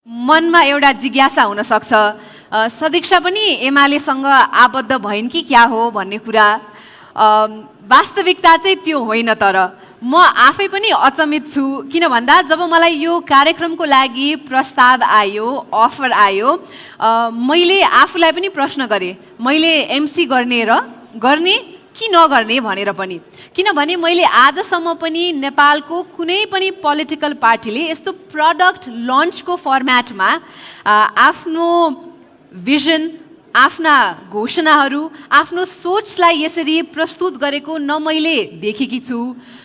मनमा एउटा जिज्ञासा हुन सक्छ, सदिक्षा पनि एमालेसँग आबद्ध भइन् कि क्या हो भन्ने कुरा। वास्तविकता चाहिँ त्यो होइन। तर म आफै पनि अचम्मित छु, किन भन्दा जब मलाई यो कार्यक्रमको लागि प्रस्ताव आयो, अफर आयो, मैले आफूलाई पनि प्रश्न गरेँ, मैले एमसी गर्ने कि नगर्ने भनेर पनि। किनभने मैले आजसम्म पनि नेपालको कुनै पनि पोलिटिकल पार्टीले यस्तो प्रडक्ट लन्चको फर्म्याटमा आफ्नो भिजन, आफ्ना घोषणाहरू, आफ्नो सोचलाई यसरी प्रस्तुत गरेको न मैले देखेकी छु,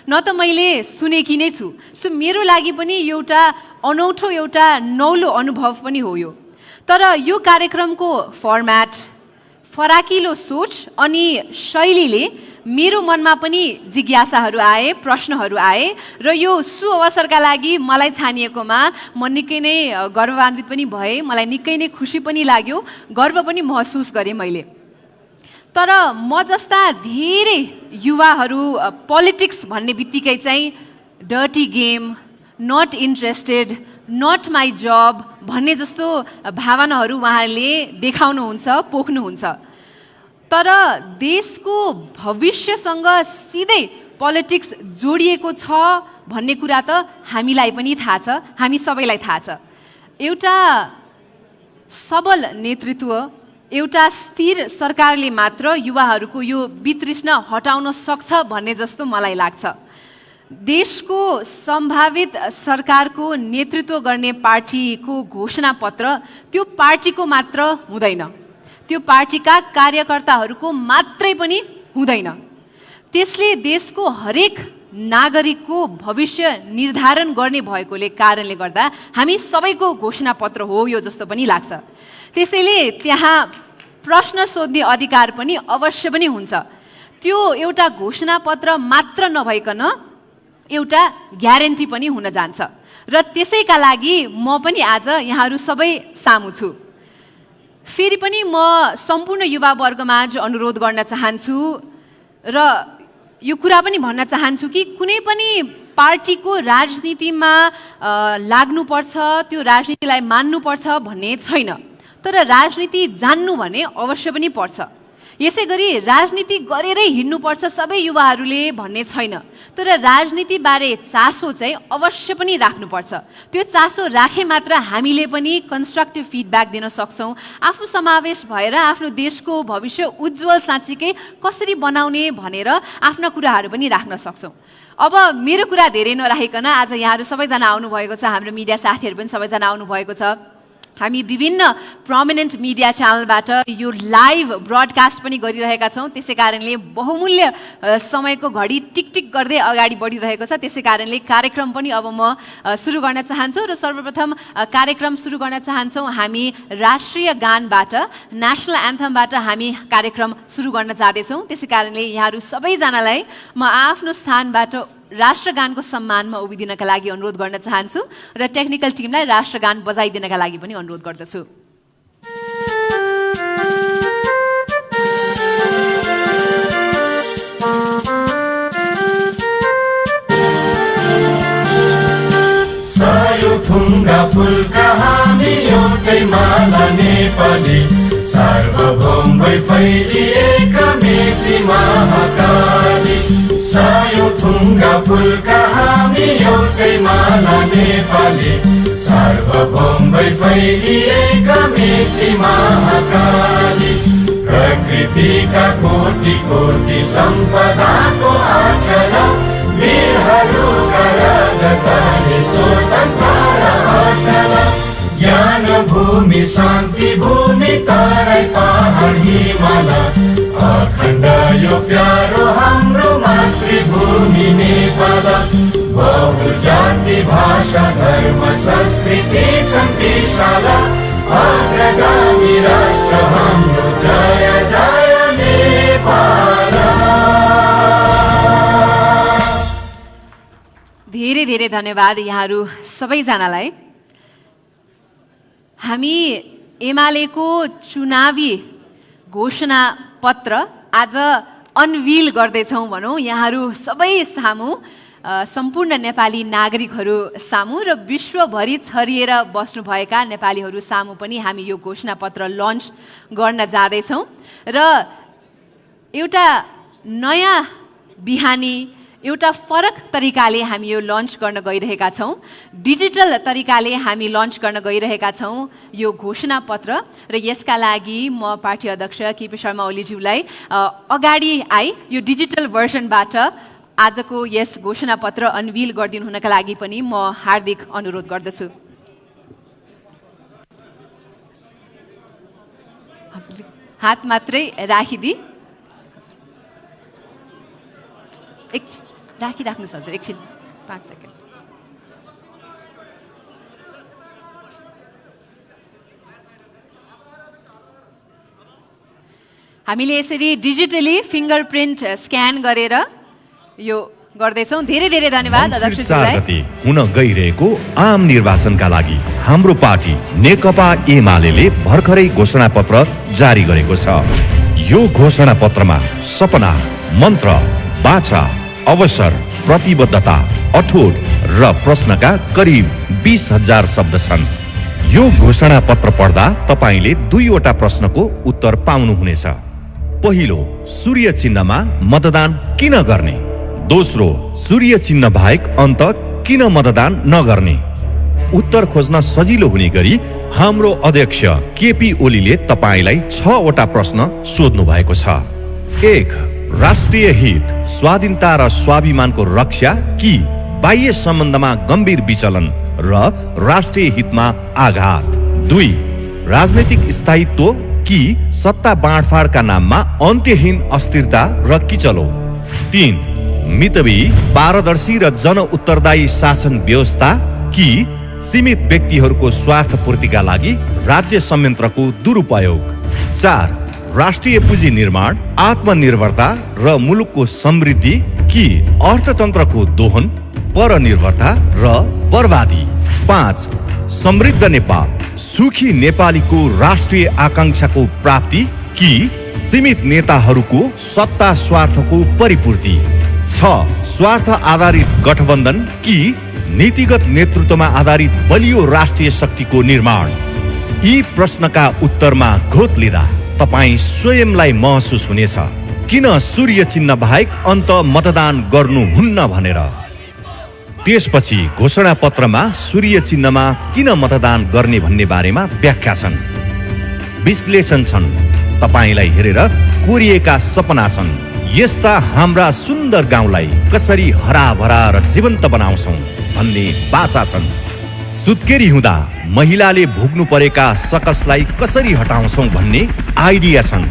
न त मैले सुनेकी नै छु। सो मेरो लागि पनि एउटा अनौठो, एउटा नौलो अनुभव पनि हो यो। तर यो कार्यक्रमको फर्म्याट, फराकिलो सोच अनि शैलीले मेरो मनमा पनि जिज्ञासाहरू आए, प्रश्नहरू आए र यो सुअवसरका लागि मलाई छानिएकोमा म निकै नै गर्वान्वित पनि भएँ। मलाई निकै नै खुसी पनि लाग्यो, गर्व पनि महसुस गरेँ मैले। तर म जस्ता धेरै युवाहरू पोलिटिक्स भन्ने बित्तिकै चाहिँ dirty game, not interested, not my job भन्ने जस्तो भावनाहरू उहाँहरूले देखाउनुहुन्छ, पोख्नुहुन्छ। तर देशको भविष्यसँग सिधै पोलिटिक्स जोडिएको छ भन्ने कुरा त हामीलाई पनि थाहा छ, हामी सबैलाई थाहा छ। एउटा सबल नेतृत्व, एउटा स्थिर सरकारले मात्र युवाहरूको यो वितृष्णा हटाउन सक्छ भन्ने जस्तो मलाई लाग्छ। देशको सम्भावित सरकारको नेतृत्व गर्ने पार्टीको घोषणापत्र त्यो पार्टीको मात्र हुँदैन, त्यो पार्टीका कार्यकर्ताहरूको मात्रै पनि हुँदैन। त्यसले देशको हरेक नागरिकको भविष्य निर्धारण गर्ने भएकोले कारणले गर्दा हामी सबैको घोषणापत्र हो यो जस्तो पनि लाग्छ। त्यसैले त्यहाँ प्रश्न सोध्ने अधिकार पनि अवश्य पनि हुन्छ। त्यो एउटा घोषणापत्र मात्र नभइकन एउटा ग्यारेन्टी पनि हुन जान्छ र त्यसैका लागि म पनि आज यहाँहरू सबै सामु छु। फेरि पनि म सम्पूर्ण युवावर्गमाझ अनुरोध गर्न चाहन्छु र यो कुरा पनि भन्न चाहन्छु कि कुनै पनि पार्टीको राजनीतिमा लाग्नुपर्छ, त्यो राजनीतिलाई मान्नुपर्छ भन्ने छैन। तर राजनीति जान्नु भने अवश्य पनि पर्छ। यसै गरी राजनीति गरेरै हिँड्नुपर्छ सबै युवाहरूले भन्ने छैन। तर राजनीतिबारे चासो चाहिँ अवश्य पनि राख्नुपर्छ। त्यो चासो राखे मात्र हामीले पनि कन्स्ट्रक्टिभ फिडब्याक दिन सक्छौँ। आफू समावेश भएर आफ्नो देशको भविष्य उज्जवल साँच्चीकै कसरी बनाउने भनेर आफ्ना कुराहरू पनि राख्न सक्छौँ। अब मेरो कुरा धेरै नराखिकन आज यहाँहरू सबैजना आउनुभएको छ, हाम्रो मिडिया साथीहरू पनि सबैजना आउनुभएको छ। हामी विभिन्न प्रोमिनेन्ट मिडिया च्यानलबाट यो लाइभ ब्रडकास्ट पनि गरिरहेका छौँ। त्यसै कारणले बहुमूल्य समयको घडी टिकटिक गर्दै अगाडि बढिरहेको छ। त्यसै कारणले कार्यक्रम पनि अब म सुरु गर्न चाहन्छु र सर्वप्रथम कार्यक्रम सुरु गर्न चाहन्छौँ हामी राष्ट्रिय गानबाट, नेसनल एन्थमबाट हामी कार्यक्रम सुरु गर्न जाँदैछौँ। त्यसै कारणले यहाँहरू सबैजनालाई म आफ्नो स्थानबाट राष्ट्रगानको सम्मानमा उभिदिनका लागि अनुरोध गर्न चाहन्छु र टेक्निकल टिमलाई राष्ट्रगान बजाइदिनका लागि पनि अनुरोध गर्दछु। सायो थुङ्गा फुलका हामी एउटै माला नेपाली, सार्वभौम भई फैलिएका मेची महाकाली। सायो थुङ्गा फुलका हामी एउटै माला नेपाली, सार्वभौम भई फैलिएका मेची महाकाली। प्रकृतिका कोटि कोटि सम्पदाको आचल, वीरहरूका राजधानी स्वतन्त्र र अटल। ज्ञान भूमि, शान्ति भूमि, तराई पहाड हिमाल, अखण्ड यो प्यारो हाम्रो मातृभूमि नेपाल। बहु जाति भाषा धर्म संस्कृति छन् विशाल, अग्रगामी राष्ट्र हाम्रो जय जय नेपाल। धेरै धेरै धन्यवाद यहाँहरू सबैजनालाई। हामी एमालेको चुनावी घोषणा पत्र आज अनविल गर्दैछौँ भनौँ यहाँहरू सबै सामु। सम्पूर्ण नेपाली नागरिकहरू सामु र विश्वभरि छरिएर बस्नुभएका नेपालीहरू सामु पनि हामी यो घोषणापत्र लन्च गर्न जाँदैछौँ र एउटा नयाँ बिहानी एउटा फरक तरिकाले हामी यो लन्च गर्न गइरहेका छौँ। डिजिटल तरिकाले हामी लन्च गर्न गइरहेका छौँ यो घोषणापत्र र यसका लागि म पार्टी अध्यक्ष केपी शर्मा ओलीज्यूलाई अगाडि आई यो डिजिटल भर्जनबाट आजको यस घोषणापत्र अनभिल गरिदिनु हुनका लागि पनि म हार्दिक अनुरोध गर्दछु। हात मात्रै राखिदी राखिराख्नुहोस् हजुर एकछिन 5 सेकेन्ड। हामीले यसरी डिजिटली फिङ्गरप्रिन्ट स्क्यान गरेर यो गर्दैछौँ। धेरै धेरै धन्यवाद अध्यक्षज्यूलाई। हुन गइरहेको आम निर्वाचनका लागि हाम्रो पार्टी नेकपा एमाले भर्खरै घोषणापत्र जारी गरेको छ। यो घोषणापत्रमा सपना, मन्त्र, बाचा, अवसर, प्रतिबद्धता, अठोट र प्रश्नका करिब 20,000 शब्द छन्। यो घोषणापत्र पढ्दा तपाईले 2वटा प्रश्नको उत्तर पाउनुहुनेछ। पहिलो, सूर्य चिन्हमा मतदान किन गर्ने? दोस्रो, सूर्य चिन्ह बाहेक अन्त किन मतदान नगर्ने? उत्तर खोज्न सजिलो हुने गरी हाम्रो अध्यक्ष केपी ओलीले तपाईलाई 6वटा प्रश्न सोध्नु भएको छ। 1. राष्ट्रिय हित, स्वाधीनता र स्वाभिमानको रक्षा कि बाह्य सम्बन्धमा गम्भीर विचलन र राष्ट्रिय हितमा आघात? 2. राजनैतिक स्थायित्व कि सत्ता बाँडफाँडका नाममा अन्त्यहीन अस्थिरता र किचलो? 3. मितवी, पारदर्शी र जन उत्तरदायी शासन व्यवस्था कि सीमित व्यक्तिहरूको स्वार्थ पूर्तिका लागि राज्य संयन्त्रको दुरुपयोग? 4. राष्ट्रिय पुँजी निर्माण, आत्मनिर्भरता र मुलुकको समृद्धि कि अर्थतन्त्रको दोहन, परनिर्भरता र बर्बादी? 5. समृद्ध नेपाल, सुखी नेपालीको राष्ट्रिय आकांक्षाको प्राप्ति कि सीमित नेताहरूको सत्ता स्वार्थको परिपूर्ति? 6. स्वार्थ आधारित गठबन्धन कि नीतिगत नेतृत्वमा आधारित बलियो राष्ट्रिय शक्तिको निर्माण? यी प्रश्नका उत्तरमा घोत लिँदा तपाई स्वयंलाई महसुस हुनेछ किन सूर्य चिन्ह बाहेक अन्त मतदान गर्नुहुन्न भनेर। त्यसपछि घोषणापत्रमा सूर्य चिन्हमा किन मतदान गर्ने भन्ने बारेमा व्याख्या छन्, विश्लेषण छन्, तपाईलाई हेरेर कोरिएका सपना छन्। यस्ता हाम्रा सुन्दर गाउँलाई कसरी हराभरा र जीवन्त बनाउँछौं भन्ने बाचा छन्। सुत्केरी हुँदा महिलाले भोग्नु परेका सकसलाई कसरी हटाउँछौं भन्ने आइडिया छन्।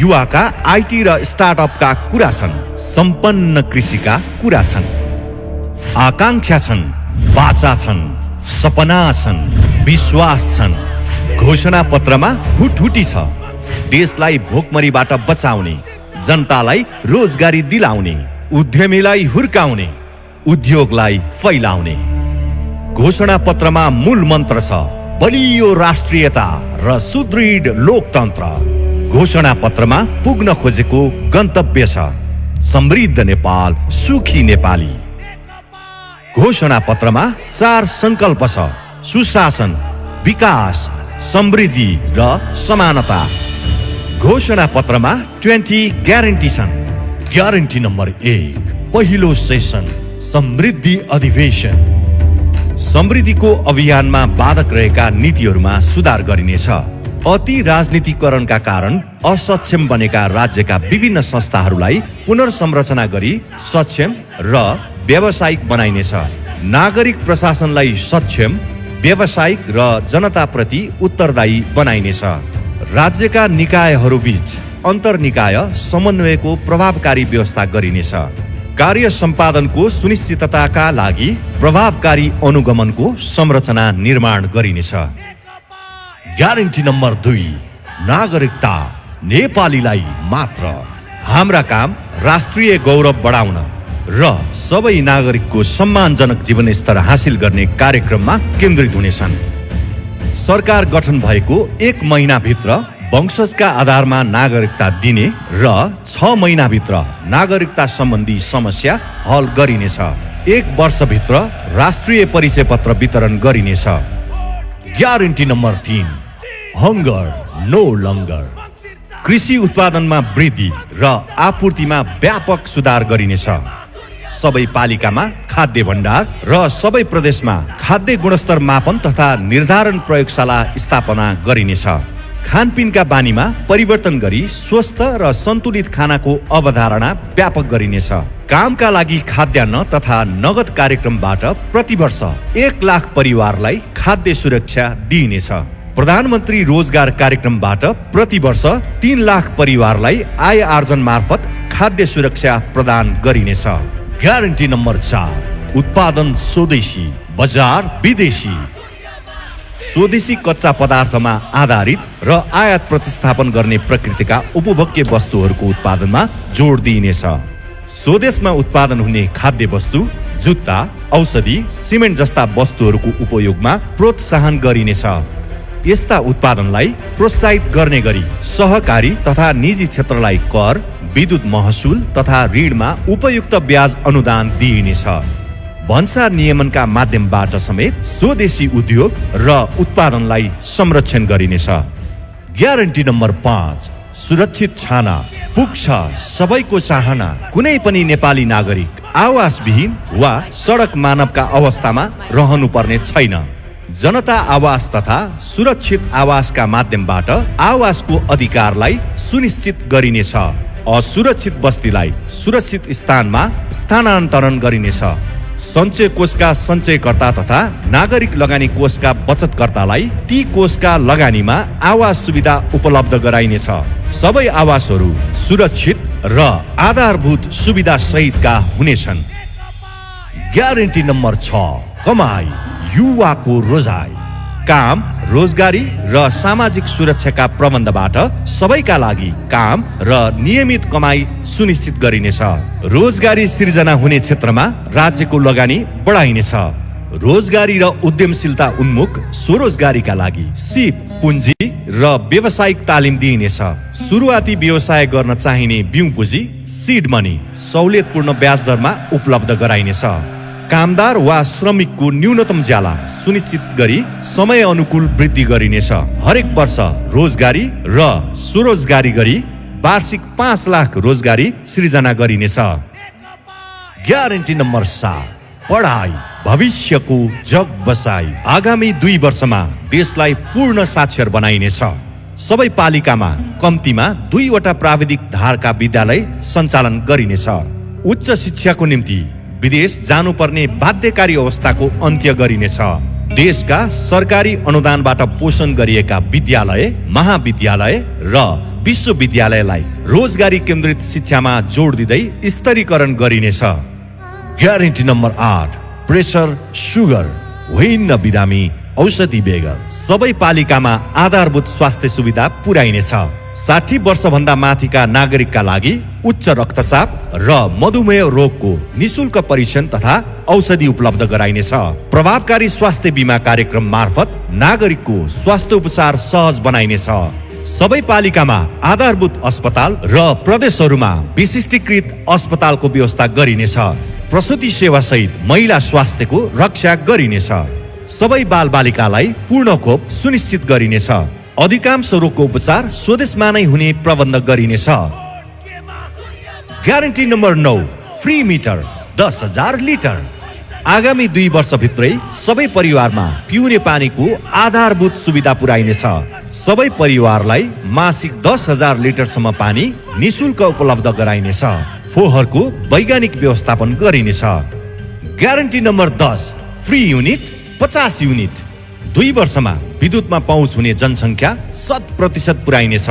युवाका आइटी र स्टार्टअपका कुरा छन्, सम्पन्न कृषिका कुरा छन्। आकांक्षा छन्, बाचा छन्, सपना छन्, विश्वास छन्। घोषणा पत्रमा हुटहुटी छ, देशलाई भोकमरीबाट बचाउने, जनतालाई रोजगारी दिलाउने, उद्यमीलाई हुर्काउने, उद्योगलाई फैलाउने। घोषणा पत्रमा मूल मन्त्र छ बलियो राष्ट्रियता र सुदृढ लोकतन्त्र। घोषणा पत्रमा पुग्न खोजेको गन्तव्य छ समृद्ध नेपाल, सुखी नेपाली। घोषणा पत्रमा 4 संकल्प छ, सुशासन, विकास, समृद्धि र समानता। घोषणा पत्रमा 20 ग्यारेन्टी छन्। ग्यारेन्टी नम्बर 1, पहिलो सेसन समृद्धि अधिवेशन। समृद्धिको अभियानमा बाधक रहेका नीतिहरूमा सुधार गरिनेछ। अति राजनीतिकरणका कारण असक्षम बनेका राज्यका विभिन्न संस्थाहरूलाई पुनर्संरचना गरी सक्षम र व्यावसायिक बनाइनेछ। नागरिक प्रशासनलाई सक्षम, व्यावसायिक र जनताप्रति उत्तरदायी बनाइनेछ। राज्यका निकायहरूबीच अन्तर्निकाय समन्वयको प्रभावकारी व्यवस्था गरिनेछ। कार्य सम्पादनको सुनिश्चितताका लागि प्रभावकारी अनुगमनको संरचना निर्माण गरिनेछ। ग्यारेन्टी नम्बर 2, नागरिकता नेपालीलाई मात्र। हाम्रा काम राष्ट्रिय गौरव बढाउन र सबै नागरिकको सम्मानजनक जीवनस्तर हासिल गर्ने कार्यक्रममा केन्द्रित हुनेछन्। सरकार गठन भएको 1 महिनाभित्र वंशजका आधारमा नागरिकता दिने र 6 महिनाभित्र नागरिकता सम्बन्धी समस्या हल गरिनेछ। 1 वर्षभित्र राष्ट्रिय परिचय पत्र वितरण गरिनेछ। Guarantee number 3, hunger no longer. कृषि उत्पादनमा वृद्धि र आपूर्तिमा व्यापक सुधार गरिनेछ। सबै पालिकामा खाद्य भण्डार र सबै प्रदेशमा खाद्य गुणस्तर मापन तथा निर्धारण प्रयोगशाला स्थापना गरिनेछ। खानपिनका बानीमा परिवर्तन गरी स्वस्थ र सन्तुलित खानाको अवधारणा व्यापक गरिनेछ। कामका लागि खाद्यान्न तथा नगद कार्यक्रमबाट प्रतिवर्ष 1 लाख परिवारलाई खाद्य सुरक्षा दिइनेछ। प्रधानमन्त्री रोजगार कार्यक्रमबाट प्रतिवर्ष 3 लाख परिवारलाई आय आर्जन मार्फत खाद्य सुरक्षा प्रदान गरिनेछ। ग्यारेन्टी नम्बर 4, उत्पादन स्वदेशी बजार विदेशी। स्वदेशी कच्चा पदार्थमा आधारित र आयात प्रतिस्थापन गर्ने प्रकृतिका उपभोग्य वस्तुहरूको उत्पादनमा जोड दिइनेछ। स्वदेशमा उत्पादन हुने खाद्य वस्तु, जुत्ता, औषधि, सिमेन्ट जस्ता वस्तुहरूको उपयोगमा प्रोत्साहन गरिनेछ। यस्ता उत्पादनलाई प्रोत्साहित गर्ने गरी सहकारी तथा निजी क्षेत्रलाई कर, विद्युत महसुल तथा ऋणमा उपयुक्त ब्याज अनुदान दिइनेछ। भन्सार नियमनका माध्यमबाट समेत स्वदेशी उद्योग र उत्पादनलाई संरक्षण गरिनेछ। ग्यारेन्टी नम्बर 5, सुरक्षित छाना पुग्छ सबैको चाहना। कुनै पनि नेपाली नागरिक आवासविहीन वा सडक मानवका अवस्थामा रहनुपर्ने छैन। जनता आवास तथा सुरक्षित आवासका माध्यमबाट आवासको अधिकारलाई सुनिश्चित गरिनेछ। असुरक्षित बस्तीलाई सुरक्षित स्थानमा स्थानान्तरण गरिनेछ। सञ्चय कोषका सञ्चयकर्ता तथा नागरिक लगानी कोषका बचतकर्तालाई ती कोषका लगानीमा आवास सुविधा उपलब्ध गराइनेछ। सबै आवासहरू सुरक्षित र आधारभूत सुविधा सहितका हुनेछन्। ग्यारेन्टी नम्बर 6, कमाई युवाको रोजाइ। काम, रोजगारी र सामाजिक सुरक्षाका प्रबन्धबाट सबैका लागि काम र नियमित कमाई सुनिश्चित गरिनेछ। रोजगारी सिर्जना हुने क्षेत्रमा राज्यको लगानी बढाइनेछ। रोजगारी र उद्यमशीलता उन्मुख स्वरोजगारीका लागि सिप, पुँजी र व्यावसायिक तालिम दिइनेछ। सुरुवाती व्यवसाय गर्न चाहिने बिउ पुँजी, सिड मनी सहुलियतपूर्ण ब्याज दरमा उपलब्ध गराइनेछ। कामदार वा श्रमिकको न्यूनतम ज्याला सुनिश्चित गरी समय अनुकूल वृद्धि गरिनेछ। हरेक वर्ष रोजगारी र स्वरोजगारी गरी वार्षिक 5 लाख रोजगारी सृजना गरिनेछ। ग्यारेन्टी नम्बर 7, पढाइ भविष्यको जग बसाई। आगामी 2 वर्षमा देशलाई पूर्ण साक्षर बनाइनेछ। सबै पालिकामा कम्तीमा 2 वटा प्राविधिक धारका विद्यालय सञ्चालन गरिनेछ। उच्च शिक्षाको निम्ति विदेश जानुपर्ने बाध्यकारी अवस्थाको अन्त्य गरिनेछ। देशका सरकारी अनुदानबाट पोषण गरिएका विद्यालय, महाविद्यालय र विश्वविद्यालयलाई रोजगारी केन्द्रित शिक्षामा जोड दिँदै स्तरीकरण गरिनेछ। ग्यारेन्टी नम्बर 8, प्रेसर सुगर होइन बिरामी औषधि बेगर। सबै पालिकामा आधारभूत स्वास्थ्य सुविधा पुर्याइनेछ। 60 वर्षभन्दा माथिका नागरिकका लागि उच्च रक्तचाप र मधुमेह रोगको निशुल्क परीक्षण तथा औषधि उपलब्ध गराइनेछ। प्रभावकारी स्वास्थ्य बीमा कार्यक्रम मार्फत नागरिकको स्वास्थ्य उपचार सहज बनाइनेछ। सबै पालिकामा आधारभूत अस्पताल र प्रदेशहरूमा विशिष्टीकृत अस्पतालको व्यवस्था गरिनेछ। प्रसुति सेवा सहित महिला स्वास्थ्यको रक्षा गरिनेछ। सबै बालबालिकालाई पूर्ण खोप सुनिश्चित गरिनेछ। अधिकांश रोगको उपचार स्वदेशमा नै हुने प्रबन्ध गरिनेछ। Guarantee number 9, free meter 10,000 litre. आगामी 2 वर्षभित्रै सबै परिवारमा पिउने पानीको आधारभूत सुविधा पुर्याइनेछ। सबै परिवारलाई मासिक 10,000 लिटरसम्म पानी निशुल्क उपलब्ध गराइनेछ। फोहोरको वैज्ञानिक व्यवस्थापन गरिनेछ। Guarantee number 10, free unit 50 unit. 2 वर्षमा विद्युतमा पहुँच हुने जनसङ्ख्या 100% पुर्याइनेछ।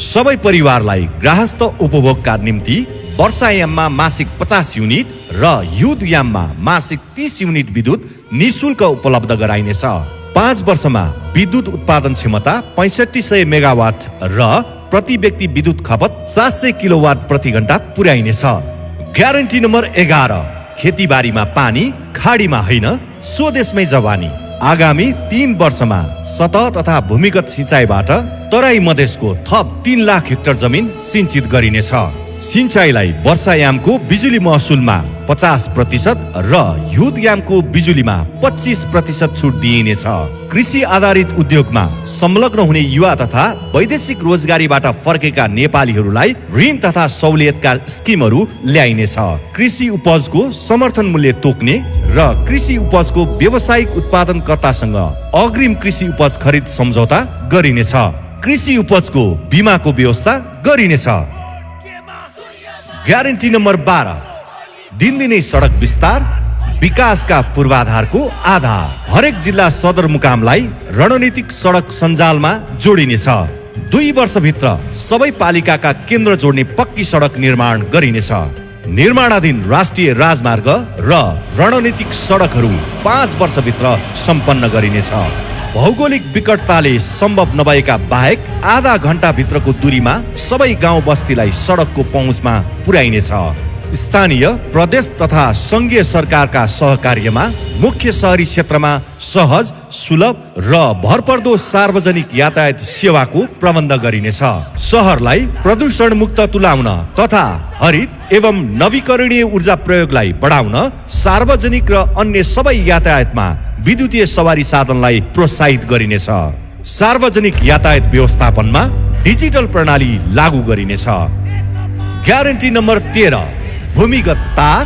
सबै परिवारलाई गृहस्थ उपभोगका निम्ति वर्षायाममा मासिक 50 युनिट र युद्धयाममा मासिक 30 युनिट विद्युत निशुल्क उपलब्ध गराइनेछ। 5 वर्षमा विद्युत उत्पादन क्षमता 6500 मेगावाट र प्रति व्यक्ति विद्युत खपत 700 किलोवाट प्रति घण्टा पुर्याइनेछ। ग्यारेन्टी नम्बर 11, खेतीबारीमा पानी खाडीमा होइन स्वदेशमै जवानी। आगामी 3 वर्षमा सतह तथा भूमिगत सिंचाइबाट तराई मधेसको थप 3 लाख हेक्टर जमिन सिंचित गरिनेछ। सिंचाइलाई वर्षायामको बिजुली महसुलमा 50% र हिउँदयामको बिजुलीमा 25% छुट दिइनेछ। कृषि आधारित उद्योगमा संलग्न हुने युवा तथा वैदेशिक रोजगारीबाट फर्केका नेपालीहरूलाई ऋण तथा सहुलियतका स्किमहरू ल्याइनेछ। कृषि उपजको समर्थन मूल्य तोक्ने र कृषि उपजको व्यावसायिक उत्पादनकर्तासँग अग्रिम कृषि उपज खरिद सम्झौता गरिनेछ। कृषि उपजको बिमाको व्यवस्था गरिनेछ। ग्यारेन्टी नम्बर 12, दिनदिनै सडक विस्तार, विकासका पूर्वाधारको आधार। हरेक जिल्ला सदरमुकामलाई रणनीतिक सडक सञ्जालमा जोडिनेछ। 2 वर्षभित्र सबै पालिकाका केन्द्र जोड्ने पक्की सडक निर्माण गरिनेछ। निर्माणाधीन राष्ट्रिय राजमार्ग र रणनीतिक सडकहरू 5 वर्षभित्र सम्पन्न गरिनेछ। भौगोलिक विकटताले सम्भव नभएका बाहेक आधा घण्टा भित्रको दूरीमा सबै गाउँ बस्तीलाई सडकको पहुँचमा पुर्याइनेछ। स्थानीय, प्रदेश तथा संघीय सरकारका सहकार्यमा मुख्य शहरी क्षेत्रमा सहज, सुलभ र भरपर्दो सार्वजनिक यातायात सेवाको प्रबन्ध गरिनेछ। सहरलाई प्रदूषण मुक्त तुल्याउन तथा हरित एवं नवीकरणीय ऊर्जा प्रयोगलाई बढाउन सार्वजनिक र अन्य सबै यातायातमा विद्युतीय सवारी साधनलाई प्रोत्साहित गरिनेछ। सार्वजनिक यातायात व्यवस्थापनमा डिजिटल प्रणाली लागू गरिनेछ। ग्यारेन्टी नम्बर 13, भूमिगत तार,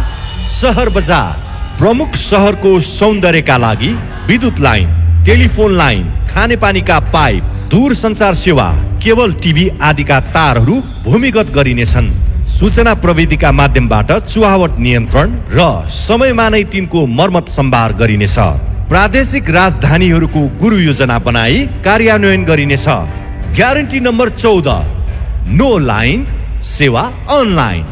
सहर बजार। प्रमुख सहरको सौन्दर्यका लागि विद्युत लाइन, टेलिफोन लाइन, खानेपानीका पाइप, दूरसञ्चार सेवा, केबल टिभी आदिका तारहरू भूमिगत गरिनेछन्। सूचना प्रविधिका माध्यमबाट चुहावट नियन्त्रण र समयमा नै तिनको मर्मत सम्भार गरिनेछ। प्रादेशिक राजधानीहरूको गुरु योजना बनाई कार्यान्वयन गरिनेछ। ग्यारेन्टी नम्बर 14, नो लाइन सेवा अनलाइन।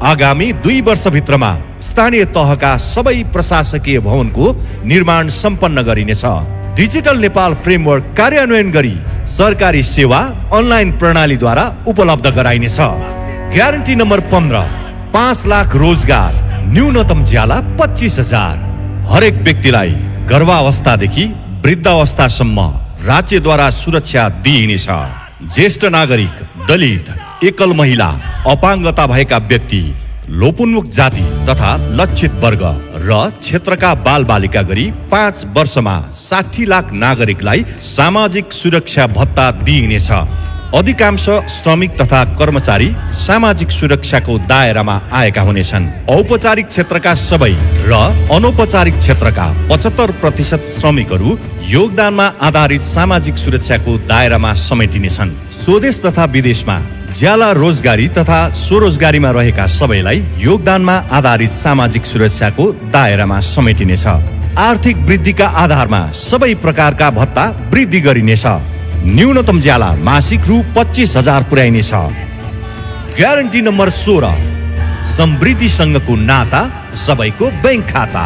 आगामी 2 वर्षभित्रमा स्थानीय तहका सबै प्रशासकीय भवनको निर्माण सम्पन्न गरिनेछ। डिजिटल नेपाल फ्रेमवर्क कार्यान्वयन गरी सरकारी सेवा अनलाइन प्रणालीद्वारा उपलब्ध गराइनेछ। ग्यारेन्टी नम्बर 15, 5 लाख रोजगार, न्यूनतम ज्याला 25,000। हरेक व्यक्तिलाई गर्भावस्थादेखि वृद्धावस्थासम्म राज्यद्वारा सुरक्षा दिइनेछ। ज्येष्ठ नागरिक, दलित, एकल महिला, अपाङ्गता भएका व्यक्ति, लोपोन्मुख जाति तथा लक्षित वर्ग र क्षेत्रका बालबालिका गरी 5 वर्षमा 60 लाख नागरिकलाई सामाजिक सुरक्षा भत्ता दिइनेछ। अधिकांश श्रमिक तथा कर्मचारी सामाजिक सुरक्षाको दायरामा आएका हुनेछन्। औपचारिक क्षेत्रका सबै र अनौपचारिक क्षेत्रका 75% श्रमिकहरू योगदानमा आधारित सामाजिक सुरक्षाको दायरामा समेटिनेछन्। स्वदेश तथा विदेशमा ज्याला रोजगारी तथा स्वरोजगारीमा रहेका सबैलाई योगदानमा आधारित सामाजिक सुरक्षाको दायरामा समेटिनेछ। आर्थिक वृद्धिका आधारमा सबै प्रकारका भत्ता वृद्धि गरिनेछ। न्यूनतम ज्याला मासिक रु 25,000 पुर्याइनेछ। ग्यारेन्टी नम्बर 16, समृद्धिसँगको नाता, सबैको बैंक खाता।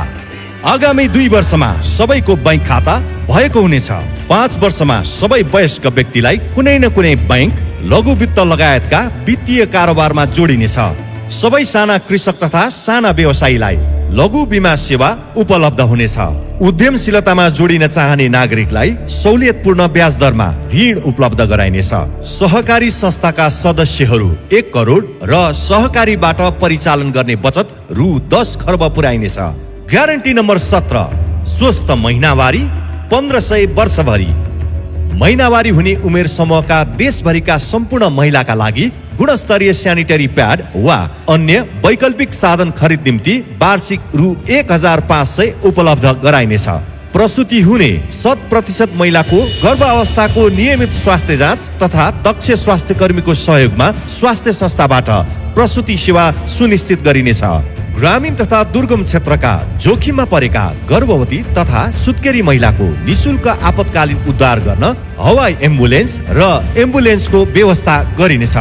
आगामी 2 वर्षमा सबैको बैंक खाता भएको हुनेछ। 5 वर्षमा सबै वयस्क व्यक्तिलाई कुनै न कुनै बैंक, लघु वित्त लगायतका वित्तीय कारोबारमा जोडिनेछ। सबै साना कृषक तथा साना व्यवसायीलाई लघु बीमा सेवा उपलब्ध हुनेछ। उद्यमशीलतामा जोडिन चाहने नागरिकलाई सहुलियतपूर्ण ब्याज दरमा ऋण उपलब्ध गराइनेछ। सहकारी संस्थाका सदस्यहरू 1 करोड र सहकारीबाट परिचालन गर्ने बचत रु 10 खर्ब पुर्याइनेछ। ग्यारेन्टी नम्बर 17, स्वस्थ महिनावारी 1500 वर्षभरि। महिनावारी हुने उमेर समूहका देशभरिका सम्पूर्ण महिलाका लागि गुणस्तरीय स्यानिटरी प्याड वा अन्य वैकल्पिक साधन खरिद निम्ति वार्षिक रु 1500 उपलब्ध गराइनेछ। प्रसूति हुने 100% महिलाको गर्भावस्थाको नियमित स्वास्थ्य जाँच तथा दक्ष स्वास्थ्य कर्मीको सहयोगमा स्वास्थ्य संस्थाबाट प्रसूति सेवा सुनिश्चित गरिनेछ। ग्रामीण तथा दुर्गम क्षेत्रका जोखिममा परेका गर्भवती तथा सुत्केरी महिलाको निशुल्क आपतकालीन उद्धार गर्न हवाई एम्बुलेन्स र एम्बुलेन्सको व्यवस्था गरिनेछ।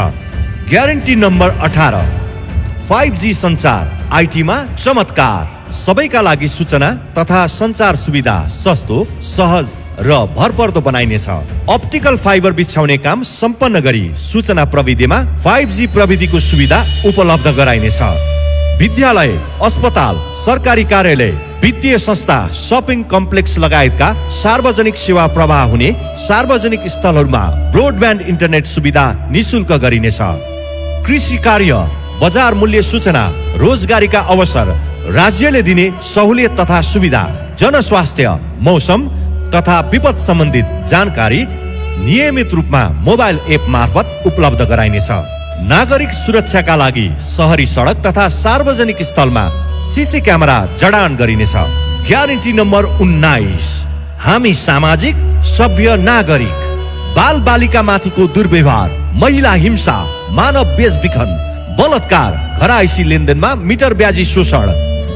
ग्यारेन्टी नम्बर 18, 5G सञ्चार, आइटीमा चमत्कार। सबैका लागि सूचना तथा सञ्चार सुविधा सस्तो, सहज र भरपर्दो बनाइनेछ। अप्टिकल फाइबर बिछाउने काम सम्पन्न गरी सूचना प्रविधिमा 5G प्रविधिको सुविधा उपलब्ध गराइनेछ। विद्यालय, अस्पताल, सरकारी कार्यालय, वित्तीय संस्था, शपिङ कम्प्लेक्स लगायतका सार्वजनिक सेवा प्रवाह हुने सार्वजनिक स्थलहरूमा ब्रोडब्यान्ड इन्टरनेट सुविधा निशुल्क गरिनेछ। कृषि कार्य, बजार मूल्य सूचना, रोजगारीका अवसर, राज्यले दिने सहुलियत तथा सुविधा, जनस्वास्थ्य, मौसम तथा विपद सम्बन्धित जानकारी नियमित रूपमा मोबाइल एप मार्फत उपलब्ध गराइनेछ। नागरिक सुरक्षाका लागि शहरी सडक तथा सार्वजनिक स्थलमा सीसी क्यामेरा जडान गरिनेछ। ग्यारेन्टी नम्बर 19, हामी सामाजिक सभ्य नागरिक। बाल बालिका माथिको दुर्व्यवहार, महिला हिंसा, मानव बेचबिखन, बलात्कार, घरायसी लेनदेनमा मिटर ब्याजी शोषण,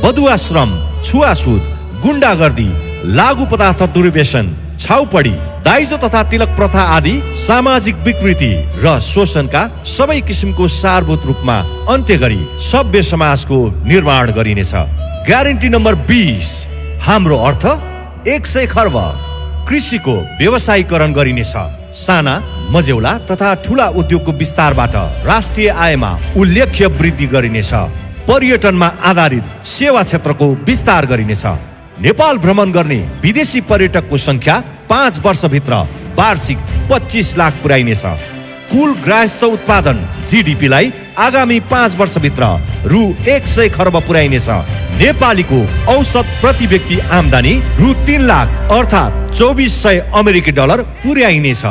बदुवा श्रम, छुवाछुत, गुण्डागर्दी, लागु पदार्थ दुर्व्यसन, छाउपडी, दाइजो तथा तिलक प्रथा आदि सामाजिक विकृति र शोषणका सबै किसिमको सारभूत रूपमा अन्त्य गरी सभ्य समाजको निर्माण गरिनेछ। ग्यारेन्टी नम्बर 20, हाम्रो अर्थ 100 खर्ब। कृषिको व्यवसायीकरण गरिनेछ। साना, मझौला तथा ठूला उद्योगको विस्तारबाट राष्ट्रिय आयमा उल्लेख्य वृद्धि गरिनेछ। पर्यटनमा आधारित सेवा क्षेत्रको विस्तार गरिनेछ। नेपाल भ्रमण गर्ने विदेशी पर्यटकको संख्या 5 वर्षभित्र वार्षिक 25 लाख पुर्याइनेछ। कुल गृहस्थ उत्पादन जीडीपीलाई आगामी 5 वर्षभित्र रु 100 खर्ब पुर्याइनेछ। नेपालीको औसत प्रति व्यक्ति आम्दानी रु 3 लाख अर्थात् 2400 अमेरिकी डलर पुर्याइनेछ।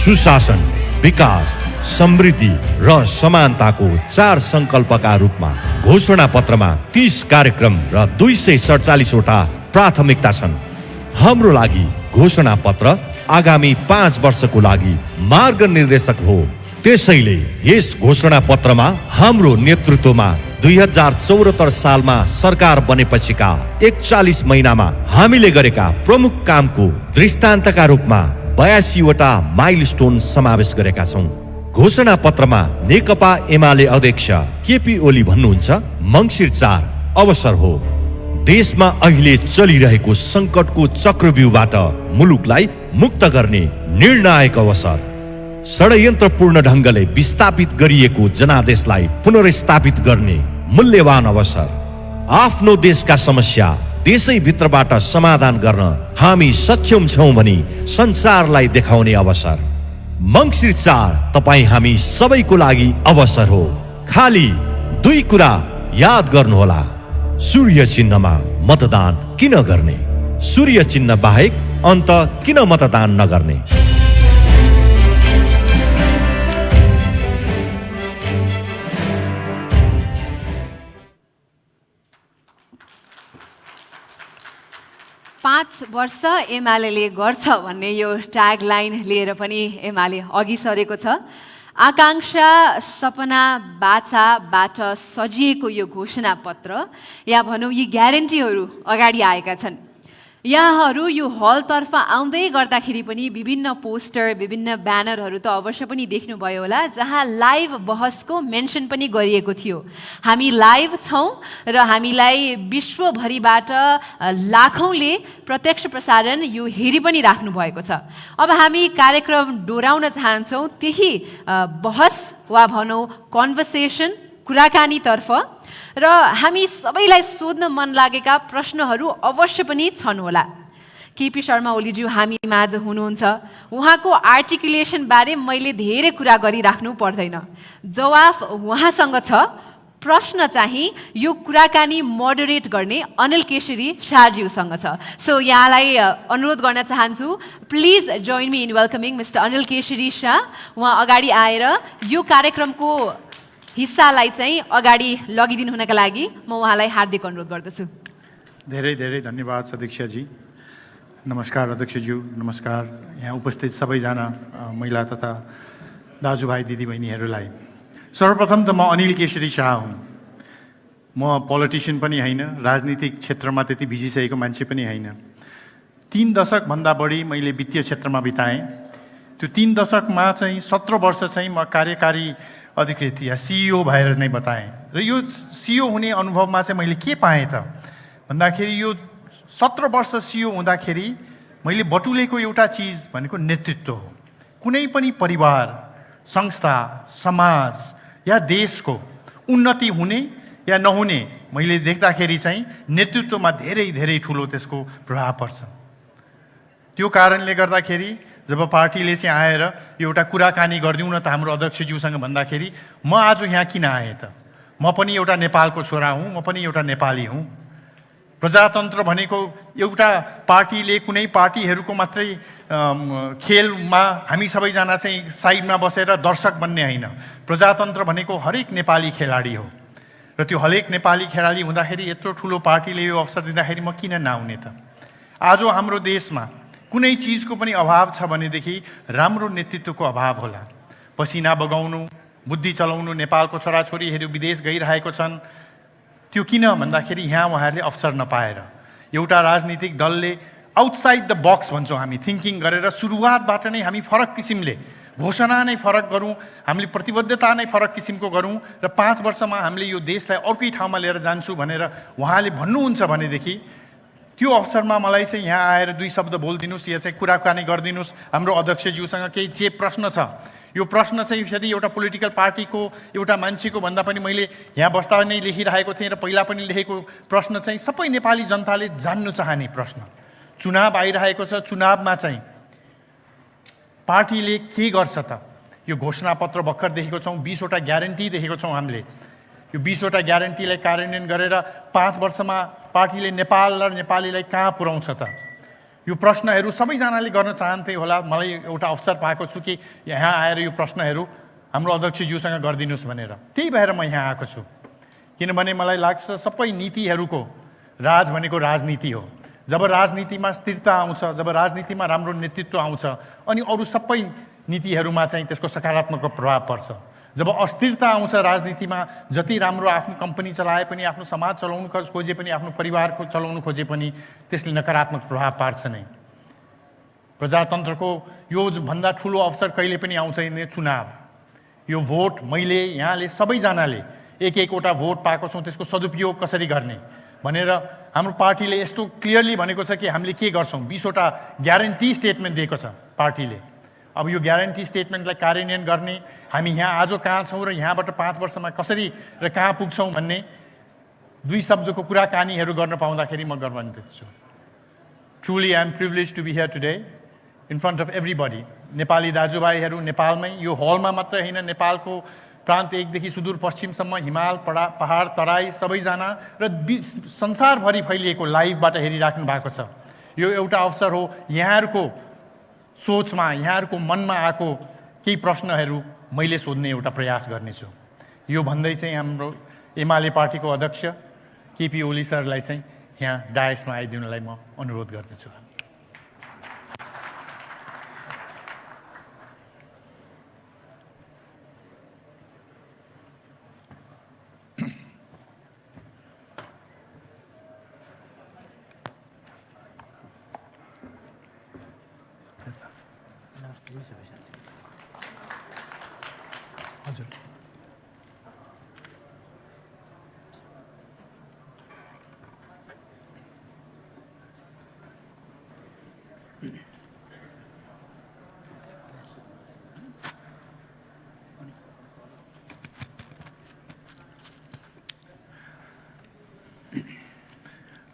सुशासन, विकास, समृद्धि र समानताको 4 संकल्पका रूपमा घोषणा पत्रमा 30 कार्यक्रम र 247 वटा प्राथमिकता छन्। हाम्रो लागि घोषणा पत्र आगामी 5 वर्षको लागि मार्ग निर्देशक हो। त्यसैले यस घोषणा पत्रमा हाम्रो नेतृत्वमा 2074 सालमा सरकार बनेपछिका 41 महिनामा हामीले गरेका प्रमुख कामको दृष्टान्तका रूपमा 82 वटा माइलस्टोन समावेश गरेका छौं। घोषणा पत्रमा नेकपा एमाले अध्यक्ष केपी ओली भन्नुहुन्छ, मङ्सिर 4 अवसर हो। देशमा अहिले चलिरहेको संकटको चक्रव्यूहबाट मुलुकलाई मुक्त गर्ने निर्णायक अवसर। षड्यन्त्रपूर्ण ढंगले विस्थापित गरिएको जनादेशलाई पुनर्स्थापित गर्ने मूल्यवान अवसर। आफ्नो देशका समस्या देशै भित्रबाट समाधान गर्न हामी सक्षम छौं भनी संसारलाई देखाउने अवसर। मङ्सिर 4 तपाई हामी सबैको लागि अवसर हो। खाली 2 कुरा याद गर्नुहोला। सूर्य चिन्हमा मतदान किन गर्ने, सूर्य चिन्ह बाहेक अन्त किन मतदान नगर्ने। पाँच वर्ष एमाले गर्छ भन्ने यो ट्याग लाइन लिएर पनि एमाले अघि सरेको छ। आकांक्षा, सपना, बाचाबाट सजिएको यो घोषणा पत्र या भनौँ यी ग्यारेन्टीहरू अगाडि आएका छन्। यहाँहरू यो हलतर्फ आउँदै गर्दाखेरि पनि विभिन्न पोस्टर, विभिन्न ब्यानरहरू त अवश्य पनि देख्नुभयो होला, जहाँ लाइभ बहसको मेन्सन पनि गरिएको थियो। हामी लाइभ छौँ र हामीलाई विश्वभरिबाट लाखौँले प्रत्यक्ष प्रसारण यो हेरि पनि राख्नु भएको छ। अब हामी कार्यक्रम डोराउन चाहन्छौँ त्यही बहस वा भनौँ कन्भर्सेसन, कुराकानीतर्फ, र हामी सबैलाई सोध्न मन लागेका प्रश्नहरू अवश्य पनि छन् होला। केपी शर्मा ओलीज्यू हामी माझ हुनुहुन्छ। उहाँको आर्टिकुलेसन बारे मैले धेरै कुरा गरिराख्नु पर्दैन, जवाफ उहाँसँग छ। प्रश्न चाहिँ यो कुराकानी मोडरेट गर्ने अनिल केशरी शाहज्यूसँग छ। सो यहाँलाई अनुरोध गर्न चाहन्छु, please join me in welcoming mister Anil Keshari Shah. उहाँ अगाडि आएर यो कार्यक्रमको हिस्सालाई चाहिँ अगाडि लगिदिनु हुनका लागि म उहाँलाई हार्दिक अनुरोध गर्दछु। धेरै धेरै धन्यवाद अध्यक्षजी। नमस्कार अध्यक्षज्यू, नमस्कार यहाँ उपस्थित सबैजना महिला तथा दाजुभाइ दिदीबहिनीहरूलाई। सर्वप्रथम त म अनिल केशरी शाह हुँ। म पोलिटिसियन पनि होइन, राजनीतिक क्षेत्रमा त्यति भिजिसकेको मान्छे पनि होइन। 3 दशकभन्दा बढी मैले वित्तीय क्षेत्रमा बिताएँ। त्यो 3 दशकमा चाहिँ 17 वर्ष चाहिँ म कार्यकारी अधिकृत या सिइओ भएर नै बताएँ। र यो सिइओ हुने अनुभवमा चाहिँ मैले के पाएँ त भन्दाखेरि यो 17 वर्ष सिइओ हुँदाखेरि मैले बटुलेको एउटा चिज भनेको नेतृत्व हो। कुनै पनि परिवार, संस्था, समाज या देशको उन्नति हुने या नहुने मैले देख्दाखेरि चाहिँ नेतृत्वमा धेरै धेरै ठुलो त्यसको प्रभाव पर्छ। त्यो कारणले गर्दाखेरि जब पार्टीले चाहिँ आएर एउटा कुराकानी गरिदिउँ न त हाम्रो अध्यक्षज्यूसँग भन्दाखेरि म आज यहाँ किन आएँ त म पनि एउटा नेपालको छोरा हुँ, म पनि एउटा नेपाली हुँ। प्रजातन्त्र भनेको एउटा पार्टीले कुनै पार्टीहरूको मात्रै खेलमा हामी सबैजना चाहिँ साइडमा बसेर दर्शक बन्ने होइन। प्रजातन्त्र भनेको हरेक नेपाली खेलाडी हो र त्यो हरेक नेपाली खेलाडी हुँदाखेरि यत्रो ठुलो पार्टीले यो अवसर दिँदाखेरि म किन नआउने त? आज हाम्रो देशमा कुनै चिजको पनि अभाव छ भनेदेखि राम्रो नेतृत्वको अभाव होला। पसिना बगाउनु, बुद्धि चलाउनु, नेपालको छोराछोरीहरू विदेश गइरहेको छन्। त्यो किन भन्दाखेरि यहाँ उहाँहरूले अवसर नपाएर, एउटा राजनीतिक दलले आउटसाइड द बक्स भन्छौँ हामी, थिङ्किङ गरेर सुरुवातबाट नै हामी फरक किसिमले घोषणा नै फरक गरौँ, हामीले प्रतिबद्धता नै फरक किसिमको गरौँ र 5 वर्षमा हामीले यो देशलाई अर्कै ठाउँमा लिएर जान्छु भनेर उहाँले भन्नुहुन्छ भनेदेखि त्यो अवसरमा मलाई चाहिँ यहाँ आएर 2 शब्द बोलिदिनुहोस् या चाहिँ कुराकानी गरिदिनुहोस्। हाम्रो अध्यक्षज्यूसँग के प्रश्न छ? यो प्रश्न चाहिँ यदि एउटा पोलिटिकल पार्टीको एउटा मान्छेको भन्दा पनि मैले यहाँ बस्दा नै लेखिरहेको थिएँ र पहिला पनि लेखेको प्रश्न चाहिँ सबै नेपाली जनताले जान्नु चाहने प्रश्न। चुनाव आइरहेको छ, चुनावमा चाहिँ पार्टीले के गर्छ त? यो घोषणापत्र भर्खर देखेको छौँ, 20 वटा ग्यारेन्टी देखेको छौँ हामीले। यो 20 वटा ग्यारेन्टीलाई कार्यान्वयन गरेर 5 वर्षमा पार्टीले नेपाल र नेपालीलाई कहाँ पुर्याउँछ त? यो प्रश्नहरू सबैजनाले गर्न चाहन्थे होला। मलाई एउटा अवसर पाएको छु कि यहाँ आएर यो प्रश्नहरू हाम्रो अध्यक्षज्यूसँग गरिदिनुहोस् भनेर, त्यही भएर म यहाँ आएको छु। किनभने मलाई लाग्छ सबै नीतिहरूको राज भनेको राजनीति हो। जब राजनीतिमा स्थिरता आउँछ, जब राजनीतिमा राम्रो नेतृत्व आउँछ, अनि अरू सबै नीतिहरूमा चाहिँ त्यसको सकारात्मक प्रभाव पर्छ। जब अस्थिरता आउँछ राजनीतिमा, जति राम्रो आफ्नो कम्पनी चलाए पनि, आफ्नो समाज चलाउनु खोजे पनि, आफ्नो परिवारको चलाउनु खोजे पनि त्यसले नकारात्मक प्रभाव पार्छ नै। प्रजातन्त्रको यो भन्दा ठुलो अवसर कहिले पनि आउँछ नि चुनाव। यो भोट मैले यहाँले सबैजनाले एक-एकवटा भोट पाएको छौँ, त्यसको सदुपयोग कसरी गर्ने भनेर हाम्रो पार्टीले यस्तो क्लियरली भनेको छ कि हामीले के गर्छौँ। 20 वटा ग्यारेन्टी स्टेटमेन्ट दिएको छ पार्टीले। अब यो ग्यारेन्टी स्टेटमेन्टलाई कार्यान्वयन गर्ने, हामी यहाँ आज कहाँ छौँ र यहाँबाट 5 वर्षमा कसरी र कहाँ पुग्छौँ भन्ने 2 शब्दको कुराकानीहरू गर्न पाउँदाखेरि म गर्वान्वित छु। Truly I am privilege to be here today in front of everybody. Nepali दाजुभाइहरू नेपालमै, यो हलमा मात्र होइन, नेपालको प्रान्त एकदेखि सुदूर पश्चिमसम्म, हिमाल, पहाड, तराई सबैजना र संसारभरि फैलिएको लाइभबाट हेरिराख्नु भएको छ। यो एउटा अवसर हो। यहाँहरूको सोचमा, यहाँहरूको मनमा आएको केही प्रश्नहरू मैले सोध्ने एउटा प्रयास गर्नेछु। यो भन्दै चाहिँ हाम्रो एमाले पार्टीको अध्यक्ष केपी ओली सरलाई चाहिँ यहाँ डायसमा आइदिनलाई म अनुरोध गर्दछु। हजुर,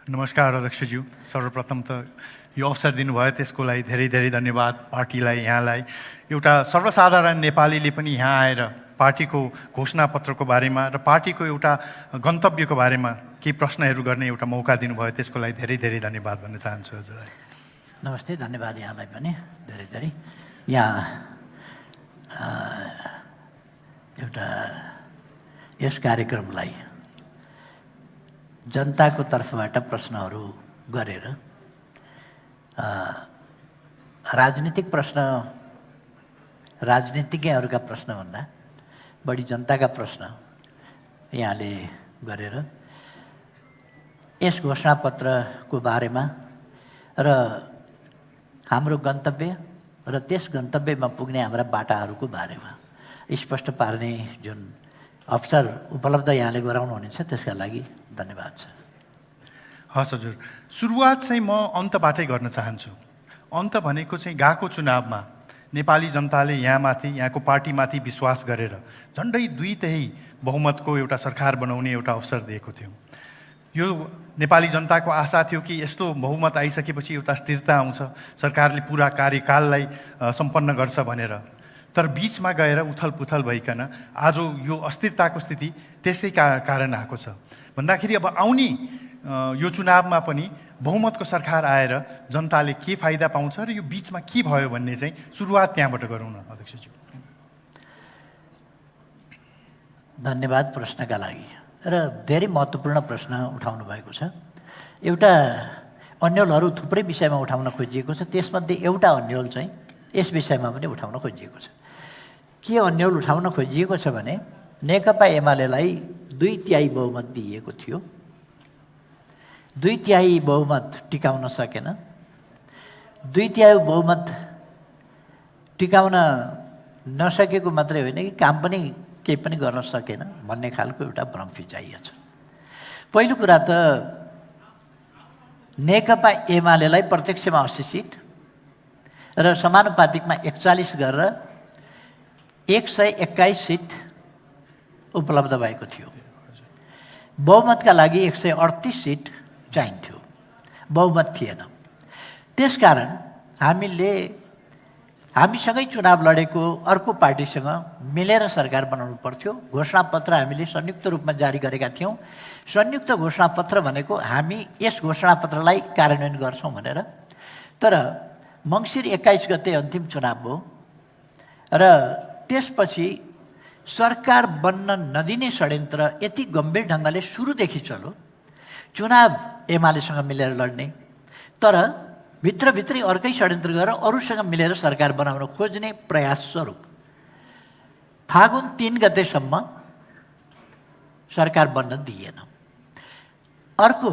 नमस्कार अध्यक्षज्यू। सर्वप्रथम त यो अवसर दिनुभयो त्यसको लागि धेरै धेरै धन्यवाद पार्टीलाई, यहाँलाई। एउटा सर्वसाधारण नेपालीले पनि यहाँ आएर पार्टीको घोषणापत्रको बारेमा र पार्टीको एउटा गन्तव्यको बारेमा केही प्रश्नहरू गर्ने एउटा मौका दिनुभयो, त्यसको लागि धेरै धेरै धन्यवाद भन्न चाहन्छु हजुरलाई। नमस्ते, धन्यवाद यहाँलाई पनि धेरै धेरै। यहाँ एउटा यस कार्यक्रमलाई जनताको तर्फबाट प्रश्नहरू गरेर राजनीतिक प्रश्न, राजनीतिज्ञहरूका प्रश्नभन्दा बढी जनताका प्रश्न यहाँले गरेर यस घोषणापत्रको बारेमा र हाम्रो गन्तव्य र त्यस गन्तव्यमा पुग्ने हाम्रा बाटाहरूको बारेमा स्पष्ट पार्ने जुन अवसर उपलब्ध यहाँले गराउनुहुनेछ त्यसका लागि धन्यवाद छ। हस् हजुर, सुरुवात चाहिँ म अन्तबाटै गर्न चाहन्छु। अन्त भनेको चाहिँ गएको चुनावमा नेपाली जनताले यहाँमाथि, यहाँको पार्टीमाथि विश्वास गरेर झन्डै 2/3 बहुमतको एउटा सरकार बनाउने एउटा अवसर दिएको थियो। यो नेपाली जनताको आशा थियो कि यस्तो बहुमत आइसकेपछि एउटा स्थिरता आउँछ, सरकारले पुरा कार्यकाललाई सम्पन्न गर्छ भनेर। तर बिचमा गएर उथलपुथल भइकन आज यो अस्थिरताको स्थिति त्यसै कारण आएको छ भन्दाखेरि अब आउने यो चुनावमा पनि बहुमतको सरकार आएर जनताले के फाइदा पाउँछ र यो बिचमा के भयो भन्ने चाहिँ सुरुवात त्यहाँबाट गरौँ न अध्यक्षज्यू। धन्यवाद प्रश्नका लागि र धेरै महत्त्वपूर्ण प्रश्न उठाउनु भएको छ। एउटा अन्यलहरू थुप्रै विषयमा उठाउन खोजिएको छ, त्यसमध्ये एउटा अन्यल चाहिँ यस विषयमा पनि उठाउन खोजिएको छ। के अन्यल उठाउन खोजिएको छ भने नेकपा एमालेलाई 2/3 बहुमत दिइएको थियो, 2/3 बहुमत टिकाउन सकेन, 2/3 बहुमत टिकाउन नसकेको मात्रै होइन कि काम पनि केही पनि गर्न सकेन भन्ने खालको एउटा भ्रम फिजाइएको छ। पहिलो कुरा त नेकपा एमालेलाई प्रत्यक्षमा 80 सिट र समानुपातिकमा 41 गरेर 121 सिट उपलब्ध भएको थियो। बहुमतका लागि 138 सिट चाहिन्थ्यो, बहुमत थिएन। त्यसकारण हामीसँगै चुनाव लडेको अर्को पार्टीसँग मिलेर सरकार बनाउनु पर्थ्यो। घोषणापत्र हामीले संयुक्त रूपमा जारी गरेका थियौँ। संयुक्त घोषणापत्र भनेको हामी यस घोषणापत्रलाई कार्यान्वयन गर्छौँ भनेर। तर मङ्सिर 21 गते अन्तिम चुनाव हो र त्यसपछि सरकार बन्न नदिने षड्यन्त्र यति गम्भीर ढङ्गले सुरुदेखि चल्यो। चुनाव एमालेसँग मिलेर लड्ने, तर भित्रभित्रै अर्कै षड्यन्त्र गरेर अरूसँग मिलेर सरकार बनाउन खोज्ने प्रयास स्वरूप फागुन 3 गतेसम्म सरकार बन्न दिएन। अर्को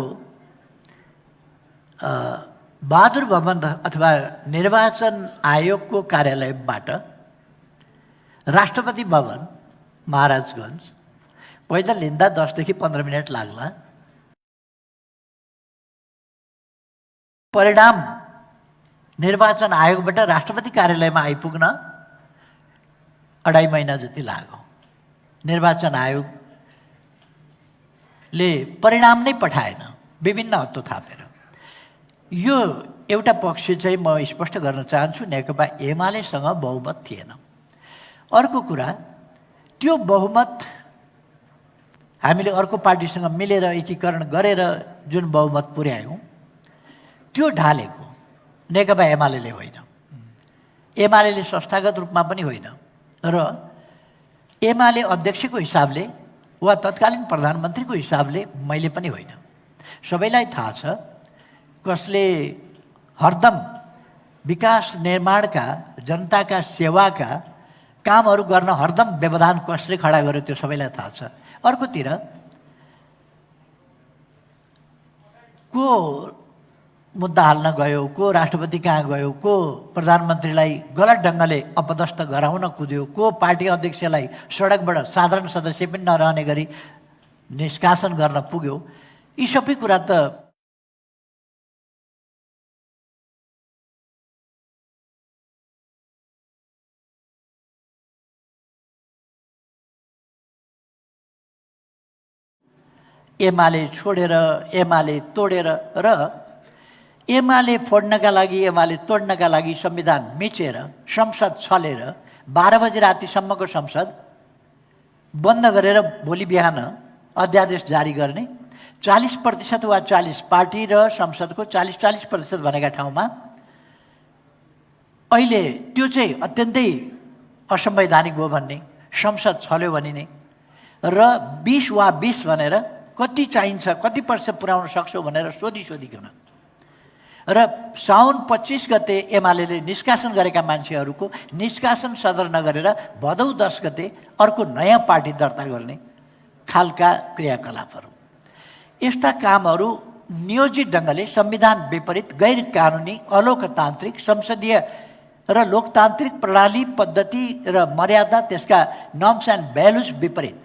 बहादुर भवन अथवा निर्वाचन आयोगको कार्यालयबाट राष्ट्रपति भवन महाराजगञ्ज पैदल हिँड्दा 10 देखि 15 मिनट लाग्ला। परिणाम निर्वाचन आयोगबाट राष्ट्रपति कार्यालयमा आइपुग्न 2.5 महिना जति लाग्यो। निर्वाचन आयोगले परिणाम नै पठाएन, विभिन्न हत्तो थापेर। यो एउटा पक्ष चाहिँ म स्पष्ट गर्न चाहन्छु, नेकपा एमालेसँग बहुमत थिएन। अर्को कुरा, त्यो बहुमत हामीले अर्को पार्टीसँग मिलेर एकीकरण गरेर जुन बहुमत पुर्यायौँ त्यो ढालेको नेकपा एमालेले होइन, एमालेले संस्थागत रूपमा पनि होइन र एमाले अध्यक्षको हिसाबले वा तत्कालीन प्रधानमन्त्रीको हिसाबले मैले पनि होइन। सबैलाई थाहा छ कसले हरदम विकास निर्माणका, जनताका सेवाका कामहरू गर्न हरदम व्यवधान कसले खडा गर्यो त्यो सबैलाई थाहा छ। अर्कोतिर को मुद्दा हाल्न गयो, को राष्ट्रपति कहाँ गयो, को प्रधानमन्त्रीलाई गलत ढङ्गले अपदस्थ गराउन कुद्यो, को पार्टी अध्यक्षलाई सडकबाट साधारण सदस्य पनि नरहने गरी निष्कासन गर्न पुग्यो। यी सबै कुरा त एमाले छोडेर, एमाले तोडेर र एमाले फोड्नका लागि, एमाले तोड्नका लागि संविधान मिचेर, संसद छलेर 12 बजे रातिसम्मको संसद बन्द गरेर भोलि बिहान अध्यादेश जारी गर्ने, 40% वा 40 पार्टी र संसदको 40% भनेका ठाउँमा अहिले त्यो चाहिँ अत्यन्तै असंवैधानिक हो भन्ने, संसद छल्यो भनिने र 20 वा 20 भनेर कति चाहिन्छ, कति प्रतिशत पुर्याउन सक्छौ भनेर सोधिकन र साउन 25 गते एमाले निष्कासन गरेका मान्छेहरूको निष्कासन सदर नगरेर भदौ 10 गते अर्को नयाँ पार्टी दर्ता गर्ने खालका क्रियाकलापहरू, यस्ता कामहरू नियोजित ढङ्गले संविधान विपरीत, गैर कानुनी, अलोकतान्त्रिक, संसदीय र लोकतान्त्रिक प्रणाली, पद्धति र मर्यादा, त्यसका नर्म्स एन्ड भ्यालुज विपरीत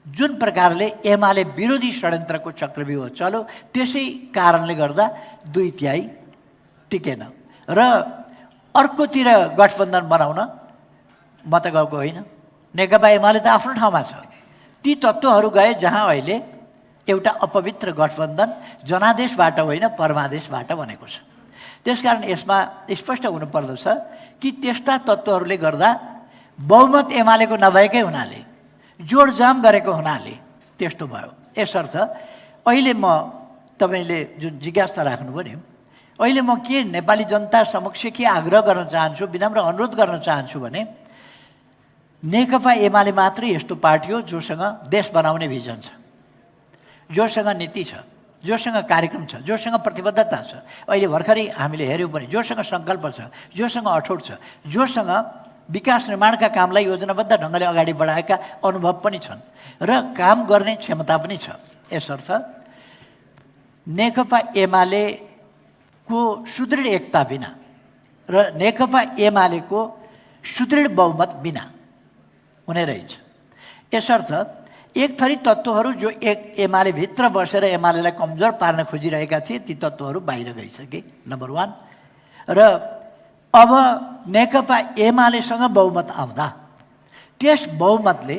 जुन प्रकारले एमाले विरोधी षड्यन्त्रको चक्रव्यूह चल्यो, त्यसै कारणले गर्दा 2/3 टिकेन र अर्कोतिर गठबन्धन बनाउन म त गएको होइन। नेकपा एमाले त आफ्नो ठाउँमा छ। ती तत्त्वहरू गए जहाँ अहिले एउटा अपवित्र गठबन्धन जनादेशबाट होइन परमादेशबाट बनेको छ। त्यसकारण यसमा स्पष्ट हुनुपर्दछ कि त्यस्ता तत्त्वहरूले गर्दा बहुमत एमालेको नभएकै हुनाले, जोडजाम गरेको हुनाले त्यस्तो भयो। यसर्थ अहिले म तपाईँले जुन जिज्ञासा राख्नुभयो नि, अहिले म के नेपाली जनता समक्ष के आग्रह गर्न चाहन्छु, विनम्र अनुरोध गर्न चाहन्छु भने नेकपा एमाले मात्रै यस्तो पार्टी हो जोसँग देश बनाउने भिजन छ, जोसँग नीति छ, जोसँग कार्यक्रम छ, जोसँग प्रतिबद्धता छ। अहिले भर्खरै हामीले हेऱ्यौँ पनि जोसँग सङ्कल्प छ, जोसँग अठोट छ, जोसँग विकास निर्माणका कामलाई योजनाबद्ध ढङ्गले अगाडि बढाएका अनुभव पनि छन् र काम गर्ने क्षमता पनि छ। यसर्थ नेकपा एमालेको सुदृढ एकता बिना र नेकपा एमालेको सुदृढ बहुमत बिना हुने रहेछ। यसर्थ एक थरी तत्त्वहरू जो एक एमाले भित्र बसेर एमालेलाई कमजोर पार्न खोजिरहेका थिए ती तत्त्वहरू बाहिर गइसके, नम्बर 1। र अब नेकपा एमालेसँग बहुमत आउँदा त्यस बहुमतले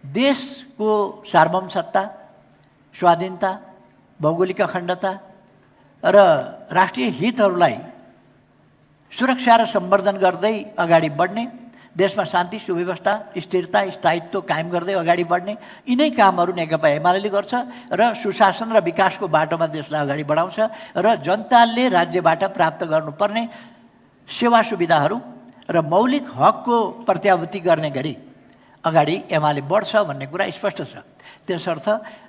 देशको सार्वभौम सत्ता, स्वाधीनता, भौगोलिक अखण्डता र राष्ट्रिय हितहरूलाई सुरक्षा र सम्वर्धन गर्दै अगाडि बढ्ने, देशमा शान्ति, सुव्यवस्था, स्थिरता, स्थायित्व कायम गर्दै अगाडि बढ्ने यिनै कामहरू नेकपा एमाले गर्छ र सुशासन र विकासको बाटोमा देशलाई अगाडि बढाउँछ र जनताले राज्यबाट प्राप्त गर्नुपर्ने सेवा सुविधाहरू र मौलिक हकको प्रत्याभूति गर्ने गरी अगाडि एमाले बढ्छ भन्ने कुरा स्पष्ट छ। त्यसर्थ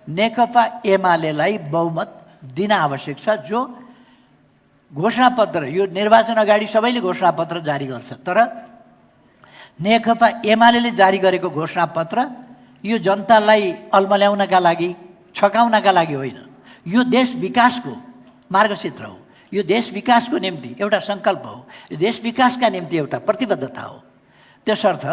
नेकपा एमालेलाई बहुमत दिन आवश्यक छ, जो घोषणापत्र, यो निर्वाचन अगाडि सबैले घोषणापत्र जारी गर्छ, तर नेकपा एमालेले जारी गरेको घोषणापत्र यो जनतालाई अल्मल्याउनका लागि, छकाउनका लागि होइन, यो देश विकासको मार्गचित्र हो, यो देश विकासको निम्ति एउटा सङ्कल्प हो, यो देश विकासका निम्ति एउटा प्रतिबद्धता हो। त्यसर्थ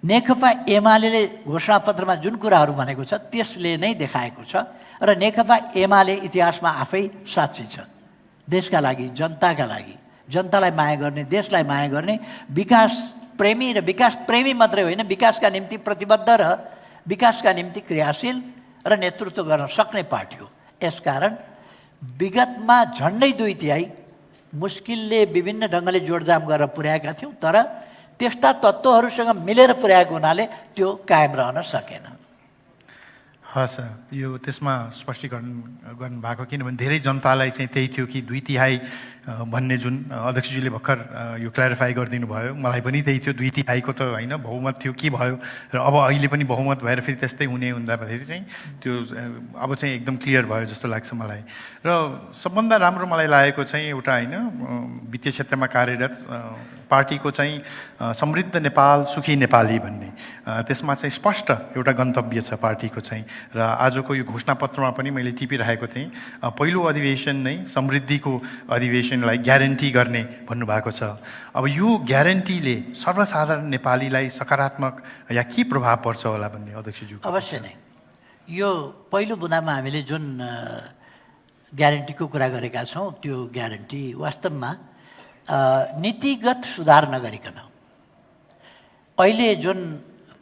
नेकपा एमालेले घोषणापत्रमा जुन कुराहरू भनेको छ त्यसले नै देखाएको छ र नेकपा एमाले इतिहासमा आफै साक्षी छ। देशका लागि, जनताका लागि, जनतालाई माया गर्ने, देशलाई माया गर्ने, विकास प्रेमी र विकास प्रेमी मात्रै होइन, विकासका निम्ति प्रतिबद्ध र विकासका निम्ति क्रियाशील र नेतृत्व गर्न सक्ने पार्टी हो। यसकारण विगतमा झन्डै 2/3 मुस्किलले विभिन्न ढङ्गले जोडजाम गरेर पुर्याएका थियौँ, तर त्यस्ता तत्त्वहरूसँग मिलेर पुर्याएको हुनाले त्यो कायम रहन सकेन। हस्, यो त्यसमा स्पष्टीकरण गर्नुभएको, किनभने धेरै जनतालाई चाहिँ त्यही थियो कि 2/3 भन्ने जुन अध्यक्षजीले भर्खर यो क्ल्यारिफाई गरिदिनु भयो, मलाई पनि त्यही थियो। 2/3 त होइन, बहुमत थियो, के भयो र अब अहिले पनि बहुमत भएर फेरि त्यस्तै हुने हुँदाखेरि चाहिँ त्यो अब चाहिँ एकदम क्लियर भयो जस्तो लाग्छ मलाई। र सबभन्दा राम्रो मलाई लागेको चाहिँ एउटा होइन, वित्तीय क्षेत्रमा कार्यरत पार्टीको चाहिँ समृद्ध नेपाल, सुखी नेपाली भन्ने त्यसमा चाहिँ स्पष्ट एउटा गन्तव्य छ पार्टीको चाहिँ। र आजको यो घोषणापत्रमा पनि मैले टिपिरहेको थिएँ, पहिलो अधिवेशन नै समृद्धिको अधिवेशनलाई ग्यारेन्टी गर्ने भन्नुभएको छ। अब यो ग्यारेन्टीले सर्वसाधारण नेपालीलाई सकारात्मक या के प्रभाव पर्छ होला भन्ने अध्यक्षज्यू? अवश्य नै। यो पहिलो बुँदामा हामीले जुन ग्यारेन्टीको कुरा गरेका छौँ त्यो ग्यारेन्टी वास्तवमा नीतिगत सुधार नगरिकन अहिले जुन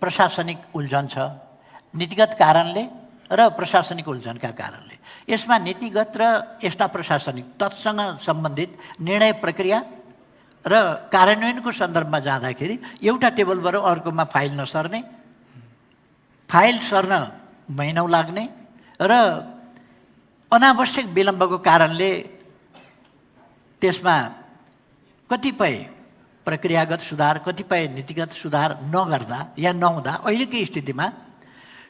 प्रशासनिक उल्झन छ, नीतिगत कारणले र प्रशासनिक उल्झनका कारणले, यसमा नीतिगत र यस्ता प्रशासनिक तत्सँग सम्बन्धित निर्णय प्रक्रिया र कार्यान्वयनको सन्दर्भमा जाँदाखेरि एउटा टेबलबाट अर्कोमा फाइल नसर्ने, फाइल सर्न महिनौँ लाग्ने र अनावश्यक विलम्बको कारणले त्यसमा कतिपय प्रक्रियागत सुधार, कतिपय नीतिगत सुधार नगर्दा या नहुँदा अहिलेकै स्थितिमा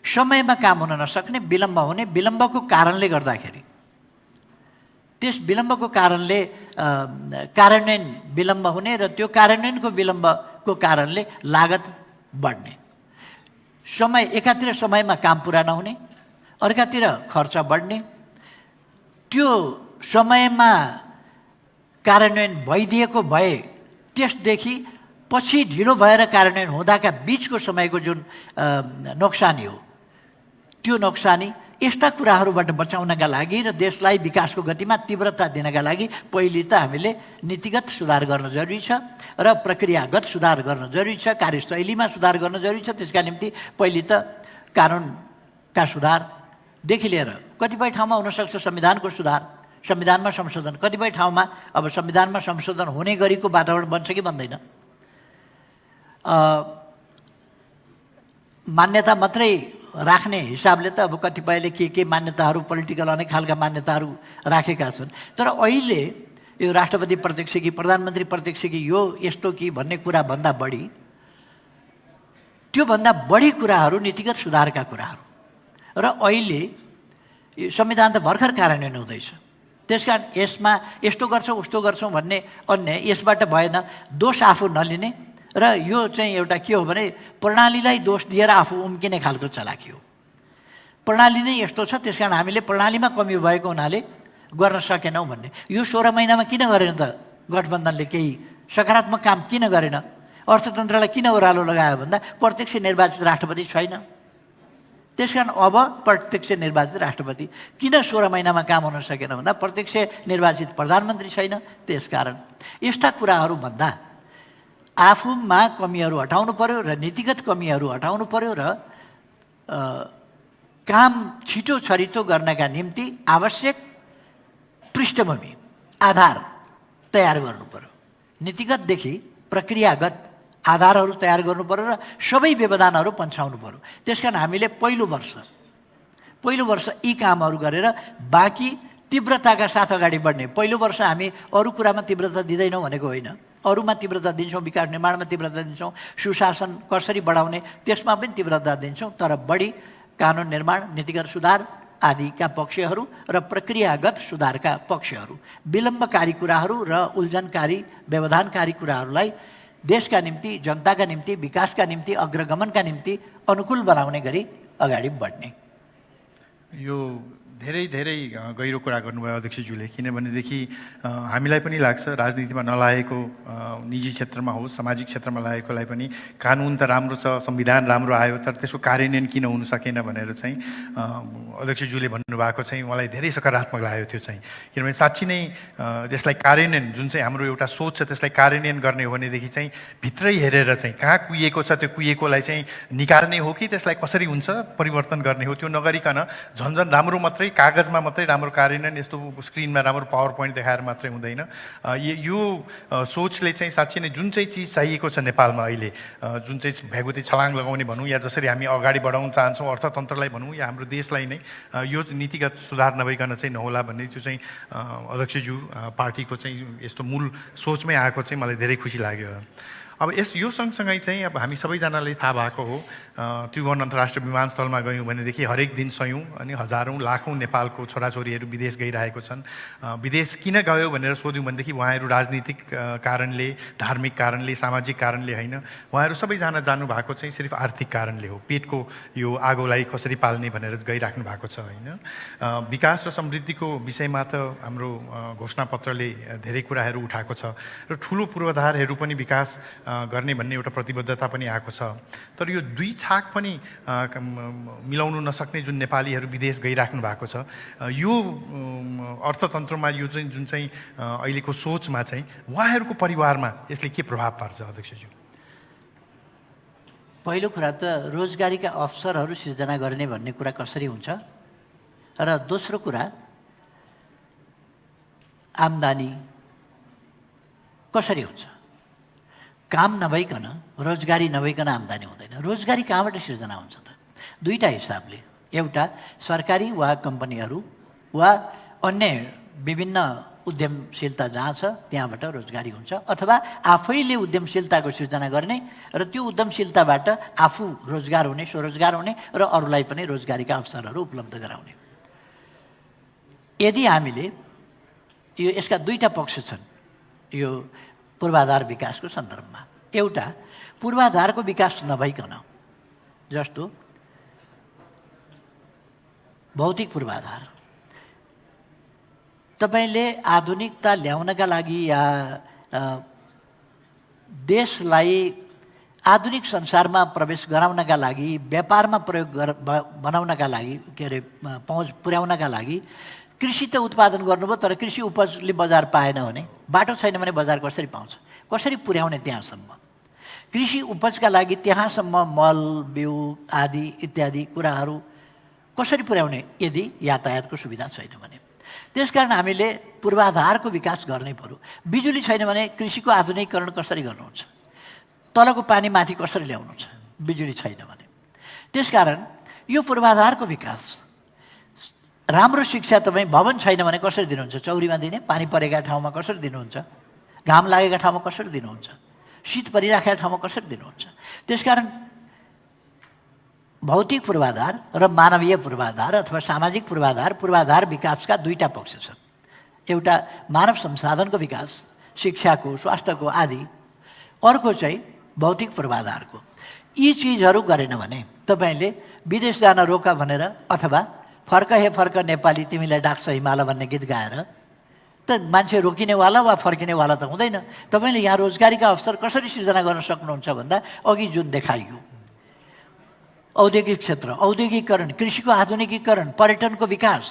समयमा काम हुन नसक्ने, विलम्ब हुने, विलम्बको कारणले गर्दाखेरि त्यस विलम्बको कारणले कार्यान्वयन विलम्ब हुने र त्यो कार्यान्वयनको विलम्बको कारणले लागत बढ्ने, समय एकातिर समयमा काम पुरा नहुने, अर्कातिर खर्च बढ्ने, त्यो समयमा कार्यान्वयन भइदिएको भए त्यसदेखि पछि ढिलो भएर कार्यान्वयन हुँदाका बिचको समयको जुन नोक्सानी हो, त्यो नोक्सानी यस्ता कुराहरूबाट बचाउनका लागि र देशलाई विकासको गतिमा तीव्रता दिनका लागि पहिले त हामीले नीतिगत सुधार गर्न जरुरी छ र प्रक्रियागत सुधार गर्न जरुरी छ, कार्यशैलीमा सुधार गर्न जरुरी छ। त्यसका निम्ति पहिले त कानुनका सुधारदेखि लिएर कतिपय ठाउँमा हुनसक्छ संविधानको सुधार, संविधानमा संशोधन, कतिपय ठाउँमा अब संविधानमा संशोधन हुने गरीको वातावरण बन्छ कि बन्दैन, मान्यता मात्रै राख्ने हिसाबले त अब कतिपयले के मान्यताहरू पोलिटिकल अनेक खालका मान्यताहरू राखेका छन्। तर अहिले यो राष्ट्रपति प्रत्यक्ष कि प्रधानमन्त्री प्रत्यक्ष कि यो यस्तो कि भन्ने कुराभन्दा बढी त्योभन्दा बढी कुराहरू नीतिगत सुधारका कुराहरू र अहिले संविधान त भर्खर कार्यान्वयन हुँदैछ। त्यसकारण यसमा यस्तो गर्छौँ उस्तो गर्छौँ भन्ने अन्य यसबाट भएन। दोष आफू नलिने र यो चाहिँ एउटा के हो भने प्रणालीलाई दोष दिएर आफू उम्किने खालको चलाकी हो। प्रणाली नै यस्तो छ, त्यसकारण हामीले प्रणालीमा कमी भएको हुनाले गर्न सकेनौँ भन्ने। यो 16 महिनामा किन गरेन त गठबन्धनले केही सकारात्मक काम किन गरेन? अर्थतन्त्रलाई किन ओह्रालो लगायो भन्दा प्रत्यक्ष निर्वाचित राष्ट्रपति छैन। त्यसकारण अब प्रत्यक्ष निर्वाचित राष्ट्रपति किन 16 महिनामा काम हुन सकेन भन्दा प्रत्यक्ष निर्वाचित प्रधानमन्त्री छैन। त्यसकारण यस्ता कुराहरू भन्दा आफूमा कमीहरू हटाउनु पर्यो र नीतिगत कमीहरू हटाउनु पर्यो र काम छिटो छरितो गर्नका निम्ति आवश्यक पृष्ठभूमि आधार तयार गर्नु पर्यो। नीतिगतदेखि प्रक्रियागत आधारहरू तयार गर्नु पर्यो र सबै व्यवधानहरू पन्छाउनु पर्यो। त्यसकारण हामीले पहिलो वर्ष यी कामहरू गरेर बाँकी तीव्रताका साथ अगाडि बढ्ने। पहिलो वर्ष हामी अरू कुरामा तीव्रता दिँदैनौँ भनेको होइन, अरूमा तीव्रता दिन्छौँ, विकास निर्माणमा तीव्रता दिन्छौँ, सुशासन कसरी बढाउने त्यसमा पनि तीव्रता दिन्छौँ। तर बढी कानुन निर्माण, नीतिगत सुधार आदिका पक्षहरू र प्रक्रियागत सुधारका पक्षहरू, विलम्बकारी कुराहरू र उल्झनकारी व्यवधानकारी कुराहरूलाई देशका निम्ति, जनताका निम्ति, विकासका निम्ति, अग्रगमनका निम्ति अनुकूल बनाउने गरी अगाडि बढ्ने। यो धेरै गहिरो कुरा गर्नुभयो अध्यक्षज्यूले। किनभनेदेखि हामीलाई पनि लाग्छ राजनीतिमा नलागेको, निजी क्षेत्रमा होस् सामाजिक क्षेत्रमा लागेकोलाई पनि कानुन त राम्रो छ, संविधान राम्रो आयो, तर त्यसको कार्यान्वयन किन हुन सकेन भनेर चाहिँ अध्यक्षज्यूले भन्नुभएको चाहिँ मलाई धेरै सकारात्मक लाग्यो त्यो चाहिँ। किनभने साँच्ची नै त्यसलाई कार्यान्वयन, जुन चाहिँ हाम्रो एउटा सोच छ त्यसलाई कार्यान्वयन गर्ने हो भनेदेखि चाहिँ भित्रै हेरेर चाहिँ कहाँ कुहिएको छ त्यो कुहिएकोलाई चाहिँ निकाल्ने हो कि त्यसलाई कसरी हुन्छ परिवर्तन गर्ने हो। त्यो नगरिकन झन्झन राम्रो मात्रै कागजमा मात्रै राम्रो कार्यान्वयन, यस्तो स्क्रिनमा राम्रो पावर पोइन्ट देखाएर मात्रै हुँदैन। यो सोचले चाहिँ साँच्चै नै जुन चाहिँ चिज चाहिएको छ नेपालमा अहिले, जुन चाहिँ भ्यागुते छलाङ लगाउने भनौँ या जसरी हामी अगाडि बढाउन चाहन्छौँ अर्थतन्त्रलाई भनौँ या हाम्रो देशलाई नै, यो नीतिगत सुधार नभइकन चाहिँ नहोला भन्ने त्यो चाहिँ अध्यक्षज्यू पार्टीको चाहिँ यस्तो मूल सोचमै आएको चाहिँ मलाई धेरै खुसी लाग्यो। अब यो सँगसँगै चाहिँ अब हामी सबैजनालाई थाहा भएको हो त्रिभुवन अन्तर्राष्ट्रिय विमानस्थलमा गयौँ भनेदेखि हरेक दिन सयौँ अनि हजारौँ लाखौँ नेपालको छोराछोरीहरू विदेश गइरहेको छन्। विदेश किन गयो भनेर सोध्यौँ भनेदेखि उहाँहरू राजनीतिक कारणले, धार्मिक कारणले, सामाजिक कारणले होइन, उहाँहरू सबैजना जानुभएको चाहिँ सिर्फ आर्थिक कारणले हो। पेटको यो आगोलाई कसरी पाल्ने भनेर गइराख्नु भएको छ होइन। विकास र समृद्धिको विषयमा त हाम्रो घोषणापत्रले धेरै कुराहरू उठाएको छ र ठुलो पूर्वाधारहरू पनि विकास गर्ने भन्ने एउटा प्रतिबद्धता पनि आएको छ। तर यो दुई छाक पनि मिलाउनु नसक्ने जुन नेपालीहरू विदेश गइराख्नु भएको छ, यो अर्थतन्त्रमा यो चाहिँ जुन चाहिँ अहिलेको सोचमा चाहिँ उहाँहरूको परिवारमा यसले के प्रभाव पार्छ अध्यक्षज्यू? पहिलो कुरा त रोजगारीका अवसरहरू सिर्जना गर्ने भन्ने कुरा कसरी हुन्छ र दोस्रो कुरा आम्दानी कसरी हुन्छ। काम नभइकन, रोजगारी नभइकन आम्दानी हुँदैन। रोजगारी कहाँबाट सिर्जना हुन्छ त? दुईटा हिसाबले, एउटा सरकारी वा कम्पनीहरू वा अन्य विभिन्न उद्यमशीलता जहाँ छ त्यहाँबाट रोजगारी हुन्छ, अथवा आफैले उद्यमशीलताको सिर्जना गर्ने र त्यो उद्यमशीलताबाट आफू रोजगार हुने, स्वरोजगार हुने र अरूलाई पनि रोजगारीका अवसरहरू उपलब्ध गराउने। यदि हामीले यसका दुईटा पक्ष छन् यो पूर्वाधार विकासको सन्दर्भमा। एउटा पूर्वाधारको विकास नभइकन, जस्तो भौतिक पूर्वाधार, तपाईले आधुनिकता ल्याउनका लागि या देशलाई आधुनिक संसारमा प्रवेश गराउनका लागि, व्यापारमा प्रयोग बनाउनका लागि, के अरे पहुँच पुर्याउनका लागि कृषि त उत्पादन गर्नुभयो, तर कृषि उपजले बजार पाएन भने, बाटो छैन भने बजार कसरी पाउँछ? कसरी पुर्याउने त्यहाँसम्म? कृषि उपजका लागि त्यहाँसम्म मल, बिउ आदि इत्यादि कुराहरू कसरी पुर्याउने यदि यातायातको सुविधा छैन भने? त्यसकारण हामीले पूर्वाधारको विकास गर्नै पर्यो। बिजुली छैन भने कृषिको आधुनिकीकरण कसरी गर्नुहुन्छ? तलको पानी माथि कसरी ल्याउनुहुन्छ बिजुली छैन भने? त्यसकारण यो पूर्वाधारको विकास, राम्रो शिक्षा तपाईँ भवन छैन भने कसरी दिनुहुन्छ? चौरीमा दिने, पानी परेका ठाउँमा कसरी दिनुहुन्छ? घाम लागेका ठाउँमा कसरी दिनुहुन्छ? शीत परिराखेका ठाउँमा कसरी दिनुहुन्छ? त्यसकारण भौतिक पूर्वाधार र मानवीय पूर्वाधार अथवा सामाजिक पूर्वाधार विकासका दुईटा पक्ष छन्। एउटा मानव संसाधनको विकास, शिक्षाको, स्वास्थ्यको आदि, अर्को चाहिँ भौतिक पूर्वाधारको। यी चिजहरू गरेन भने तपाईँले विदेश जान रोका भनेर अथवा फर्क हे फर्क नेपाली तिमीलाई डाक्छ हिमाल भन्ने गीत गाएर त मान्छे रोकिनेवाला वा फर्किनेवाला त हुँदैन। तपाईँले यहाँ रोजगारीका अवसर कसरी सिर्जना गर्न सक्नुहुन्छ भन्दा अघि जुन देखाइयो, औद्योगिक क्षेत्र, औद्योगिकीकरण, कृषिको आधुनिकीकरण, पर्यटनको विकास,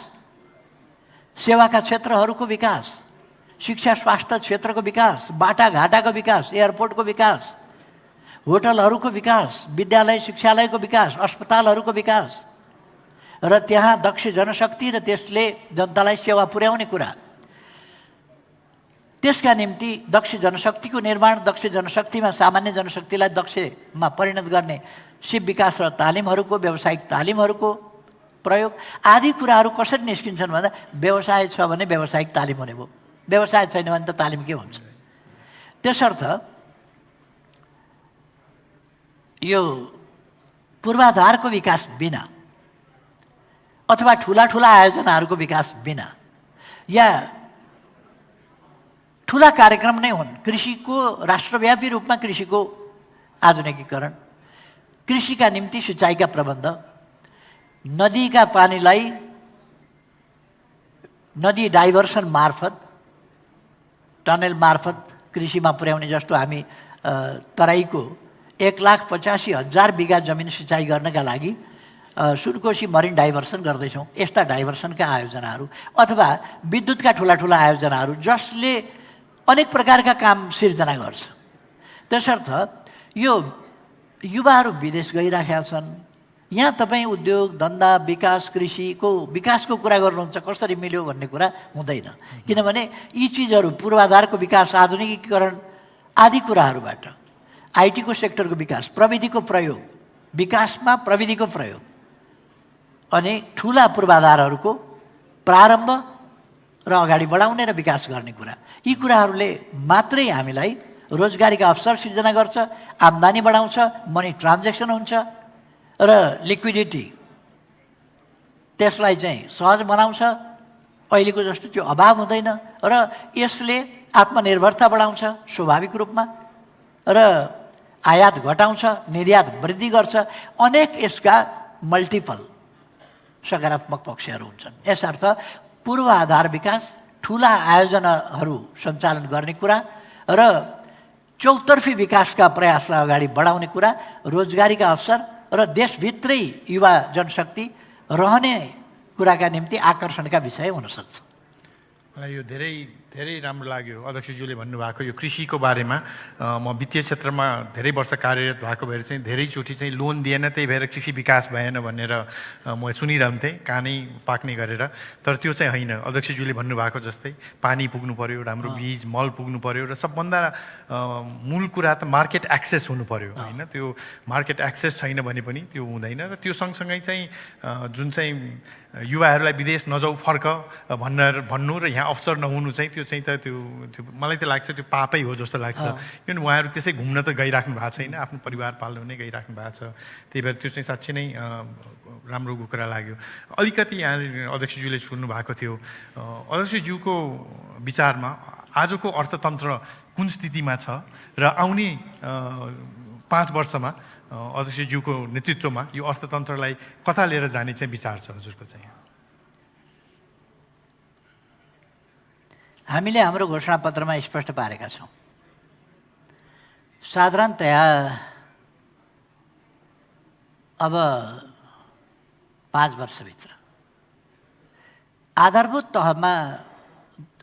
सेवाका क्षेत्रहरूको विकास, शिक्षा स्वास्थ्य क्षेत्रको विकास, बाटाघाटाको विकास, एयरपोर्टको विकास, होटलहरूको विकास, विद्यालय शिक्षालयको विकास, अस्पतालहरूको विकास र त्यहाँ दक्ष जनशक्ति र त्यसले जनतालाई सेवा पुर्याउने कुरा। त्यसका निम्ति दक्ष जनशक्तिको निर्माण, दक्ष जनशक्तिमा सामान्य जनशक्तिलाई दक्षमा परिणत गर्ने सिप विकास र तालिमहरूको, व्यावसायिक तालिमहरूको प्रयोग आदि कुराहरू कसरी निस्किन्छन् भन्दा व्यवसाय छ भने व्यावसायिक तालिम हुने भयो, व्यवसाय छैन भने त तालिम के हुन्छ? त्यसर्थ यो पूर्वाधारको विकास बिना अथवा ठुला आयोजनाहरूको विकास बिना या ठुला कार्यक्रम नै हुन्, कृषिको राष्ट्रव्यापी रूपमा कृषिको आधुनिकीकरण, कृषिका निम्ति सिँचाइका प्रबन्ध, नदीका पानीलाई नदी डाइभर्सन मार्फत, टनल मार्फत कृषिमा पुर्याउने, जस्तो हामी तराईको 1,85,000 बिघा जमिन सिँचाइ गर्नका लागि सुनकोशी मरिन डाइभर्सन गर्दैछौँ। यस्ता डाइभर्सनका आयोजनाहरू अथवा विद्युतका ठुला आयोजनाहरू जसले अनेक प्रकारका काम सिर्जना गर्छ। त्यसर्थ यो युवाहरू विदेश गइराखेका छन्, यहाँ तपाईँ उद्योग धन्दा विकास कृषिको विकासको कुरा गर्नुहुन्छ, कसरी मिल्यो भन्ने कुरा हुँदैन। किनभने यी चिजहरू पूर्वाधारको विकास, आधुनिकीकरण आदि कुराहरूबाट, आइटीको सेक्टरको विकास, प्रविधिको प्रयोग, विकासमा प्रविधिको प्रयोग अनि ठुला पूर्वाधारहरूको प्रारम्भ र अगाडि बढाउने र विकास गर्ने कुरा, यी कुराहरूले मात्रै हामीलाई रोजगारीका अवसर सिर्जना गर्छ, आम्दानी बढाउँछ, मनी ट्रान्जेक्सन हुन्छ र लिक्विडिटी त्यसलाई चाहिँ सहज बनाउँछ। अहिलेको जस्तो त्यो अभाव हुँदैन र यसले आत्मनिर्भरता बढाउँछ स्वाभाविक रूपमा र आयात घटाउँछ, निर्यात वृद्धि गर्छ। अनेक यसका मल्टिपल सकारात्मक पक्षहरू हुन्छन्। यसर्थ पूर्वाधार विकास, ठुला आयोजनाहरू सञ्चालन गर्ने कुरा र चौतर्फी विकासका प्रयासलाई अगाडि बढाउने कुरा, रोजगारीका अवसर र देशभित्रै युवा जनशक्ति रहने कुराका निम्ति आकर्षणका विषय हुन सक्छ। मलाई यो धेरै राम्रो लाग्यो अध्यक्षज्यूले भन्नुभएको यो कृषिको बारेमा। म वित्तीय क्षेत्रमा धेरै वर्ष कार्यरत भएको भएर चाहिँ धेरैचोटि चाहिँ लोन दिएन, त्यही भएर कृषि विकास भएन भनेर म सुनिरहन्थेँ कानै पाक्ने गरेर। तर त्यो चाहिँ होइन, अध्यक्षज्यूले भन्नुभएको जस्तै पानी पुग्नु पऱ्यो, राम्रो बीज मल पुग्नु पऱ्यो र सबभन्दा मूल कुरा त मार्केट एक्सेस हुनु पऱ्यो होइन। त्यो मार्केट एक्सेस छैन भने पनि त्यो हुँदैन र त्यो सँगसँगै चाहिँ जुन चाहिँ युवाहरूलाई विदेश नजाऊ फर्क भन्नु र यहाँ अवसर नहुनु चाहिँ त्यो चाहिँ त त्यो मलाई त लाग्छ त्यो पापै हो जस्तो लाग्छ। किनभने उहाँहरू त्यसै घुम्न त गइराख्नु भएको छैन, आफ्नो परिवार पाल्नु नै गइराख्नु भएको छ। त्यही भएर त्यो चाहिँ साँच्चै नै राम्रो कुरा लाग्यो। अलिकति यहाँ अध्यक्षज्यूले सुन्नु भएको थियो, अध्यक्षज्यूको विचारमा आजको अर्थतन्त्र कुन स्थितिमा छ र आउने 5 वर्षमा अध्यक्षज्यूको नेतृत्वमा यो अर्थतन्त्रलाई कता लिएर जाने चाहिँ विचार छ हजुरको चाहिँ? हामीले हाम्रो घोषणापत्रमा स्पष्ट पारेका छौँ, साधारणतया अब 5 वर्षभित्र आधारभूत तहमा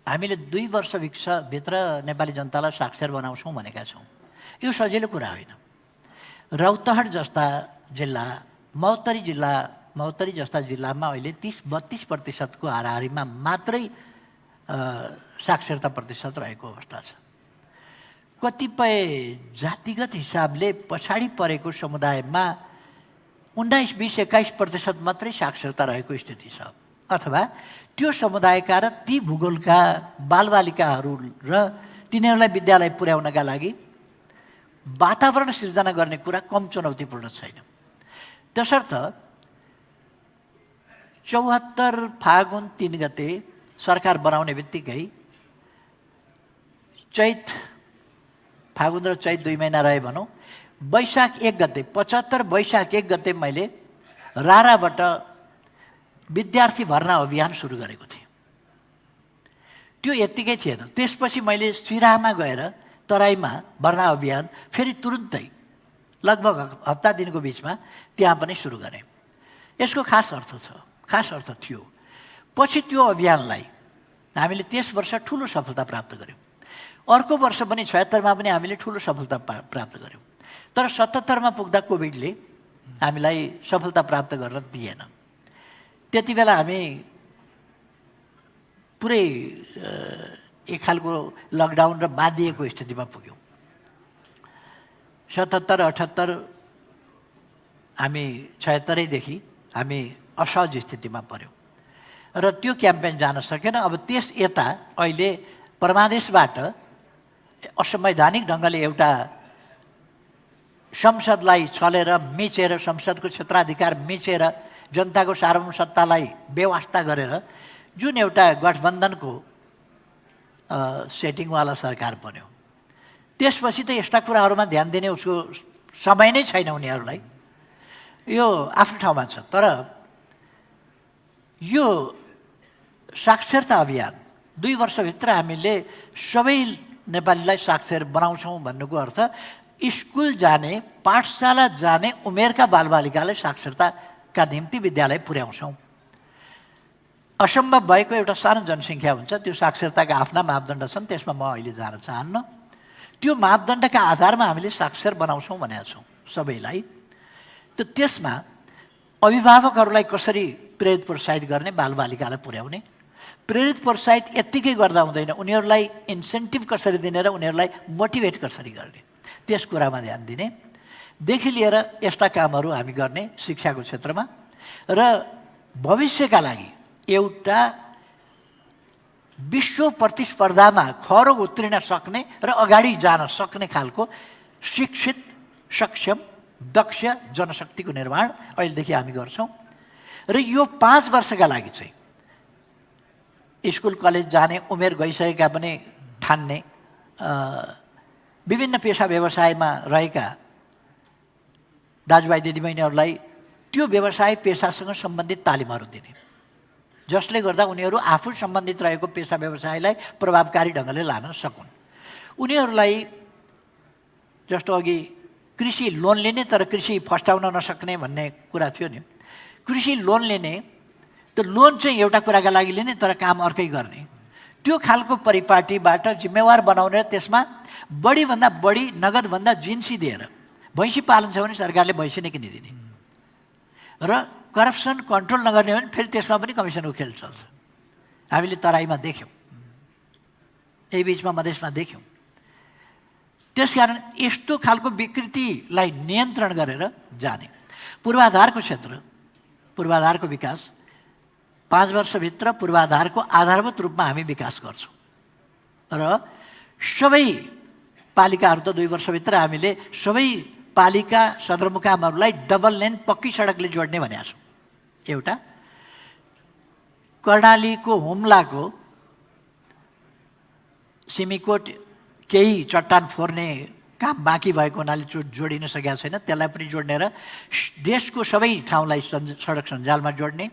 हामीले 2 वर्षभित्र नेपाली जनतालाई साक्षर बनाउँछौँ भनेका छौँ। यो सजिलो कुरा होइन। रौतहट जस्ता जिल्ला, महोत्तरी जस्ता जिल्लामा अहिले 30-32% हाराहारीमा मात्रै साक्षरता प्रतिशत रहेको अवस्था छ। कतिपय जातिगत हिसाबले पछाडि परेको समुदायमा 19, 20, 21% मात्रै साक्षरता रहेको स्थिति छ। अथवा त्यो समुदायका र ती भूगोलका बालबालिकाहरू र तिनीहरूलाई विद्यालय पुर्याउनका लागि वातावरण सिर्जना गर्ने कुरा कम चुनौतीपूर्ण छैन। त्यसर्थ 74 फागुन 3 गते सरकार बनाउने बित्तिकै फागुन र चैत 2 महिना रहे भनौँ, वैशाख 1 गते 75 वैशाख 1 गते मैले राराबाट विद्यार्थी भर्ना अभियान सुरु गरेको थिएँ। त्यो यत्तिकै थिएन। त्यसपछि मैले सिराहामा गएर तराईमा भर्ना अभियान फेरि तुरुन्तै लगभग हप्ता दिनको बिचमा त्यहाँ पनि सुरु गरेँ। यसको खास अर्थ थियो। पछि त्यो अभियानलाई हामीले त्यस वर्ष ठुलो सफलता प्राप्त गऱ्यौँ। अर्को वर्ष पनि 76 मा पनि हामीले ठुलो सफलता प्राप्त गऱ्यौँ। तर 77 मा पुग्दा कोभिडले हामीलाई सफलता प्राप्त गर्न दिएन। त्यति बेला हामी पुरै एक खालको लकडाउन र बाँधिएको स्थितिमा पुग्यौँ। 77, 78 हामी 76 देखि हामी असहज स्थितिमा पर्यौँ र त्यो क्याम्पेन जान सकेन। अब त्यस यता अहिले परमादेशबाट असंवैधानिक ढङ्गले एउटा संसदलाई छलेर मिचेर, संसदको क्षेत्राधिकार मिचेर जनताको सार्वभौम सत्तालाई बेवास्ता गरेर जुन एउटा गठबन्धनको सेटिङवाला सरकार बन्यो, त्यसपछि त यस्ता कुराहरूमा ध्यान दिने उसको समय नै छैन उनीहरूलाई। यो आफ्नो ठाउँमा छ। तर यो साक्षरता अभियान 2 वर्षभित्र हामीले सबै नेपालीलाई साक्षर बनाउँछौँ भन्नुको अर्थ स्कुल जाने, पाठशाला जाने उमेरका बालबालिकालाई साक्षरताका निम्ति विद्यालय पुर्याउँछौँ। असम्भव भएको एउटा सानो जनसङ्ख्या हुन्छ, त्यो साक्षरताका आफ्ना मापदण्ड छन्, त्यसमा म अहिले जान चाहन्न। त्यो मापदण्डका आधारमा हामीले साक्षर बनाउँछौँ भनेका छौँ सबैलाई। त्यसमा अभिभावकहरूलाई कसरी प्रेरित प्रोत्साहित गर्ने, बालबालिकालाई पुर्याउने। प्रेरित प्रोत्साहित यत्तिकै गर्दा हुँदैन, उनीहरूलाई इन्सेन्टिभ कसरी दिने र उनीहरूलाई मोटिभेट कसरी गर्ने, त्यस कुरामा ध्यान दिने देखि लिएर यस्ता कामहरू हामी गर्ने शिक्षाको क्षेत्रमा। र भविष्यका लागि एउटा विश्व प्रतिस्पर्धामा खरो उत्रिन सक्ने र अगाडि जान सक्ने खालको शिक्षित, सक्षम, दक्ष जनशक्तिको निर्माण अहिलेदेखि हामी गर्छौँ। र यो 5 वर्षका लागि चाहिँ स्कुल कलेज जाने उमेर गइसकेका पनि ठान्ने, विभिन्न पेसा व्यवसायमा रहेका दाजुभाइ दिदीबहिनीहरूलाई त्यो व्यवसाय पेसासँग सम्बन्धित तालिमहरू दिने, जसले गर्दा उनीहरू आफू सम्बन्धित रहेको पेसा व्यवसायलाई प्रभावकारी ढङ्गले लान सकुन्। उनीहरूलाई जस्तो अघि कृषि लोन लिने तर कृषि फस्टाउन नसक्ने भन्ने कुरा थियो नि, कृषि लोन लिने त लोन चाहिँ एउटा कुराका लागि लिने तर काम अर्कै गर्ने, त्यो खालको परिपाटीबाट जिम्मेवार बनाउने, त्यसमा बढीभन्दा बढी नगदभन्दा जिन्सी दिएर, भैँसी पालन छ भने सरकारले भैँसी नै किनिदिने र करप्सन कन्ट्रोल नगर्ने भने फेरि त्यसमा पनि कमिसनको खेल चल्छ। हामीले तराईमा देख्यौँ, यही बिचमा मधेसमा देख्यौँ। त्यसकारण यस्तो खालको विकृतिलाई नियन्त्रण गरेर जाने। पूर्वाधारको क्षेत्र, पूर्वाधारको विकास 5 वर्षभित्र पूर्वाधारको आधारभूत रूपमा हामी विकास गर्छौँ र सबै पालिकाहरू त 2 वर्षभित्र हामीले सबै पालिका सदरमुकामहरूलाई डबल लेन पक्की सडकले जोड्ने भनेका छौँ। एउटा कर्णालीको हुम्लाको सिमीकोट केही चट्टान फोर्ने काम बाँकी भएको हुनाले जोडिन सकेका छैन, त्यसलाई पनि जोड्ने र देशको सबै ठाउँलाई सडक सञ्जालमा जोड्ने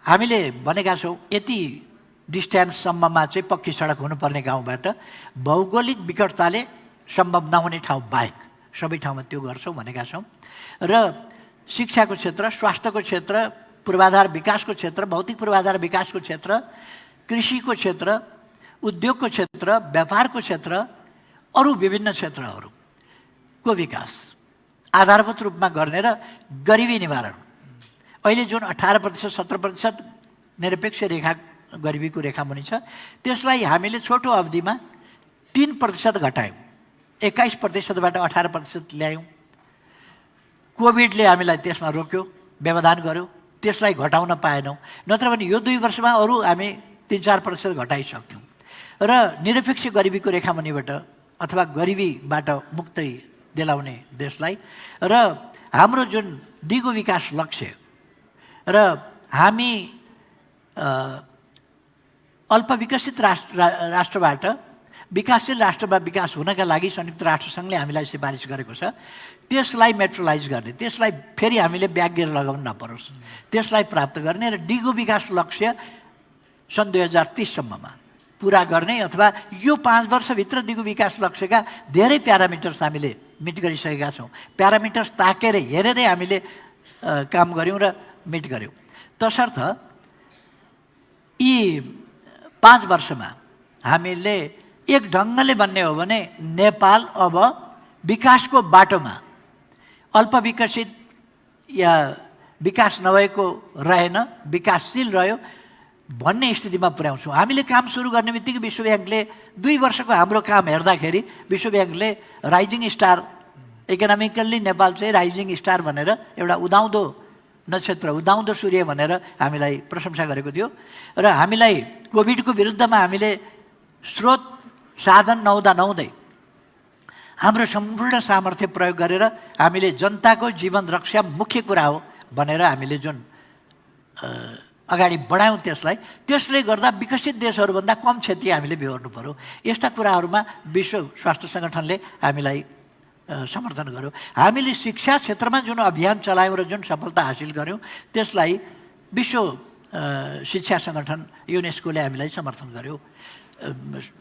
हामीले भनेका छौँ। यति डिस्टेन्ससम्ममा चाहिँ पक्की सडक हुनुपर्ने गाउँबाट भौगोलिक विकटताले सम्भव नहुने ठाउँ बाहेक सबै ठाउँमा त्यो गर्छौँ भनेका छौँ। र शिक्षाको क्षेत्र, स्वास्थ्यको क्षेत्र, पूर्वाधार विकासको क्षेत्र, भौतिक पूर्वाधार विकासको क्षेत्र, कृषिको क्षेत्र, उद्योगको क्षेत्र, व्यापारको क्षेत्र, अरू विभिन्न क्षेत्रहरूको विकास आधारभूत रूपमा गर्ने र गरिबी निवारण। अहिले जुन 18%, 17% निरपेक्ष रेखा गरिबीको रेखा मुनि छ, त्यसलाई हामीले छोटो अवधिमा 3% घटायौँ, 21%बाट 18% ल्यायौँ। कोभिडले हामीलाई त्यसमा रोक्यो, व्यवधान गर्यो, त्यसलाई घटाउन पाएनौँ। नत्र भने यो 2 वर्षमा अरू हामी 3-4% घटाइसक्थ्यौँ। र निरपेक्ष गरिबीको रेखामुनिबाट अथवा गरिबीबाट मुक्ति दिलाउने देशलाई र हाम्रो जुन दिगो विकास लक्ष्य र हामी अल्पविकसित राष्ट्रबाट विकासशील राष्ट्रमा विकास हुनका लागि संयुक्त राष्ट्रसङ्घले हामीलाई सिफारिस गरेको छ, त्यसलाई मेट्रोलाइज गर्ने, त्यसलाई फेरि हामीले ब्याक गियर लगाउन नपरोस्, त्यसलाई प्राप्त गर्ने र दिगो विकास लक्ष्य सन् 2030सम्ममा पुरा गर्ने अथवा यो 5 वर्षभित्र दिगो विकास लक्ष्यका धेरै प्यारामिटर्स हामीले मिट गरिसकेका छौँ। प्यारामिटर्स ताकेर हेरेरै हामीले काम गऱ्यौँ र मिट गऱ्यौँ। तसर्थ यी 5 वर्षमा हामीले एक ढङ्गले भन्ने हो भने नेपाल अब विकासको बाटोमा अल्पविकसित या विकास नभएको रहेन, विकासशील रह्यो भन्ने स्थितिमा पुर्याउँछौँ। हामीले काम सुरु गर्ने बित्तिकै विश्व ब्याङ्कले 2 वर्षको हाम्रो काम हेर्दाखेरि विश्व ब्याङ्कले राइजिङ स्टार, इकोनोमिकल्ली नेपाल चाहिँ राइजिङ स्टार भनेर एउटा उदाउँदो नक्षत्र, उदाउँदो सूर्य भनेर हामीलाई प्रशंसा गरेको थियो। र हामीलाई कोभिडको विरुद्धमा हामीले स्रोत साधन नहुँदै हाम्रो सम्पूर्ण सामर्थ्य प्रयोग गरेर हामीले जनताको जीवन रक्षा मुख्य कुरा हो भनेर हामीले जुन अगाडि बढायौँ त्यसले गर्दा विकसित देशहरूभन्दा कम क्षति हामीले बेहोर्नु पर्यो। यस्ता कुराहरूमा विश्व स्वास्थ्य सङ्गठनले हामीलाई समर्थन गर्यो। हामीले शिक्षा क्षेत्रमा जुन अभियान चलायौँ र जुन सफलता हासिल गऱ्यौँ त्यसलाई विश्व शिक्षा सङ्गठन युनेस्कोले हामीलाई समर्थन गर्यो,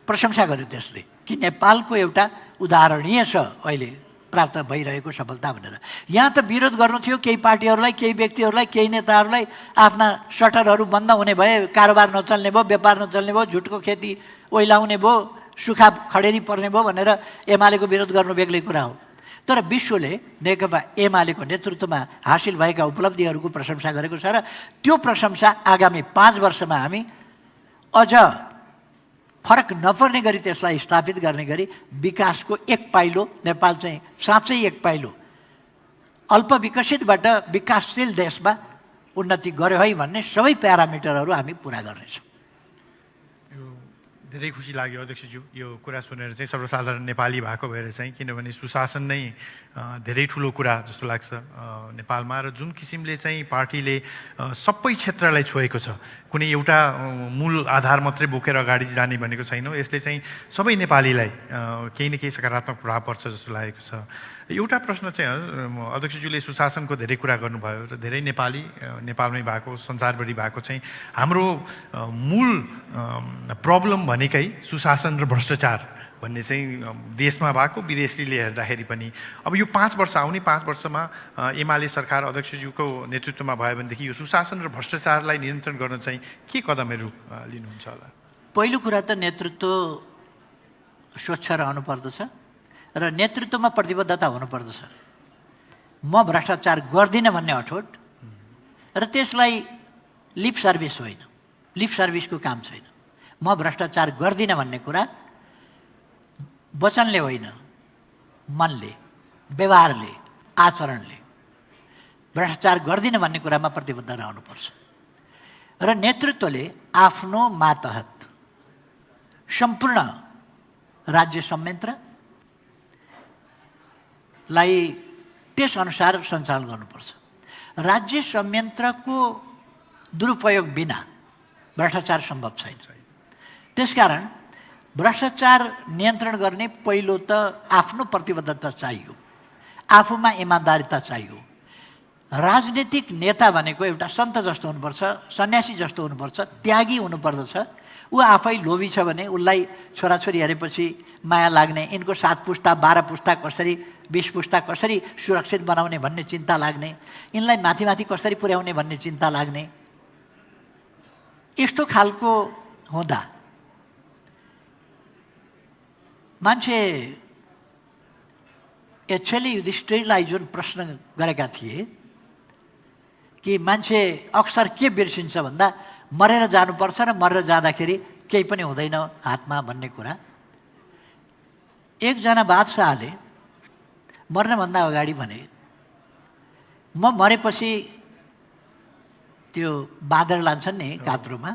प्रशंसा गर्यो त्यसले कि नेपालको एउटा उदाहरणीय छ अहिले प्राप्त भइरहेको सफलता भनेर। यहाँ त विरोध गर्नु थियो केही पार्टीहरूलाई, केही व्यक्तिहरूलाई, केही नेताहरूलाई, आफ्ना सटरहरू बन्द हुने भए, कारोबार नचल्ने भयो, व्यापार नचल्ने भयो, झुटको खेती ओइलाउने भयो, सुखा खडेरी पर्ने भयो भनेर एमालेको विरोध गर्नु बेग्लै कुरा हो। तर विश्वले नेकपा एमालेको नेतृत्वमा हासिल भएका उपलब्धिहरूको प्रशंसा गरेको छ र त्यो प्रशंसा आगामी 5 वर्षमा हामी अझ फरक नपर्ने गरी त्यसलाई स्थापित गर्ने गरी विकासको एक पाइलो, नेपाल चाहिँ साँच्चै एक पाइलो अल्पविकसितबाट विकासशील देशमा उन्नति गर्यो है भन्ने सबै प्यारामिटरहरू हामी पुरा गर्नेछौँ। धेरै खुसी लाग्यो अध्यक्षज्यू यो कुरा सुनेर चाहिँ, सर्वसाधारण नेपाली भएको भएर चाहिँ, किनभने सुशासन नै धेरै ठुलो कुरा जस्तो लाग्छ नेपालमा। र जुन किसिमले चाहिँ पार्टीले सबै क्षेत्रलाई छोएको छ, कुनै एउटा मूल आधार मात्रै बोकेर अगाडि जाने भनेको छैन, यसले चाहिँ सबै नेपालीलाई केही न केही सकारात्मक प्रभाव पर्छ जस्तो लागेको छ। एउटा प्रश्न चाहिँ अध्यक्षज्यूले सुशासनको धेरै कुरा गर्नुभयो र धेरै नेपाली नेपालमै भएको, संसारभरि भएको चाहिँ हाम्रो मूल प्रब्लम भनेकै सुशासन र भ्रष्टाचार भन्ने चाहिँ देशमा भएको, विदेशीले हेर्दाखेरि पनि। अब यो 5 वर्ष, आउने 5 वर्षमा एमाले सरकार अध्यक्षज्यूको नेतृत्वमा भयो भनेदेखि यो सुशासन र भ्रष्टाचारलाई नियन्त्रण गर्न चाहिँ के कदमहरू लिनुहुन्छ होला? पहिलो कुरा त नेतृत्व स्वच्छ रहनु पर्दछ र नेतृत्वमा प्रतिबद्धता हुनुपर्दछ। म भ्रष्टाचार गर्दिनँ भन्ने अठोट र त्यसलाई लिप सर्भिस होइन, लिप सर्भिसको काम छैन। म भ्रष्टाचार गर्दिनँ भन्ने कुरा वचनले होइन, मनले, व्यवहारले, आचरणले भ्रष्टाचार गर्दिनँ भन्ने कुरामा प्रतिबद्ध रहनुपर्छ। र नेतृत्वले आफ्नो मातहत सम्पूर्ण राज्य संयन्त्रलाई त्यसअनुसार सञ्चालन गर्नुपर्छ। राज्य संयन्त्रको दुरुपयोग बिना भ्रष्टाचार सम्भव छैन। त्यसकारण भ्रष्टाचार नियन्त्रण गर्ने पहिलो त आफ्नो प्रतिबद्धता चाहियो, आफूमा इमान्दारिता चाहियो। राजनीतिक नेता भनेको एउटा सन्त जस्तो हुनुपर्छ, सन्यासी जस्तो हुनुपर्छ, त्यागी हुनुपर्दछ। ऊ आफै लोभी छ भने उसलाई छोराछोरी हेरेपछि माया लाग्ने, यिनको 7 पुस्ता 12 पुस्ता कसरी, 20 पुस्ता कसरी सुरक्षित बनाउने भन्ने चिन्ता लाग्ने, यिनलाई माथि माथि कसरी पुर्याउने भन्ने चिन्ता लाग्ने। यस्तो खालको हुँदा मान्छे एच्छेले युधिष्ठिरलाई जुन प्रश्न गरेका थिए कि मान्छे अक्सर के बिर्सिन्छ भन्दा मरेर जानुपर्छ र मरेर जाँदाखेरि केही पनि हुँदैन हातमा भन्ने कुरा। एकजना बादशाहले मर्नभन्दा अगाडि भने म मरेपछि त्यो बाँदर लान्छन् नि कात्रोमा,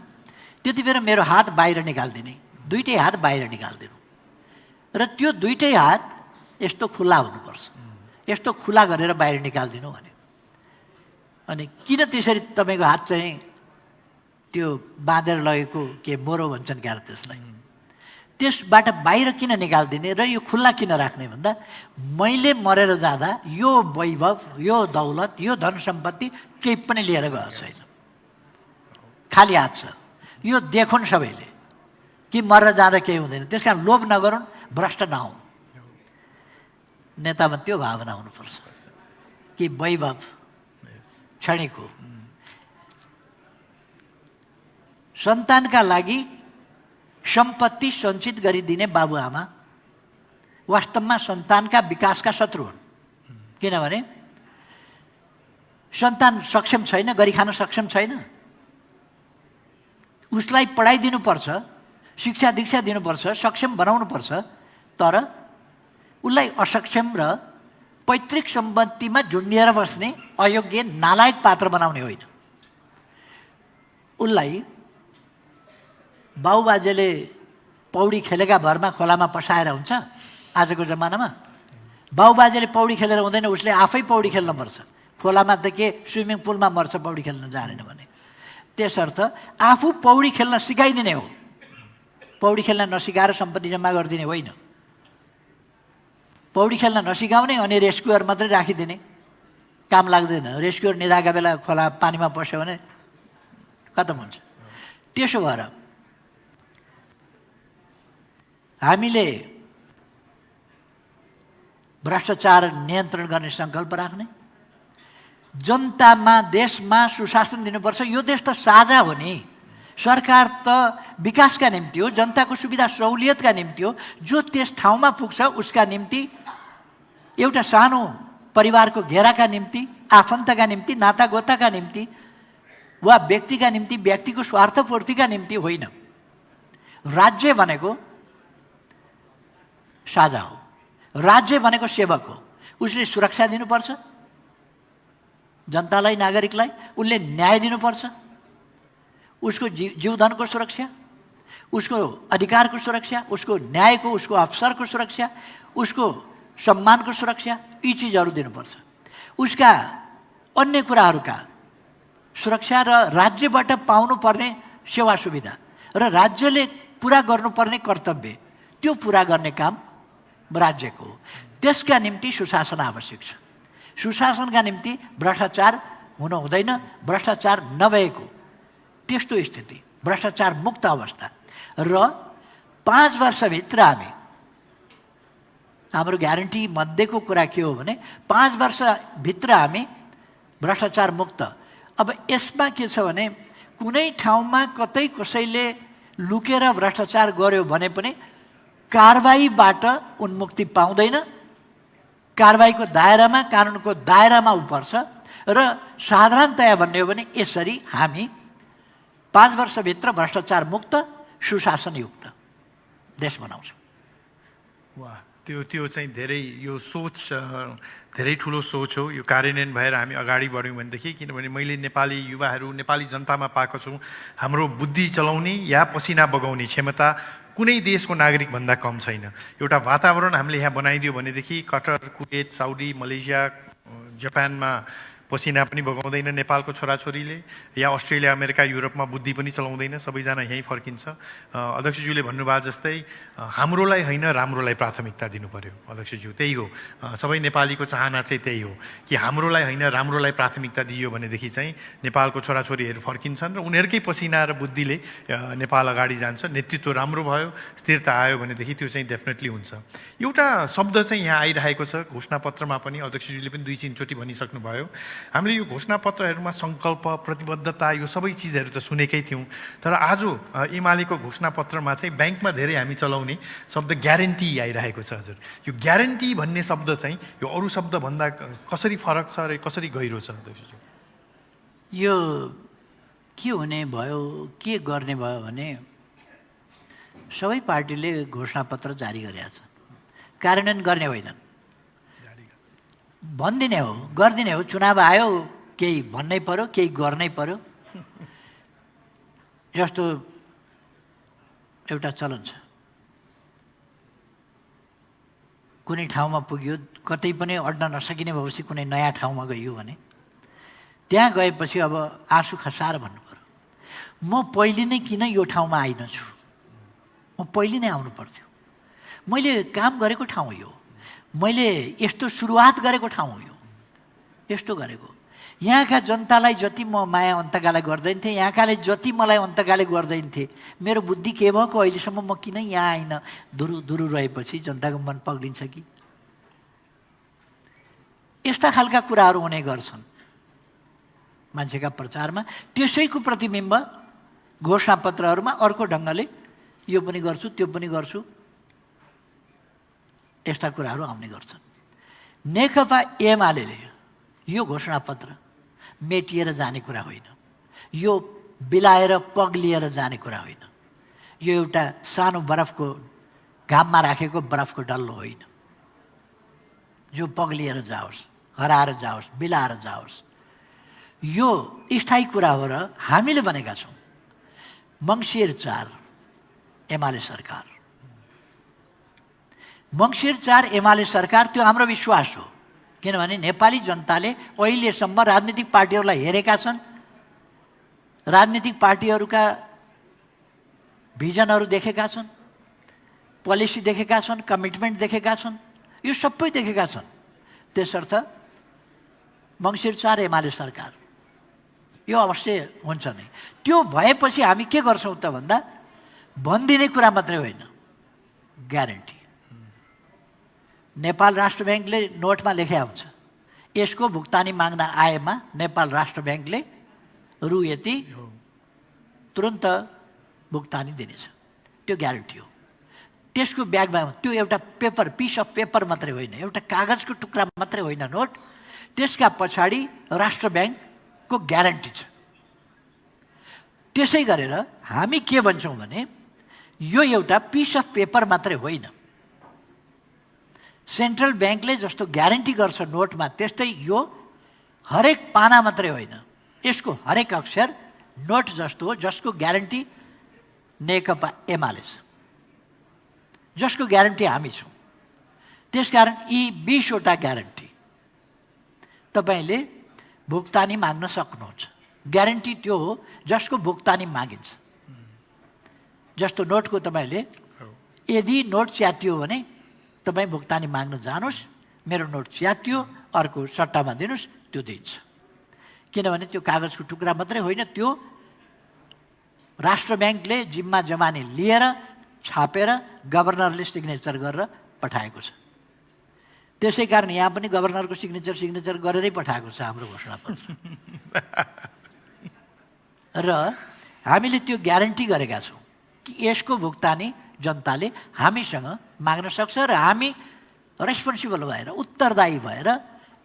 त्यति बेला मेरो हात बाहिर निकालिदिने, दुइटै हात बाहिर निकालिदिनु र त्यो दुइटै हात यस्तो खुला हुनुपर्छ, यस्तो खुला गरेर बाहिर निकालिदिनु भने। अनि किन त्यसरी तपाईँको हात चाहिँ त्यो बाँधेर लगेको के मोरो भन्छन् क्यार त्यसलाई, त्यसबाट बाहिर किन निकालिदिने र यो खुल्ला किन राख्ने भन्दा मैले मरेर जाँदा यो वैभव, यो दौलत, यो धन सम्पत्ति केही पनि लिएर गएको छैन, खाली हात छ। यो देखुन् सबैले कि मरेर जाँदा केही हुँदैन। त्यस कारण लोभ नगरून्, भ्रष्ट नहौँ। नेतामा त्यो भावना हुनुपर्छ कि वैभव क्षणिक हो। सन्तानका लागि सम्पत्ति सञ्चित गरिदिने बाबुआमा वास्तवमा सन्तानका विकासका शत्रु हुन्। किनभने सन्तान सक्षम छैन, गरी खान सक्षम छैन, उसलाई पढाइदिनुपर्छ, शिक्षा दीक्षा दिनुपर्छ, सक्षम बनाउनुपर्छ, तर उसलाई असक्षम र पैतृक सम्पत्तिमा झुन्डिएर बस्ने अयोग्य नालायक पात्र बनाउने होइन। उसलाई बाउबाजेले पौडी खेलेका भरमा खोलामा पसाएर हुन्छ आजको जमानामा? बाउबाजेले पौडी खेलेर हुँदैन, उसले आफै पौडी खेल्नुपर्छ। खोलामा त के स्विमिङ पुलमा मर्छ पौडी खेल्न जानेन भने। त्यसर्थ आफू पौडी खेल्न सिकाइदिने हो, पौडी खेल्न नसिकाएर सम्पत्ति जम्मा गरिदिने होइन। पौडी खेल्न नसिकाउने अनि रेस्क्युअर मात्रै राखिदिने, काम लाग्दैन। रेस्क्युअर निदाएका बेला खोला पानीमा पस्यो भने खतम हुन्छ। त्यसो भएर हामीले भ्रष्टाचार नियन्त्रण गर्ने सङ्कल्प राख्ने, जनतामा देशमा सुशासन दिनुपर्छ। यो देश त साझा हो नि, सरकार त विकासका निम्ति हो, जनताको सुविधा सहुलियतका निम्ति हो। जो त्यस ठाउँमा पुग्छ उसका निम्ति, एउटा सानो परिवारको घेराका निम्ति, आफन्तका निम्ति, नातागोताका निम्ति वा व्यक्तिका निम्ति, व्यक्तिको स्वार्थपूर्तिका निम्ति होइन। राज्य भनेको साझा हो, राज्य भनेको सेवक हो। उसले सुरक्षा दिनुपर्छ जनतालाई, नागरिकलाई, उसले न्याय दिनुपर्छ, उसको जीवधनको सुरक्षा, उसको अधिकारको सुरक्षा, उसको न्यायको, उसको अवसरको सुरक्षा, उसको सम्मानको सुरक्षा, यी चिजहरू दिनुपर्छ। उसका अन्य कुराहरूका सुरक्षा र राज्यबाट पाउनुपर्ने सेवा सुविधा र राज्यले पुरा गर्नुपर्ने कर्तव्य, त्यो पुरा गर्ने काम राज्यको हो। त्यसका निम्ति सुशासन आवश्यक छ। सुशासनका निम्ति भ्रष्टाचार हुन हुँदैन। भ्रष्टाचार नभएको त्यस्तो स्थिति, भ्रष्टाचार मुक्त अवस्था र 5 वर्षभित्र हाम्रो ग्यारेन्टी मध्येको कुरा के हो भने 5 वर्षभित्र हामी भ्रष्टाचार मुक्त। अब यसमा के छ भने कुनै ठाउँमा कतै कसैले लुकेर भ्रष्टाचार गर्यो भने पनि कारबाहीबाट उन्मुक्ति पाउँदैन। कारबाहीको दायरामा, कानुनको दायरामा उ पर्छ र साधारणतया भन्ने हो भने यसरी हामी 5 वर्षभित्र भ्रष्टाचार मुक्त, सुशासनयुक्त देश बनाउँछौँ। वाह, त्यो चाहिँ धेरै, यो सोच धेरै ठुलो सोच हो। यो कार्यान्वयन भएर हामी अगाडि बढ्यौँ भनेदेखि, किनभने मैले नेपाली युवाहरू, नेपाली जनतामा पाएको छु, हाम्रो बुद्धि चलाउने या पसिना बगाउने क्षमता कुनै देशको नागरिकभन्दा कम छैन। एउटा वातावरण हामीले यहाँ बनाइदियो भनेदेखि कटर, कुवेत, साउदी, मलेसिया, जापानमा पसिना पनि बगाउँदैन नेपालको छोराछोरीले, या अस्ट्रेलिया, अमेरिका, युरोपमा बुद्धि पनि चलाउँदैन, सबैजना यहीँ फर्किन्छ। अध्यक्षज्यूले भन्नुभयो जस्तै हाम्रोलाई होइन राम्रोलाई प्राथमिकता दिनु पर्यो। अध्यक्षज्यू, त्यही हो, सबै नेपालीको चाहना चाहिँ त्यही हो कि हाम्रोलाई होइन राम्रोलाई प्राथमिकता दियो भनेदेखि चाहिँ नेपालको छोराछोरीहरू फर्किन्छन् र उनीहरूकै पसिना र बुद्धिले नेपाल अगाडि जान्छ। नेतृत्व राम्रो भयो, स्थिरता आयो भनेदेखि त्यो चाहिँ डेफिनेटली हुन्छ। एउटा शब्द चाहिँ यहाँ आइरहेको छ घोषणापत्रमा पनि, अध्यक्षज्यूले पनि 2-3 चोटि भनिसक्नुभयो। हामीले यो घोषणापत्रहरूमा सङ्कल्प, प्रतिबद्धता, यो सबै चिजहरू त सुनेकै थियौँ, तर आज एमालेको घोषणापत्रमा चाहिँ ब्याङ्कमा धेरै हामी चलाउने शब्द ग्यारेन्टी आइरहेको छ। हजुर, यो ग्यारेन्टी भन्ने शब्द चाहिँ यो अरू शब्दभन्दा कसरी फरक छ र कसरी गहिरो छ अध्यक्षज्यू? यो के हुने भयो, के गर्ने भयो भने सबै पार्टीले घोषणापत्र जारी गरेका छन्, कार्यान्वयन गर्ने होइनन्। भनिदिने हो, गरिदिने हो। चुनाव आयो, केही भन्नै पर्यो, केही गर्नै पर्यो। जस्तो एउटा चलन छ, कुनै ठाउँमा पुग्यो, कतै पनि अड्न नसकिने भएपछि कुनै नयाँ ठाउँमा गइयो भने त्यहाँ गएपछि अब आँसु खसाएर भन्नु पर्यो, म पहिले नै किन यो ठाउँमा आइनछु, म पहिले नै आउनु पर्थ्यो, मैले काम गरेको ठाउँ यो, मैले यस्तो सुरुवात गरेको ठाउँ हो यो, यस्तो गरेको। यहाँका जनतालाई जति म माया अन्तगाले गर्दैन्थेँ, यहाँकाले जति मलाई अन्तगाले गर्दैन्थे, मेरो बुद्धि के भएको अहिलेसम्म म किन यहाँ आइन? दुरु रहेपछि जनताको मन पग्लिन्छ कि? यस्ता खालका कुराहरू हुने गर्छन् मान्छेका प्रचारमा। त्यसैको प्रतिबिम्ब घोषणापत्रहरूमा अर्को ढङ्गले यो पनि गर्छु, त्यो पनि गर्छु, यस्ता कुराहरू आउने गर्छन्। नेकपा एमालेले यो घोषणापत्र मेटिएर जाने कुरा होइन, यो बिलाएर पग्लिएर जाने कुरा होइन, यो एउटा सानो बरफको घाममा राखेको बरफको डल्लो होइन जो पग्लिएर जाओस्, हराएर जाओस्, बिलाएर जाओस्। यो स्थायी कुरा हो र हामीले भनेका छौँ मङ्सिर 4 एमाले सरकार, मङ्सिर 4 एमाले सरकार, त्यो हाम्रो विश्वास हो। किनभने नेपाली जनताले अहिलेसम्म राजनीतिक पार्टीहरूलाई हेरेका छन्, राजनीतिक पार्टीहरूका भिजनहरू देखेका छन्, पोलिसी देखेका छन्, कमिटमेन्ट देखेका छन्, यो सबै देखेका छन्। त्यसर्थ मङ्सिर 4 एमाले सरकार यो अवश्य हुन्छ नै। त्यो भएपछि हामी के गर्छौँ त भन्दा भनिदिने कुरा मात्रै होइन, ग्यारेन्टी। नेपाल राष्ट्र ब्याङ्कले नोटमा लेखेका हुन्छ, यसको भुक्तानी माग्न आएमा नेपाल राष्ट्र ब्याङ्कले रु यति तुरन्त भुक्तानी दिनेछ, त्यो ग्यारेन्टी हो। त्यसको ब्यागमा त्यो एउटा पेपर, पिस अफ पेपर मात्रै होइन, एउटा कागजको टुक्रा मात्रै होइन नोट, त्यसका पछाडि राष्ट्र ब्याङ्कको ग्यारेन्टी छ। त्यसै गरेर हामी के भन्छौँ भने यो एउटा पिस अफ पेपर मात्रै होइन, सेन्ट्रल ब्याङ्कले जस्तो ग्यारेन्टी गर्छ नोटमा, त्यस्तै यो हरेक पाना मात्रै होइन, यसको हरेक अक्षर नोट जस्तो हो, जसको ग्यारेन्टी नेकपा एमाले छ, जसको ग्यारेन्टी हामी छौँ। त्यसकारण यी 20 वटा ग्यारेन्टी तपाईँले भुक्तानी माग्न सक्नुहुन्छ। ग्यारेन्टी त्यो हो जसको भुक्तानी मागिन्छ। जस्तो नोटको तपाईँले यदि नोट च्यातियो भने तपाईँ भुक्तानी माग्न जानुहोस्, मेरो नोट च्यातियो, अर्को सट्टामा दिनुहोस्, त्यो दिन्छ। किनभने त्यो कागजको टुक्रा मात्रै होइन, त्यो राष्ट्र ब्याङ्कले जिम्मा जमानी लिएर छापेर गभर्नरले सिग्नेचर गरेर पठाएको छ। त्यसै कारण यहाँ पनि गभर्नरको सिग्नेचर गरेरै पठाएको छ हाम्रो घोषणापत्र। र हामीले त्यो ग्यारेन्टी गरेका छौँ कि यसको भुक्तानी जनताले हामीसँग माग्न सक्छ र हामी रेस्पोन्सिबल भएर, उत्तरदायी भएर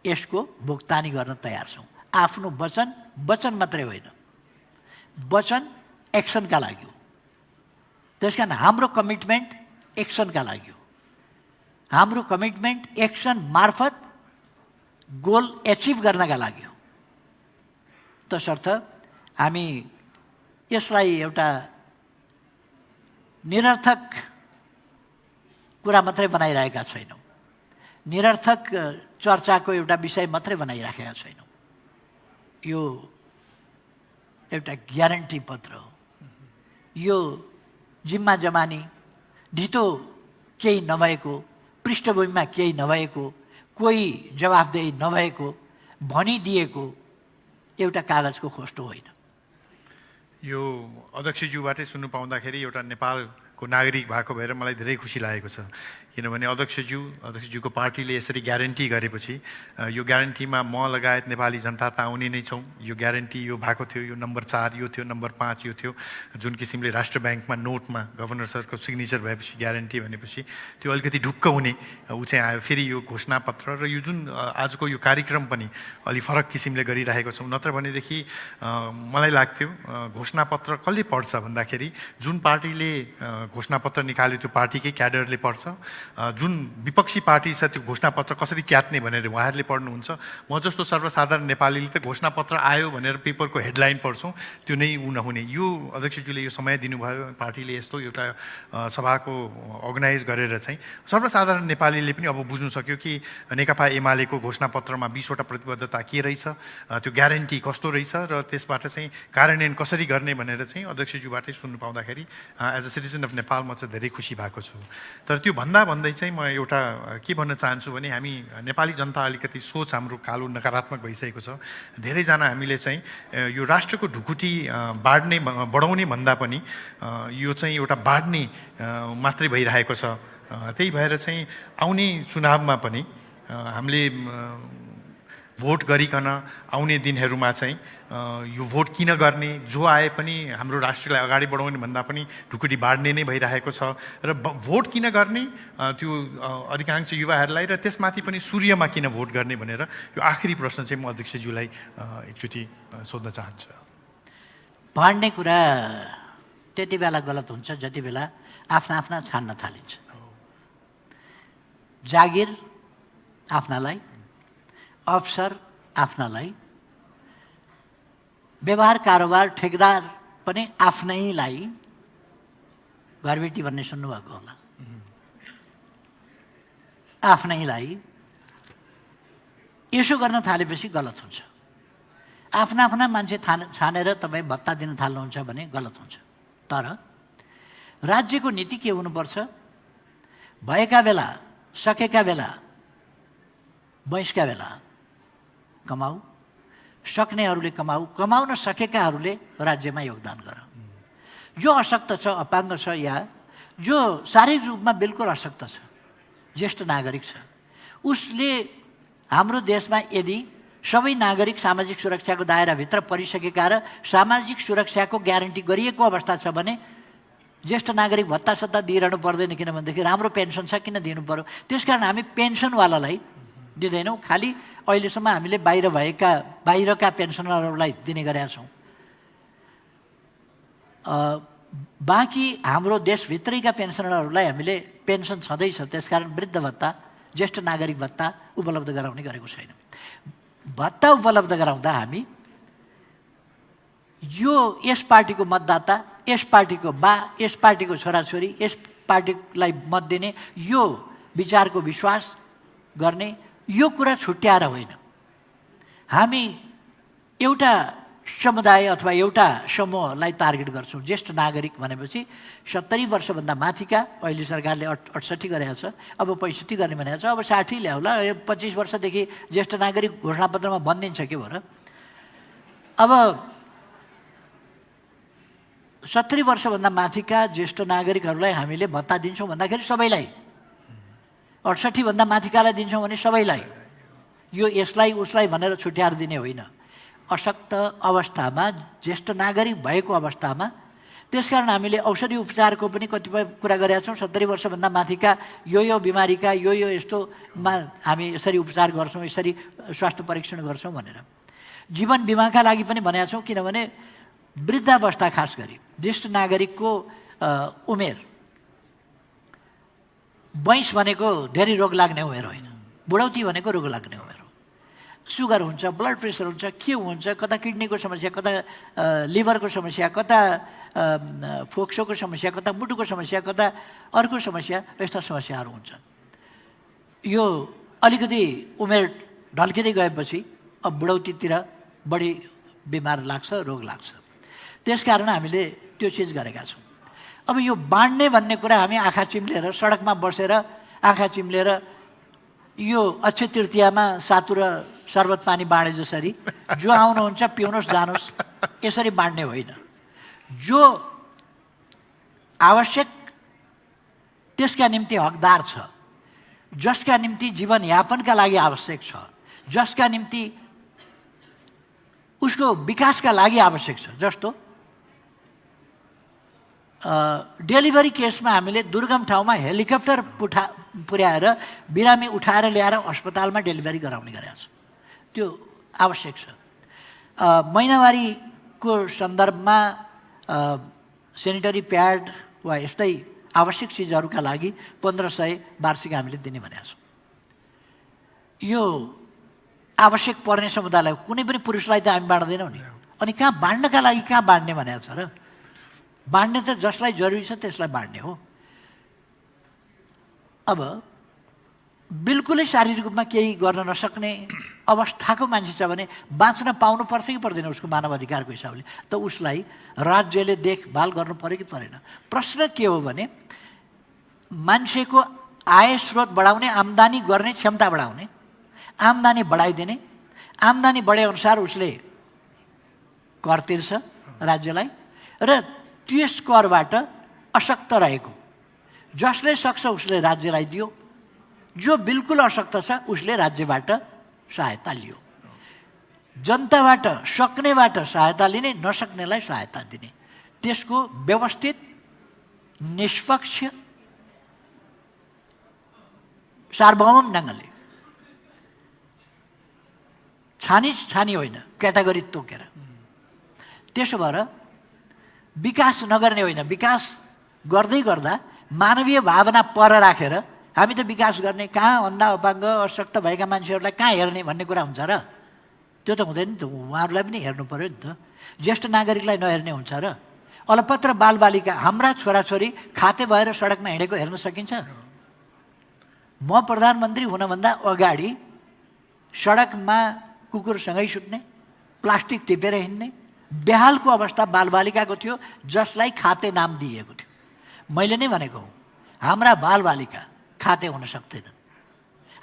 यसको भुक्तानी गर्न तयार छौँ। आफ्नो वचन मात्रै होइन, वचन एक्सनका लागि हो। त्यस कारण हाम्रो कमिटमेन्ट एक्सनका लागि हो। हाम्रो कमिटमेन्ट एक्सन मार्फत गोल एचिभ गर्नका लागि हो। तसर्थ हामी यसलाई एउटा निरर्थक कुरा मात्रै बनाइरहेका छैनौँ, निरर्थक चर्चाको एउटा विषय मात्रै बनाइराखेका छैनौँ। यो एउटा ग्यारेन्टी पत्र हो। यो जिम्मा जमानी ढितो केही नभएको, पृष्ठभूमिमा केही नभएको, कोही जवाफदेही नभएको, भनिदिएको एउटा कागजको खोस्टो होइन। यो अध्यक्षज्यूबाटै सुन्नु पाउँदाखेरि एउटा नेपालको नागरिक भएको भएर मलाई धेरै खुसी लागेको छ। किनभने अध्यक्षज्यूको पार्टीले यसरी ग्यारेन्टी गरेपछि यो ग्यारेन्टीमा म लगायत नेपाली जनता त आउने नै छौँ। यो ग्यारेन्टी यो भएको थियो, यो नम्बर 4 यो थियो, नम्बर 5 यो थियो, जुन किसिमले राष्ट्र ब्याङ्कमा नोटमा गभर्नर सरको सिग्नेचर भएपछि ग्यारेन्टी भनेपछि त्यो अलिकति ढुक्क हुने ऊ चाहिँ आयो। फेरि यो घोषणापत्र र यो जुन आजको यो कार्यक्रम पनि अलि फरक किसिमले गरिरहेको छौँ। नत्र भनेदेखि मलाई लाग्थ्यो घोषणापत्र कसले पढ्छ भन्दाखेरि जुन पार्टीले घोषणापत्र निकाल्यो त्यो पार्टीकै क्याडरले पढ्छ जुन विपक्षी पार्टी छ त्यो घोषणापत्र कसरी च्यात्ने भनेर उहाँहरूले पढ्नुहुन्छ। म जस्तो सर्वसाधारण नेपालीले त घोषणापत्र आयो भनेर पेपरको हेडलाइन पढ्छौँ, त्यो नै नहुने। यो अध्यक्षज्यूले यो समय दिनुभयो, पार्टीले यस्तो एउटा सभाको अर्गनाइज गरेर चाहिँ सर्वसाधारण नेपालीले पनि अब बुझ्नु सक्यो कि नेकपा एमालेको घोषणापत्रमा 20वटा प्रतिबद्धता के रहेछ, त्यो ग्यारेन्टी कस्तो रहेछ र त्यसबाट चाहिँ कार्यान्वयन कसरी गर्ने भनेर चाहिँ अध्यक्षज्यूबाटै सुन्नु पाउँदाखेरि as a citizen of Nepal म चाहिँ धेरै खुसी भएको छु। तर त्यो भन्दै चाहिँ म एउटा के भन्न चाहन्छु भने हामी नेपाली जनता अलिकति सोच हाम्रो कालो नकारात्मक भइसकेको छ। धेरैजना हामीले चाहिँ यो राष्ट्रको ढुकुटी बढाउने भन्दा पनि यो चाहिँ एउटा बाँड्ने मात्रै भइरहेको छ। त्यही भएर चाहिँ आउने चुनावमा पनि हामीले भोट गरिकन आउने दिनहरूमा चाहिँ यो भोट किन गर्ने, जो आए पनि हाम्रो राष्ट्रलाई अगाडि बढाउने भन्दा पनि ढुकुटी बाँड्ने नै भइरहेको छ। र भोट किन गर्ने त्यो अधिकांश युवाहरूलाई, र त्यसमाथि पनि सूर्यमा किन भोट गर्ने भनेर यो आखिरी प्रश्न चाहिँ म अध्यक्षज्यूलाई एकचोटि सोध्न चाहन्छु। बाँड्ने कुरा त्यति बेला गलत हुन्छ जति बेला आफ्ना छान्न थालिन्छ। जागिर आफ्नालाई, अफसर आफ्नालाई, व्यवहार कारोबार ठेकेदार पनि आफ्नैलाई, घरबेटी भन्ने सुन्नुभएको होला, आफ्नैलाई यसो गर्न थालेपछि गलत हुन्छ। आफ्ना मान्छे छानेर तपाईँ भत्ता दिन थाल्नुहुन्छ भने गलत हुन्छ। तर राज्यको नीति के हुनुपर्छ, भएका बेला, सकेका बेला, वयसका बेला कमाऊ, सक्नेहरूले कमाउन सकेकाहरूले राज्यमा योगदान गर। जो अशक्त छ, अपाङ्ग छ, या जो शारीरिक रूपमा बिल्कुल अशक्त छ, ज्येष्ठ नागरिक छ, उसले हाम्रो देशमा यदि सबै नागरिक सामाजिक सुरक्षाको दायराभित्र परिसकेका र सामाजिक सुरक्षाको ग्यारेन्टी गरिएको अवस्था छ भने ज्येष्ठ नागरिक भत्ता सत्ता दिइरहनु पर्दैन। किनभनेदेखि राम्रो पेन्सन छ, किन दिनु पर्यो? त्यसकारण हामी पेन्सनवालालाई दिँदैनौँ, खालि अहिलेसम्म हामीले बाहिरका पेन्सनरहरूलाई दिने गरेका छौँ। बाँकी हाम्रो देशभित्रैका पेन्सनरहरूलाई हामीले पेन्सन छँदैछ, त्यसकारण वृद्ध भत्ता, ज्येष्ठ नागरिक भत्ता उपलब्ध गराउने गरेको छैन। भत्ता उपलब्ध गराउँदा हामी यस पार्टीको मतदाता, यस पार्टीको यस पार्टीको छोराछोरी, यस पार्टीलाई मत दिने, यो विचारको विश्वास गर्ने, यो कुरा छुट्याएर होइन। हामी एउटा समुदाय अथवा एउटा समूहलाई टार्गेट गर्छौँ। ज्येष्ठ नागरिक भनेपछि 70 वर्षभन्दा माथिका, अहिले सरकारले 68 गरेको छ, अब 65 गर्ने भनेको छ, अब 60 ल्याउला। 25 वर्षदेखि ज्येष्ठ नागरिक घोषणापत्रमा भनिदिन्छ के भएर। अब 70 वर्षभन्दा माथिका ज्येष्ठ नागरिकहरूलाई हामीले भत्ता दिन्छौँ भन्दाखेरि सबैलाई, 68 भन्दा माथिकालाई दिन्छौँ भने सबैलाई, यो यसलाई उसलाई भनेर छुट्याएर दिने होइन। अशक्त अवस्थामा, ज्येष्ठ नागरिक भएको अवस्थामा, त्यसकारण हामीले औषधि उपचारको पनि कतिपय कुरा गरेका छौँ। 70 वर्षभन्दा माथिका यो बिमारीका यो यस्तोमा हामी यसरी उपचार गर्छौँ, यसरी स्वास्थ्य परीक्षण गर्छौँ भनेर। जीवन बिमाका लागि पनि भनेका छौँ, किनभने वृद्धावस्था खास गरी ज्येष्ठ नागरिकको उमेर, वयस भनेको धेरै रोग लाग्ने उमेर होइन, बुढौती भनेको रोग लाग्ने उमेर हो। सुगर हुन्छ, ब्लड प्रेसर हुन्छ, के हुन्छ, कता किडनीको समस्या, कता लिभरको समस्या, कता फोक्सोको समस्या, कता मुटुको समस्या, कता अर्को समस्या, यस्ता समस्याहरू हुन्छन्। यो अलिकति उमेर ढल्किँदै गएपछि अब बुढौतीतिर बढी बिमार लाग्छ, रोग लाग्छ। त्यसकारण हामीले त्यो चिज गरेका छौँ। अब यो बाँड्ने भन्ने कुरा हामी आँखा चिम्लेर, सडकमा बसेर आँखा चिम्लेर यो अक्षय तृतीयामा सातु र शरबत पानी बाँडे जसरी जो आउनुहुन्छ पिउनुहोस् जानुहोस् यसरी बाँड्ने होइन। जो आवश्यक त्यसका निम्ति हकदार छ, जसका निम्ति जीवनयापनका लागि आवश्यक छ, जसका निम्ति उसको विकासका लागि आवश्यक छ। जस्तो डेलिभरी केसमा हामीले दुर्गम ठाउँमा हेलिकप्टर पुर्याएर बिरामी उठाएर ल्याएर अस्पतालमा डेलिभरी गराउने गरेका छ, त्यो आवश्यक छ। महिनावारीको सन्दर्भमा सेनिटरी प्याड वा यस्तै आवश्यक चिजहरूका लागि 1500 वार्षिक हामीले दिने भनेका छौँ। यो आवश्यक पर्ने समुदायलाई कुनै पनि पुरुषलाई त हामी बाँड्दैनौँ नि। अनि कहाँ बाँड्नका लागि कहाँ बाँड्ने भनेको छ र? बाँड्ने त जसलाई जरुरी छ त्यसलाई बाँड्ने हो। अब बिल्कुलै शारीरिक रूपमा केही गर्न नसक्ने अवस्थाको मान्छे छ भने बाँच्न पाउनु पर्छ कि पर्दैन उसको मानव अधिकारको हिसाबले? त उसलाई राज्यले देखभाल गर्नु पर्यो कि परेन? प्रश्न के हो भने मान्छेको आय स्रोत बढाउने, आम्दानी गर्ने क्षमता बढाउने, आम्दानी बढाइदिने, आम्दानी बढे अनुसार उसले कर तिर्छ राज्यलाई र त्यस करबाट अशक्त रहेको जसले सक्छ उसले राज्यलाई दियो, जो बिल्कुल अशक्त छ उसले राज्यबाट सहायता लियो। जनताबाट सक्नेबाट सहायता लिने, नसक्नेलाई सहायता दिने, त्यसको व्यवस्थित निष्पक्ष सार्वभौम ढङ्गले छानी होइन, क्याटेगोरी तोकेर। त्यसो भएर विकास नगर्ने होइन, विकास गर्दै गर्दा मानवीय भावना पर राखेर हामी त विकास गर्ने, कहाँ अन्धा अपाङ्ग अशक्त भएका मान्छेहरूलाई कहाँ हेर्ने भन्ने कुरा हुन्छ र? त्यो त हुँदैन नि त। उहाँहरूलाई पनि हेर्नु पऱ्यो नि त। ज्येष्ठ नागरिकलाई नहेर्ने हुन्छ र? अलपत्र बालबालिका हाम्रा छोराछोरी खाते भएर सडकमा हिँडेको हेर्न सकिन्छ? म प्रधानमन्त्री हुनभन्दा अगाडि सडकमा कुकुरसँगै सुत्ने, प्लास्टिक टिपेर हिँड्ने बेहालको अवस्था बालबालिकाको थियो, जसलाई खाते नाम दिएको थियो। मैले नै भनेको हुँ, हाम्रा बालबालिका खाते हुन सक्दैनन्।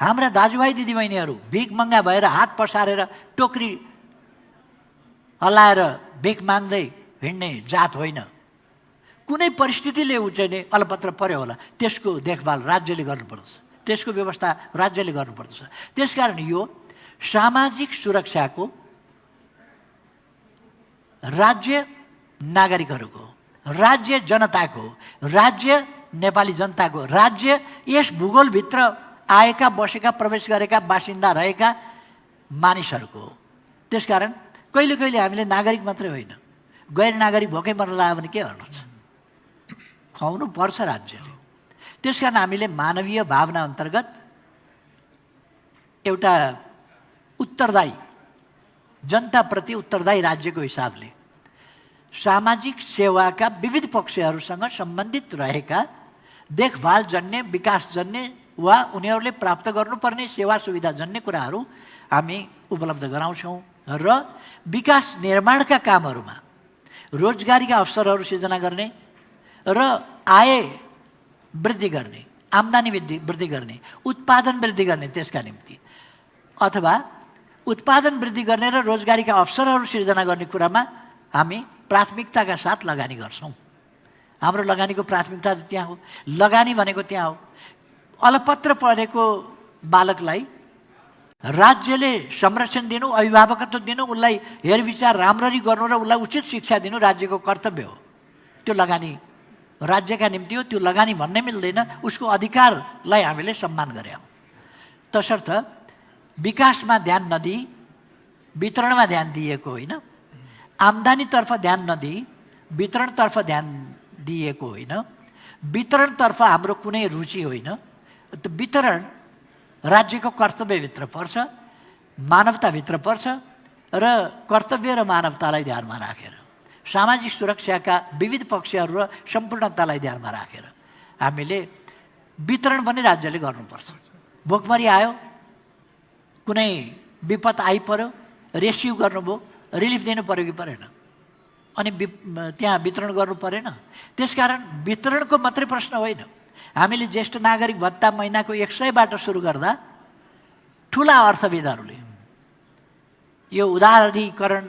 हाम्रा दाजुभाइ दिदीबहिनीहरू भिख मङ्गा भएर हात पसारेर टोकरी हल्लाएर भिख माग्दै हिँड्ने जात होइन। कुनै परिस्थितिले ऊ चाहिँ अलपत्र पर्यो होला, त्यसको देखभाल राज्यले गर्नुपर्दछ, त्यसको व्यवस्था राज्यले गर्नुपर्दछ। त्यसकारण यो सामाजिक सुरक्षाको राज्य नागरिकहरूको, राज्य जनताको, राज्य नेपाली जनताको, राज्य यस भूगोलभित्र आएका, बसेका, प्रवेश गरेका, बासिन्दा रहेका मानिसहरूको। त्यसकारण कहिले कहिले हामीले नागरिक मात्रै होइन, गैर नागरिक भोकै मर्न लाग्यो भने के गर्नुहुन्छ? खुवाउनु पर्छ राज्यले। त्यसकारण हामीले मानवीय भावना अन्तर्गत एउटा उत्तरदायी, जनताप्रति उत्तरदायी राज्यको हिसाबले सामाजिक सेवाका विविध पक्षहरूसँग सम्बन्धित रहेका देखभाल जन्य, विकास जन्य वा उनीहरूले प्राप्त गर्नुपर्ने सेवा सुविधा जन्य कुराहरू हामी उपलब्ध गराउँछौँ र विकास निर्माणका कामहरूमा रोजगारीका अवसरहरू सिर्जना गर्ने र आय वृद्धि गर्ने, आम्दानी वृद्धि गर्ने, उत्पादन वृद्धि गर्ने, त्यसका निम्ति अथवा उत्पादन वृद्धि गर्ने र रोजगारीका अवसरहरू सिर्जना गर्ने कुरामा हामी प्राथमिकताका साथ लगानी गर्छौँ। हाम्रो लगानीको प्राथमिकता त्यहाँ हो, लगानी भनेको त्यहाँ हो। अलपत्र परेको बालकलाई राज्यले संरक्षण दिनु, अभिभावकत्व दिनु, उसलाई हेरविचार राम्ररी गर्नु र उसलाई उचित शिक्षा दिनु राज्यको कर्तव्य हो। त्यो लगानी राज्यका निम्ति हो, त्यो लगानी भन्नै मिल्दैन। उसको अधिकारलाई हामीले सम्मान गर्यौँ। तसर्थ विकासमा ध्यान नदिई वितरणमा ध्यान दिएको होइन, आम्दानीतर्फ ध्यान नदिई वितरणतर्फ ध्यान दिएको होइन, वितरणतर्फ हाम्रो कुनै रुचि होइन। त्यो वितरण राज्यको कर्तव्यभित्र पर्छ, मानवताभित्र पर्छ र कर्तव्य र मानवतालाई ध्यानमा राखेर, सामाजिक सुरक्षाका विविध पक्षहरू र सम्पूर्णतालाई ध्यानमा राखेर हामीले वितरण पनि राज्यले गर्नुपर्छ। भोकमरी आयो, कुनै विपद आइपर्यो, रेस्क्यु गर्नुभयो, रिलिफ दिनु पऱ्यो कि परेन? अनि त्यहाँ वितरण गर्नु परेन? त्यसकारण वितरणको मात्रै प्रश्न होइन। हामीले ज्येष्ठ नागरिक भत्ता महिनाको 100बाट सुरु गर्दा ठुला अर्थविदहरूले यो उदारीकरण,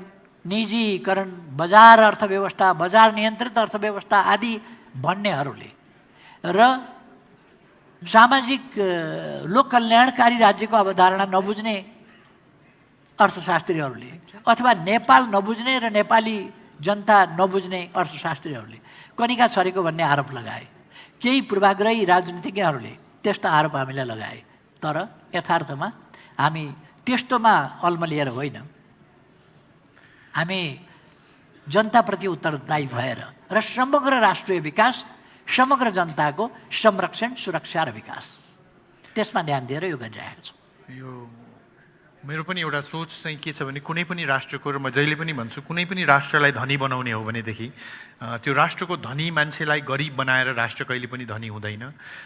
निजीकरण, बजार अर्थव्यवस्था, बजार नियन्त्रित अर्थव्यवस्था आदि भन्नेहरूले र सामाजिक लोक कल्याणकारी राज्यको अवधारणा नबुझ्ने अर्थशास्त्रीहरूले अथवा नेपाल नबुझ्ने र नेपाली जनता नबुझ्ने अर्थशास्त्रीहरूले कनिका छरेको भन्ने आरोप लगाए। केही पूर्वाग्रही राजनीतिज्ञहरूले त्यस्ता आरोप हामीलाई लगाए। तर यथार्थमा हामी त्यस्तोमा अल्मलिएर होइन, हामी जनताप्रति उत्तरदायी भएर र समग्र राष्ट्रिय विकास समग्र जनताको संरक्षण, सुरक्षा र विकास, त्यसमा ध्यान दिएर यो गरिरहेको छु। यो मेरो पनि एउटा सोच चाहिँ के छ भने कुनै पनि राष्ट्रको, र म जहिले पनि भन्छु, कुनै पनि राष्ट्रलाई धनी बनाउने हो भनेदेखि त्यो राष्ट्रको धनी मान्छेलाई गरिब बनाएर राष्ट्र कहिले पनि धनी हुँदैन।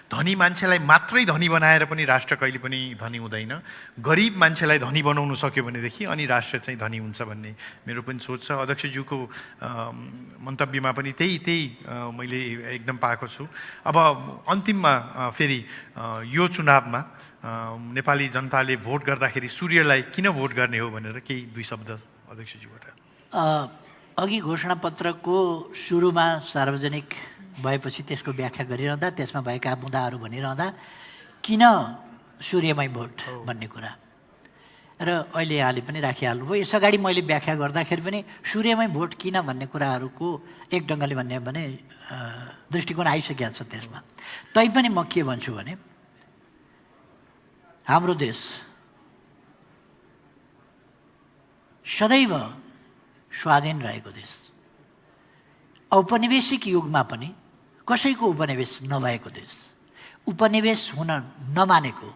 धनी मान्छेलाई मात्रै धनी बनाएर पनि राष्ट्र कहिले पनि धनी हुँदैन। गरिब मान्छेलाई धनी बनाउनु सक्यो भनेदेखि अनि राष्ट्र चाहिँ धनी हुन्छ भन्ने मेरो पनि सोच छ। अध्यक्षज्यूको मन्तव्यमा पनि त्यही मैले एकदम पाएको छु। अब अन्तिममा फेरि यो चुनावमा नेपाली जनताले भोट गर्दाखेरि सूर्यलाई किन भोट गर्ने हो भनेर केही दुई शब्द अध्यक्षज्यूबाट। अघि घोषणापत्रको सुरुमा सार्वजनिक भएपछि त्यसको व्याख्या गरिरहँदा, त्यसमा भएका मुद्दाहरू भनिरहँदा किन सूर्यमय भोट भन्ने कुरा र अहिले यहाँले पनि राखिहाल्नुभयो। यसअगाडि मैले व्याख्या गर्दाखेरि पनि सूर्यमय भोट किन भन्ने कुराहरूको एक ढङ्गले भन्ने भने दृष्टिकोण आइसकेको छ त्यसमा। तैपनि म के भन्छु भने हाम्रो देश सदैव स्वाधीन रहेको देश, औपनिवेशिक युगमा पनि कसैको उपनिवेश नभएको देश, उपनिवेश हुन नमानेको,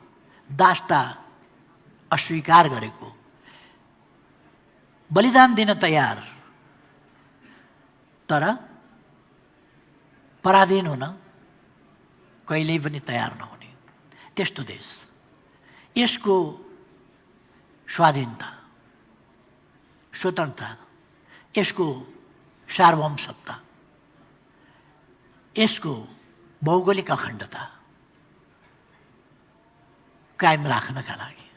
दास्ता अस्वीकार गरेको, बलिदान दिन तयार तर पराधीन हुन कहिल्यै पनि तयार नहुने त्यस्तो देश। यसको स्वाधीनता, स्वतन्त्रता, यसको सार्वभौम सत्ता, यसको भौगोलिक अखण्डता कायम राख्नका लागि,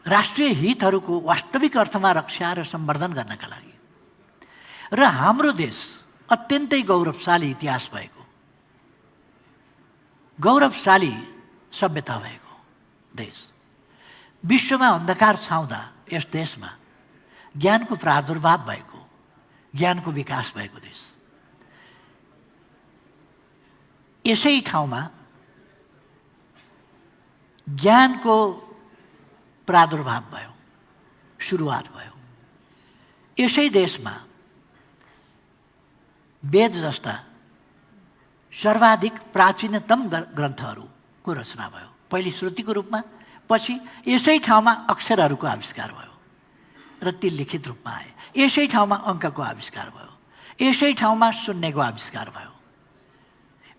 राष्ट्रिय हितहरूको वास्तविक अर्थमा रक्षा र सम्वर्धन गर्नका लागि र हाम्रो देश अत्यन्तै गौरवशाली इतिहास भएको, गौरवशाली सभ्यता भएको देश, विश्वमा अन्धकार छाउँदा यस देशमा ज्ञानको प्रादुर्भाव भएको, ज्ञानको विकास भएको देश। यसै ठाउँमा ज्ञानको प्रादुर्भाव भयो, सुरुवात भयो। यसै देशमा वेद जस्ता सर्वाधिक प्राचीनतम ग्रन्थहरूको रचना भयो, पहिले श्रुतिको रूपमा, पछि यसै ठाउँमा अक्षरहरूको आविष्कार भयो र ती लिखित रूपमा आए। यसै ठाउँमा अङ्कको आविष्कार भयो, यसै ठाउँमा शून्यको आविष्कार भयो।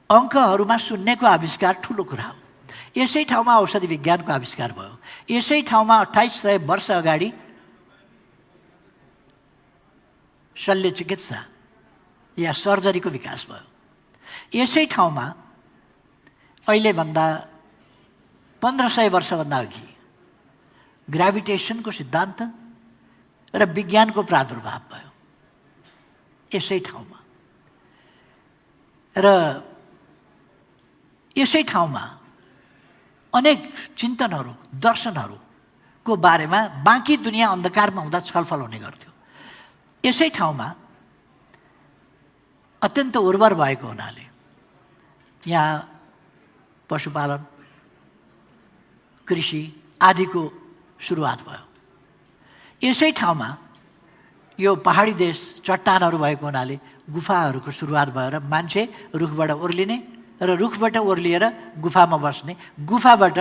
अङ्कहरूमा शून्यको आविष्कार ठुलो कुरा हो। यसै ठाउँमा औषधि विज्ञानको आविष्कार भयो, यसै ठाउँमा 2800 वर्ष अगाडि शल्य चिकित्सा या सर्जरीको विकास भयो। यसै ठाउँमा अहिलेभन्दा 1500 वर्षभन्दा अघि ग्राभिटेसनको सिद्धान्त र विज्ञानको प्रादुर्भाव भयो यसै ठाउँमा। र यसै ठाउँमा अनेक चिन्तनहरू, दर्शनहरूको बारेमा बाँकी दुनियाँ अन्धकारमा हुँदा छलफल हुने गर्थ्यो। यसै ठाउँमा अत्यन्त उर्वर भएको हुनाले यहाँ पशुपालन, कृषि आदिको सुरुवात भयो। यसै ठाउँमा यो पहाडी देश, चट्टानहरू भएको हुनाले गुफाहरूको सुरुवात भयो र मान्छे रुखबाट ओर्लिने र रुखबाट ओर्लिएर गुफामा बस्ने, गुफाबाट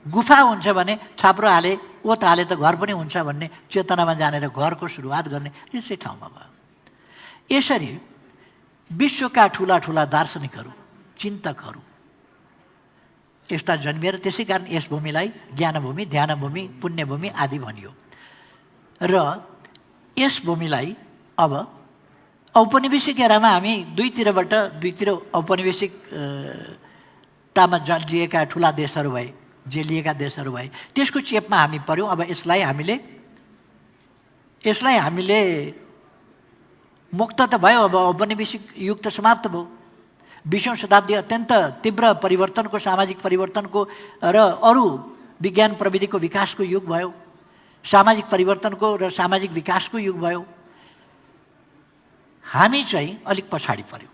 गुफा हुन्छ भने छाप्रो हाले, ओत हाले त घर पनि हुन्छ भन्ने चेतनामा जानेर घरको सुरुवात गर्ने यसै ठाउँमा भयो। यसरी विश्वका ठुला ठुला दार्शनिकहरू, चिन्तकहरू यस्ता जन्मिएर त्यसै कारण यस भूमिलाई ज्ञानभूमि, ध्यानभूमि, पुण्यभूमि आदि भनियो। र यस भूमिलाई अब औपनिवेशिक एरामा हामी दुईतिर औपनिवेशिकतामा जलिएका ठुला देशहरू भए, जेलिएका देशहरू भए, त्यसको चेपमा हामी पर्यौँ। अब यसलाई हामीले मुक्त त भयो, अब औपनिवेशिक युग त समाप्त भयो। 20औं शताब्दी अत्यन्त तीव्र परिवर्तनको, सामाजिक परिवर्तनको र अरू विज्ञान प्रविधिको विकासको युग भयो। सामाजिक परिवर्तनको र सामाजिक विकासको युग भयो। हामी चाहिँ अलिक पछाडि पर्यौँ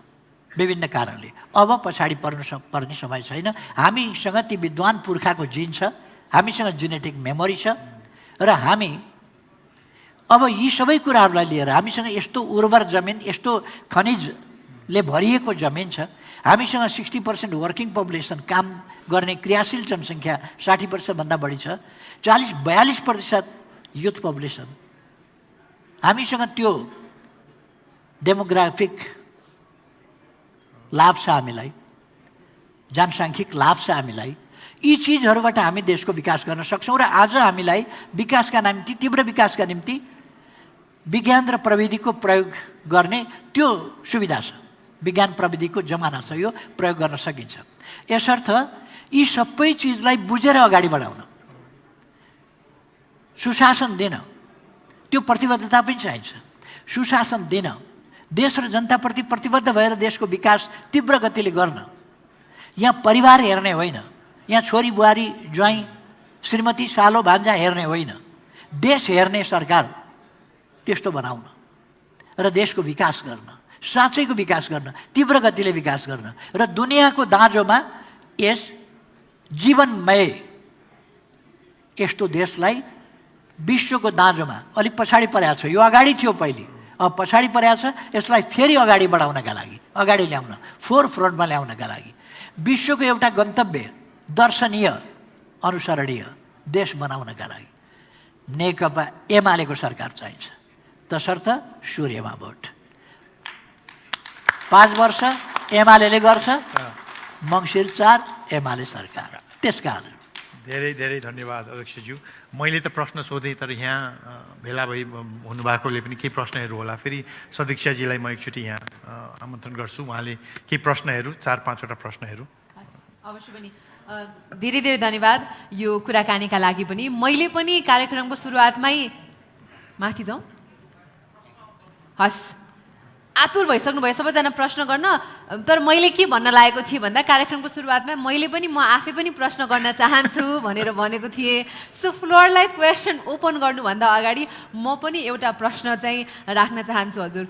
विभिन्न कारणले। अब पछाडि पर्ने समय छैन। हामीसँग ती विद्वान पुर्खाको जिन छ, हामीसँग जेनेटिक मेमोरी छ र हामी अब यी सबै कुराहरूलाई लिएर, हामीसँग यस्तो उर्वर जमिन, यस्तो खनिज ले भरिएको जमिन छ। हामीसँग 60% वर्किङ पपुलेसन, काम गर्ने क्रियाशील जनसङ्ख्या 60%भन्दा बढी छ। 40-42% युथ पपुलेसन। हामीसँग त्यो डेमोग्राफिक लाभ छ, हामीलाई जनसाङ्ख्यिक लाभ छ। हामीलाई यी चिजहरूबाट हामी देशको विकास गर्न सक्छौँ। र आज हामीलाई विकासका निम्ति, तीव्र विकासका निम्ति विज्ञान र प्रविधिको प्रयोग गर्ने त्यो सुविधा छ। विज्ञान प्रविधिको जमाना छ, यो प्रयोग गर्न सकिन्छ। यसर्थ यी सबै चिजलाई बुझेर अगाडि बढाउन, सुशासन दिन, त्यो प्रतिबद्धता पनि चाहिन्छ। सुशासन दिन, देश र जनताप्रति प्रतिबद्ध भएर देशको विकास तीव्र गतिले गर्न। यहाँ परिवार हेर्ने होइन, यहाँ छोरी बुहारी ज्वाइँ श्रीमती सालो भान्जा हेर्ने होइन, देश हेर्ने सरकार त्यस्तो बनाउन र देशको विकास गर्न, साँच्चैको विकास गर्न, तीव्र गतिले विकास गर्न। र दुनियाँको दाँजोमा यस जीवनमय यस्तो देशलाई विश्वको दाँजोमा अलिक पछाडि परेको छ। यो अगाडि थियो पहिले, अब पछाडि परेको छ। यसलाई फेरि अगाडि बढाउनका लागि, अगाडि ल्याउन, फोर फ्रन्टमा ल्याउनका लागि विश्वको एउटा गन्तव्य, दर्शनीय, अनुसरणीय देश बनाउनका लागि नेकपा एमालेको सरकार चाहिन्छ। तसर्थ सूर्यमा भोट। 5 वर्ष एमाले गर्छ, मङ्सिर 4 एमाले सरकार। त्यसकारण धेरै धेरै धन्यवाद अध्यक्षज्यू। मैले त प्रश्न सोधेँ, तर यहाँ भेला भई हुनुभएकोले पनि केही प्रश्नहरू होला। फेरि सदीक्षाजीलाई म एकचोटि यहाँ आमन्त्रण गर्छु। उहाँले केही प्रश्नहरू, 4-5 वटा प्रश्नहरू। अवश्य पनि धेरै धेरै धन्यवाद यो कुराकानीका लागि पनि। मैले पनि कार्यक्रमको सुरुवातमै माथि जाउँ, हस्, आतुर भइसक्नु भयो सबैजना प्रश्न गर्न। तर मैले के भन्न लागेको थिएँ भन्दा कार्यक्रमको सुरुवातमा मैले पनि म आफै पनि प्रश्न गर्न चाहन्छु भनेर भनेको थिएँ। सो फ्लोरलाई क्वेसन ओपन गर्नुभन्दा अगाडि म पनि एउटा प्रश्न चाहिँ राख्न चाहन्छु हजुर।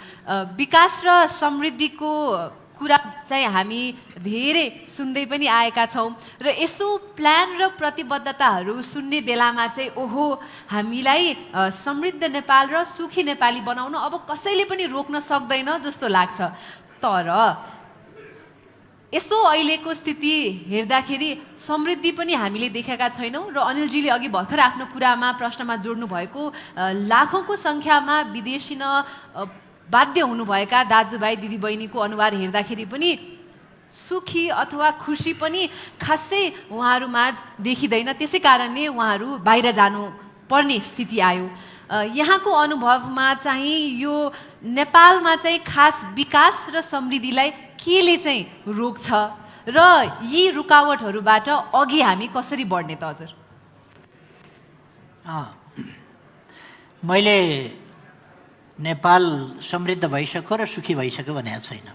विकास र समृद्धिको कुरा चाहिँ हामी धेरै सुन्दै पनि आएका छौँ र यसो प्लान र प्रतिबद्धताहरू सुन्ने बेलामा चाहिँ ओहो हामीलाई समृद्ध नेपाल र सुखी नेपाली बनाउन अब कसैले पनि रोक्न सक्दैन जस्तो लाग्छ। तर यसो अहिलेको स्थिति हेर्दाखेरि समृद्धि पनि हामीले देखेका छैनौँ र अनिलजीले अघि भर्खर आफ्नो कुरामा प्रश्नमा जोड्नु भएको लाखौँको सङ्ख्यामा विदेशी बाध्य हुनुभएका दाजुभाइ दिदीबहिनीको अनुहार हेर्दाखेरि पनि सुखी अथवा खुसी पनि खासै उहाँहरूमाझ देखिँदैन। त्यसै कारणले उहाँहरू बाहिर जानु पर्ने स्थिति आयो। यहाँको अनुभवमा चाहिँ यो नेपालमा चाहिँ खास विकास र समृद्धिलाई केले चाहिँ रोक्छ र यी रुकावटहरूबाट अघि हामी कसरी बढ्ने त हजुर? मैले नेपाल समृद्ध भइसक्यो र सुखी भइसक्यो भनेको छैन।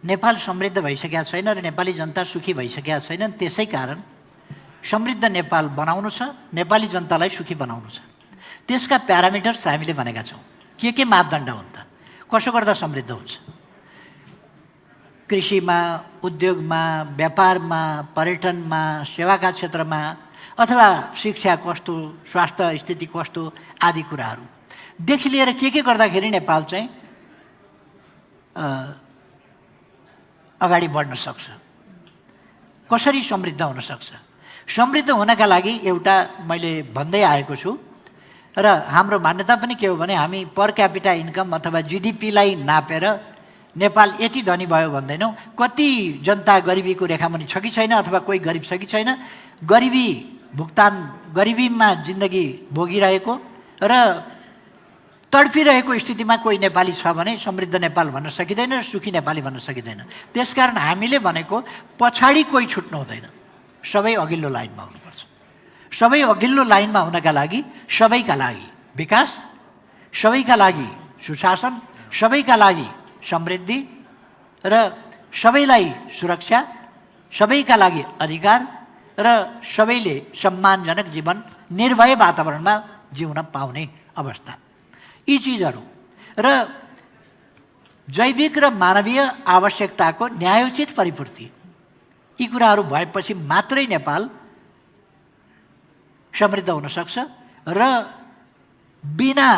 नेपाल समृद्ध भइसकेका छैन र नेपाली जनता सुखी भइसकेका छैनन्। त्यसै कारण समृद्ध नेपाल बनाउनु छ, नेपाली जनतालाई सुखी बनाउनु छ। त्यसका प्यारामिटर्स हामीले भनेका छौँ। के मापदण्ड हुन् त? कसो गर्दा समृद्ध हुन्छ? कृषिमा, उद्योगमा, व्यापारमा, पर्यटनमा, सेवाका क्षेत्रमा अथवा शिक्षा कस्तो, स्वास्थ्य स्थिति कस्तो आदि कुराहरू देखि लिएर के गर्दाखेरि नेपाल चाहिँ अगाडि बढ्न सक्छ, कसरी समृद्ध हुन सक्छ? समृद्ध हुनका लागि एउटा मैले भन्दै आएको छु र हाम्रो मान्यता पनि के हो भने हामी पर क्यापिटा इन्कम अथवा जिडिपीलाई नापेर नेपाल यति धनी भयो भन्दैनौँ। कति जनता गरिबीको रेखामुनि छ कि छैन अथवा कोही गरिब छ कि छैन, गरिबीमा जिन्दगी भोगिरहेको र तडपिरहेको स्थितिमा कोही नेपाली छ भने समृद्ध नेपाल भन्न सकिँदैन र सुखी नेपाली भन्न सकिँदैन। त्यसकारण हामीले भनेको पछाडि कोही छुट्नु हुँदैन, सबै अघिल्लो लाइनमा हुनुपर्छ। सबै अघिल्लो लाइनमा हुनका लागि सबैका लागि विकास, सबैका लागि सुशासन, सबैका लागि समृद्धि र सबैलाई सुरक्षा, सबैका लागि अधिकार र सबैले सम्मानजनक जीवन, निर्भय वातावरणमा जिउन पाउने अवस्था, यी चिजहरू र जैविक र मानवीय आवश्यकताको न्यायोचित परिपूर्ति, यी कुराहरू भएपछि मात्रै नेपाल समृद्ध हुन सक्छ। र बिना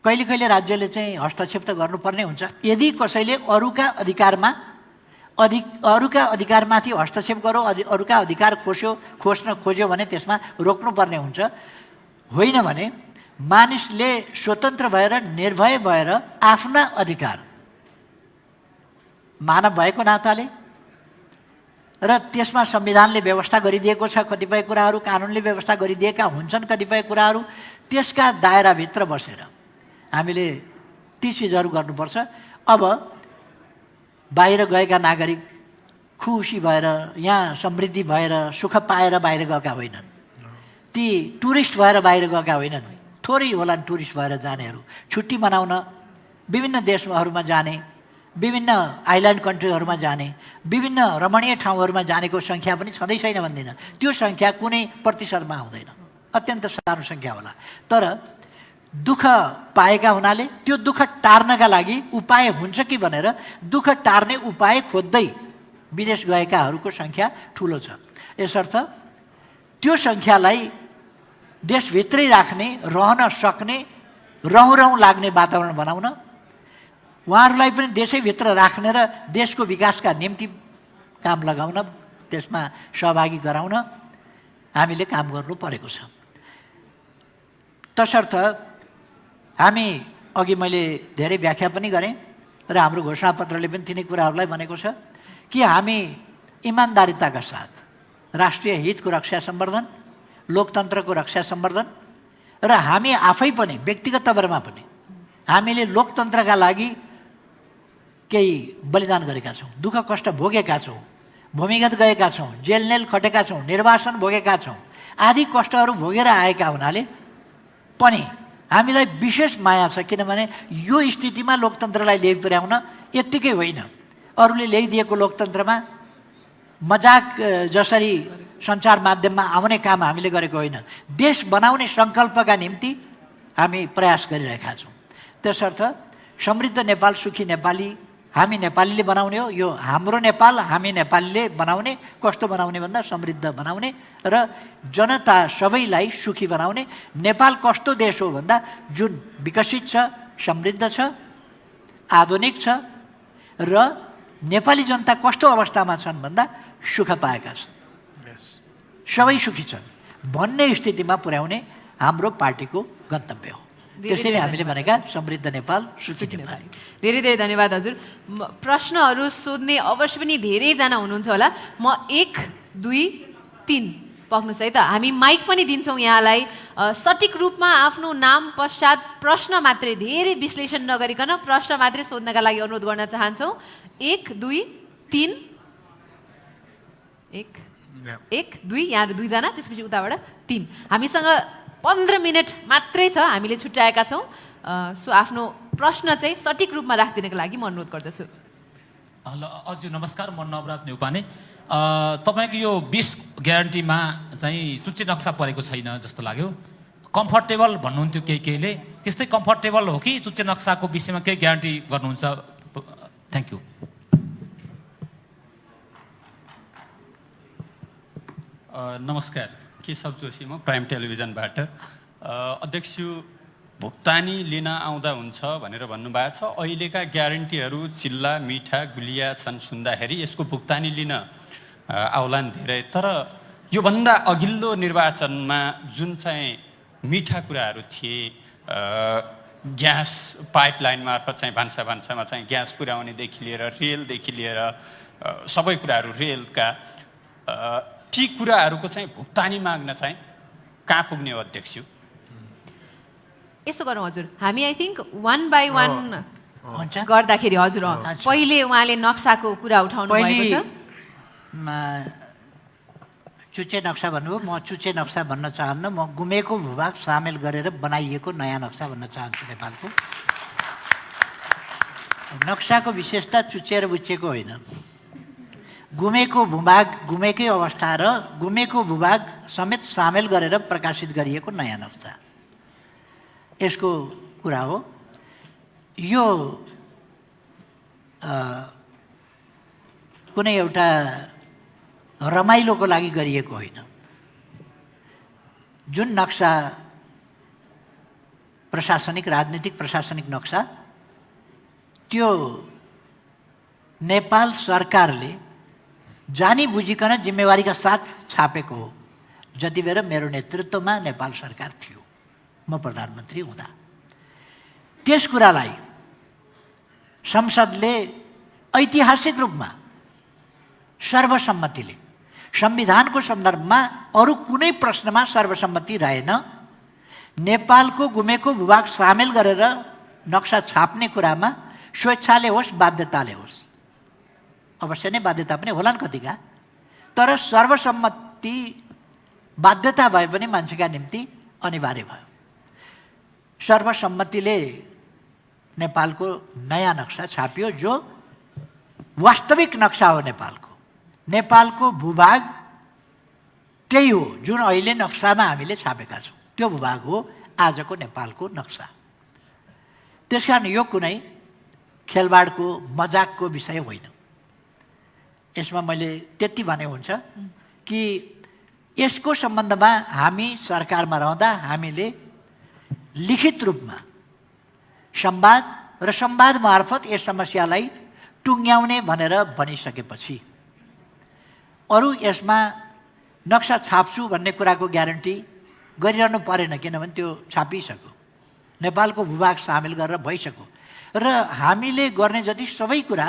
कहिले कहिले राज्यले चाहिँ हस्तक्षेप त गर्नुपर्ने हुन्छ। यदि कसैले अरूका अधिकारमाथि हस्तक्षेप गर्यो, अरूका अधिकार खोज्न खोज्यो भने त्यसमा रोक्नुपर्ने हुन्छ। होइन भने मानिसले स्वतन्त्र भएर निर्भय भएर आफ्ना अधिकार मानव भएको नाताले र त्यसमा संविधानले व्यवस्था गरिदिएको छ कतिपय कुराहरू, कानुनले व्यवस्था गरिदिएका हुन्छन् कतिपय कुराहरू, त्यसका दायराभित्र बसेर हामीले ती चिजहरू गर्नुपर्छ। अब बाहिर गएका नागरिक खुसी भएर यहाँ समृद्धि भएर सुख पाएर बाहिर गएका होइनन्, ती टुरिस्ट भएर बाहिर गएका होइनन्। थोरै होलान् टुरिस्ट भएर जानेहरू, छुट्टी मनाउन विभिन्न देशहरूमा जाने, विभिन्न आइल्यान्ड कन्ट्रीहरूमा जाने, विभिन्न रमणीय ठाउँहरूमा जानेको सङ्ख्या पनि छँदै छैन भन्दिनँ। त्यो सङ्ख्या कुनै प्रतिशतमा आउँदैन, अत्यन्त सानो सङ्ख्या होला। तर दुःख पाएका हुनाले त्यो दुःख टार्नका लागि उपाय हुन्छ कि भनेर दुःख टार्ने उपाय खोज्दै विदेश गएकाहरूको सङ्ख्या ठुलो छ। यसर्थ त्यो सङ्ख्यालाई देशभित्रै राख्ने, रहन सक्ने, रहौँ लाग्ने वातावरण बनाउन, उहाँहरूलाई पनि देशैभित्र राख्ने र देशको विकासका निम्ति काम लगाउन, त्यसमा सहभागी गराउन हामीले काम गर्नु परेको छ। तसर्थ हामी अघि मैले धेरै व्याख्या पनि गरेँ र हाम्रो घोषणापत्रले पनि तिनै कुराहरूलाई भनेको छ कि हामी इमान्दारिताका साथ राष्ट्रिय हितको रक्षा सम्वर्धन, लोकतन्त्रको रक्षा सम्वर्धन र हामी आफै पनि व्यक्तिगत तवरमा पनि हामीले लोकतन्त्रका लागि केही बलिदान गरेका छौँ, दुःख कष्ट भोगेका छौँ, भूमिगत गएका छौँ, जेलनेल खटेका छौँ, निर्वासन भोगेका छौँ, आदि कष्टहरू भोगेर आएका हुनाले पनि हामीलाई विशेष माया छ। किनभने यो स्थितिमा लोकतन्त्रलाई ल्याइ पुर्याउन यत्तिकै होइन, अरूले ल्याइदिएको लोकतन्त्रमा मजाक जसरी सञ्चार माध्यममा आउने काम हामीले गरेको होइन, देश बनाउने सङ्कल्पका निम्ति हामी प्रयास गरिरहेका छौँ। त्यसर्थ समृद्ध नेपाल, सुखी नेपाली हामी नेपालीले बनाउने हो। यो हाम्रो नेपाल हामी नेपालीले बनाउने। कस्तो बनाउने भन्दा समृद्ध बनाउने र जनता सबैलाई सुखी बनाउने। नेपाल कस्तो देश हो भन्दा जुन विकसित छ, समृद्ध छ, आधुनिक छ र नेपाली जनता कस्तो अवस्थामा छन् भन्दा सुख पाएका छन्, सबै सुखी छन् भन्ने स्थितिमा पुर्याउने हाम्रो पार्टीको गन्तव्य हो। त्यसैले हामीले भनेका समृद्ध नेपाल, सुखी नेपाल। धेरै धेरै धन्यवाद हजुर। प्रश्नहरू सोध्ने अवश्य पनि धेरैजना हुनुहुन्छ होला। म 1, 2, 3 पक्नुहोस् है त। हामी माइक पनि दिन्छौँ यहाँलाई। सठिक रूपमा आफ्नो नाम पश्चात प्रश्न मात्रै, धेरै विश्लेषण नगरिकन प्रश्न मात्रै सोध्नका लागि अनुरोध गर्न चाहन्छौँ। 1, 2, 3। 1, 2 यहाँ 2 जना, त्यसपछि उताबाट 3। हामीसँग 15 मिनट मात्रै छ, हामीले छुट्याएका छौँ। सो आफ्नो प्रश्न चाहिँ सठिक रूपमा राखिदिनको लागि म अनुरोध गर्दछु। हजुर नमस्कार, म नवराज नेउपाने। तपाईँको यो 20 ग्यारेन्टीमा चाहिँ चुच्चे नक्सा परेको छैन जस्तो लाग्यो। कम्फर्टेबल भन्नुहुन्थ्यो केहीले, त्यस्तै कम्फर्टेबल हो कि चुच्चे नक्साको विषयमा केही ग्यारेन्टी गर्नुहुन्छ? Thank you. नमस्कार, केशव जोशी, म प्राइम टेलिभिजनबाट। अध्यक्ष, भुक्तानी लिन आउँदा हुन्छ भनेर भन्नुभएको छ। अहिलेका ग्यारेन्टीहरू चिल्ला मिठा गुलिया छन् सुन्दाखेरि यसको भुक्तानी लिन आउलान् धेरै। तर योभन्दा अघिल्लो निर्वाचनमा जुन चाहिँ मिठा कुराहरू थिए, ग्यास पाइपलाइन मार्फत चाहिँ भान्सामा चाहिँ ग्यास पुर्याउनेदेखि लिएर रेलदेखि लिएर सबै कुराहरू रेलका, ती कुराहरूको चाहिँ भुक्तानी माग्न चाहिँ कहाँ पुग्ने हो अध्यक्ष? यस्तो गरौँ हजुर, हामी आई थिङ्क 1 by 1 गर्दाखेरि हजुर पहिले उहाँले नक्साको कुरा उठाउनु भएको छ। चुच्चे नक्सा भन्नुभयो, म चुच्चे नक्सा भन्न चाहन्न, म गुमेको भूभाग सामेल गरेर बनाइएको नयाँ नक्सा भन्न चाहन्छु। नेपालको नक्साको विशेषता चुच्चे र बुच्चेको होइन, गुमेको भूभाग, गुमेकै अवस्था र गुमेको भूभाग समेत सामेल गरेर प्रकाशित गरिएको नयाँ नक्सा, यसको कुरा हो। यो कुनै एउटा रमाइलोको लागि गरिएको होइन। जुन नक्सा प्रशासनिक राजनीतिक प्रशासनिक नक्सा त्यो नेपाल सरकारले जानी बुझिकन जिम्मेवारीका साथ छापेको हो। जति बेर मेरो नेतृत्वमा नेपाल सरकार थियो, म प्रधानमन्त्री हुँदा। त्यस कुरालाई संसदले ऐतिहासिक रूपमा सर्वसम्मतिले, संविधानको सन्दर्भमा अरू कुनै प्रश्नमा सर्वसम्मति रहेन, नेपालको गुमेको भूभाग सामेल गरेर नक्सा छाप्ने कुरामा स्वेच्छाले होस् बाध्यताले होस्, अवश्य नै बाध्यता पनि होलान् कतिका, तर सर्वसम्मति बाध्यता भए पनि मान्छेका निम्ति अनिवार्य भयो। सर्वसम्मतिले नेपालको नयाँ नक्सा छापियो, जो वास्तविक नक्सा हो नेपालको। नेपालको भूभाग त्यही हो जुन अहिले नक्सामा हामीले छापेका छौँ, त्यो भूभाग हो आजको नेपालको नक्सा। त्यसकारण यो कुनै खेलबाडको मजाकको विषय होइन। यसमा मैले त्यति भने हुन्छ कि यसको सम्बन्धमा हामी सरकारमा रहँदा हामीले लिखित रूपमा संवाद र संवाद मार्फत यस समस्यालाई टुङ्ग्याउने भनेर भनिसकेपछि अरू यसमा नक्सा छाप्छु भन्ने कुराको ग्यारेन्टी गरिरहनु परेन, किनभने त्यो छापिसक्यो, नेपालको भूभाग सामेल गरेर भइसक्यो र हामीले गर्ने जति सबै कुरा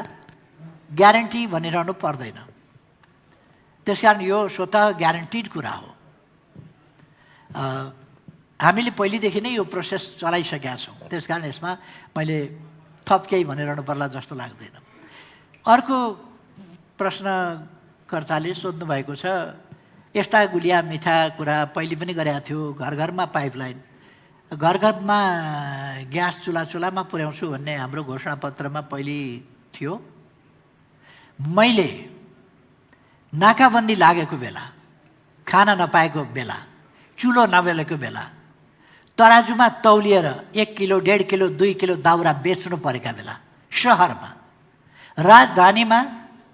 ग्यारेन्टी भनिरहनु पर्दैन। त्यसकारण यो स्वतः ग्यारेन्टिड कुरा हो। हामीले पहिलेदेखि नै यो प्रोसेस चलाइसकेका छौँ, त्यसकारण यसमा मैले थप केही भनिरहनु पर्ला जस्तो लाग्दैन। अर्को प्रश्नकर्ताले सोध्नु भएको छ, यस्ता गुलिया मिठा कुरा पहिले पनि गरेका थियो, घर घरमा पाइपलाइन, घर घरमा ग्यास चुलामा पुर्याउँछु भन्ने हाम्रो घोषणापत्रमा पहिले थियो। मैले नाकाबन्दी लागेको बेला, खाना नपाएको बेला, चुलो नबेलेको बेला, तराजुमा तौलिएर 1 किलो 1.5 किलो 2 किलो दाउरा बेच्नु परेका बेला, सहरमा राजधानीमा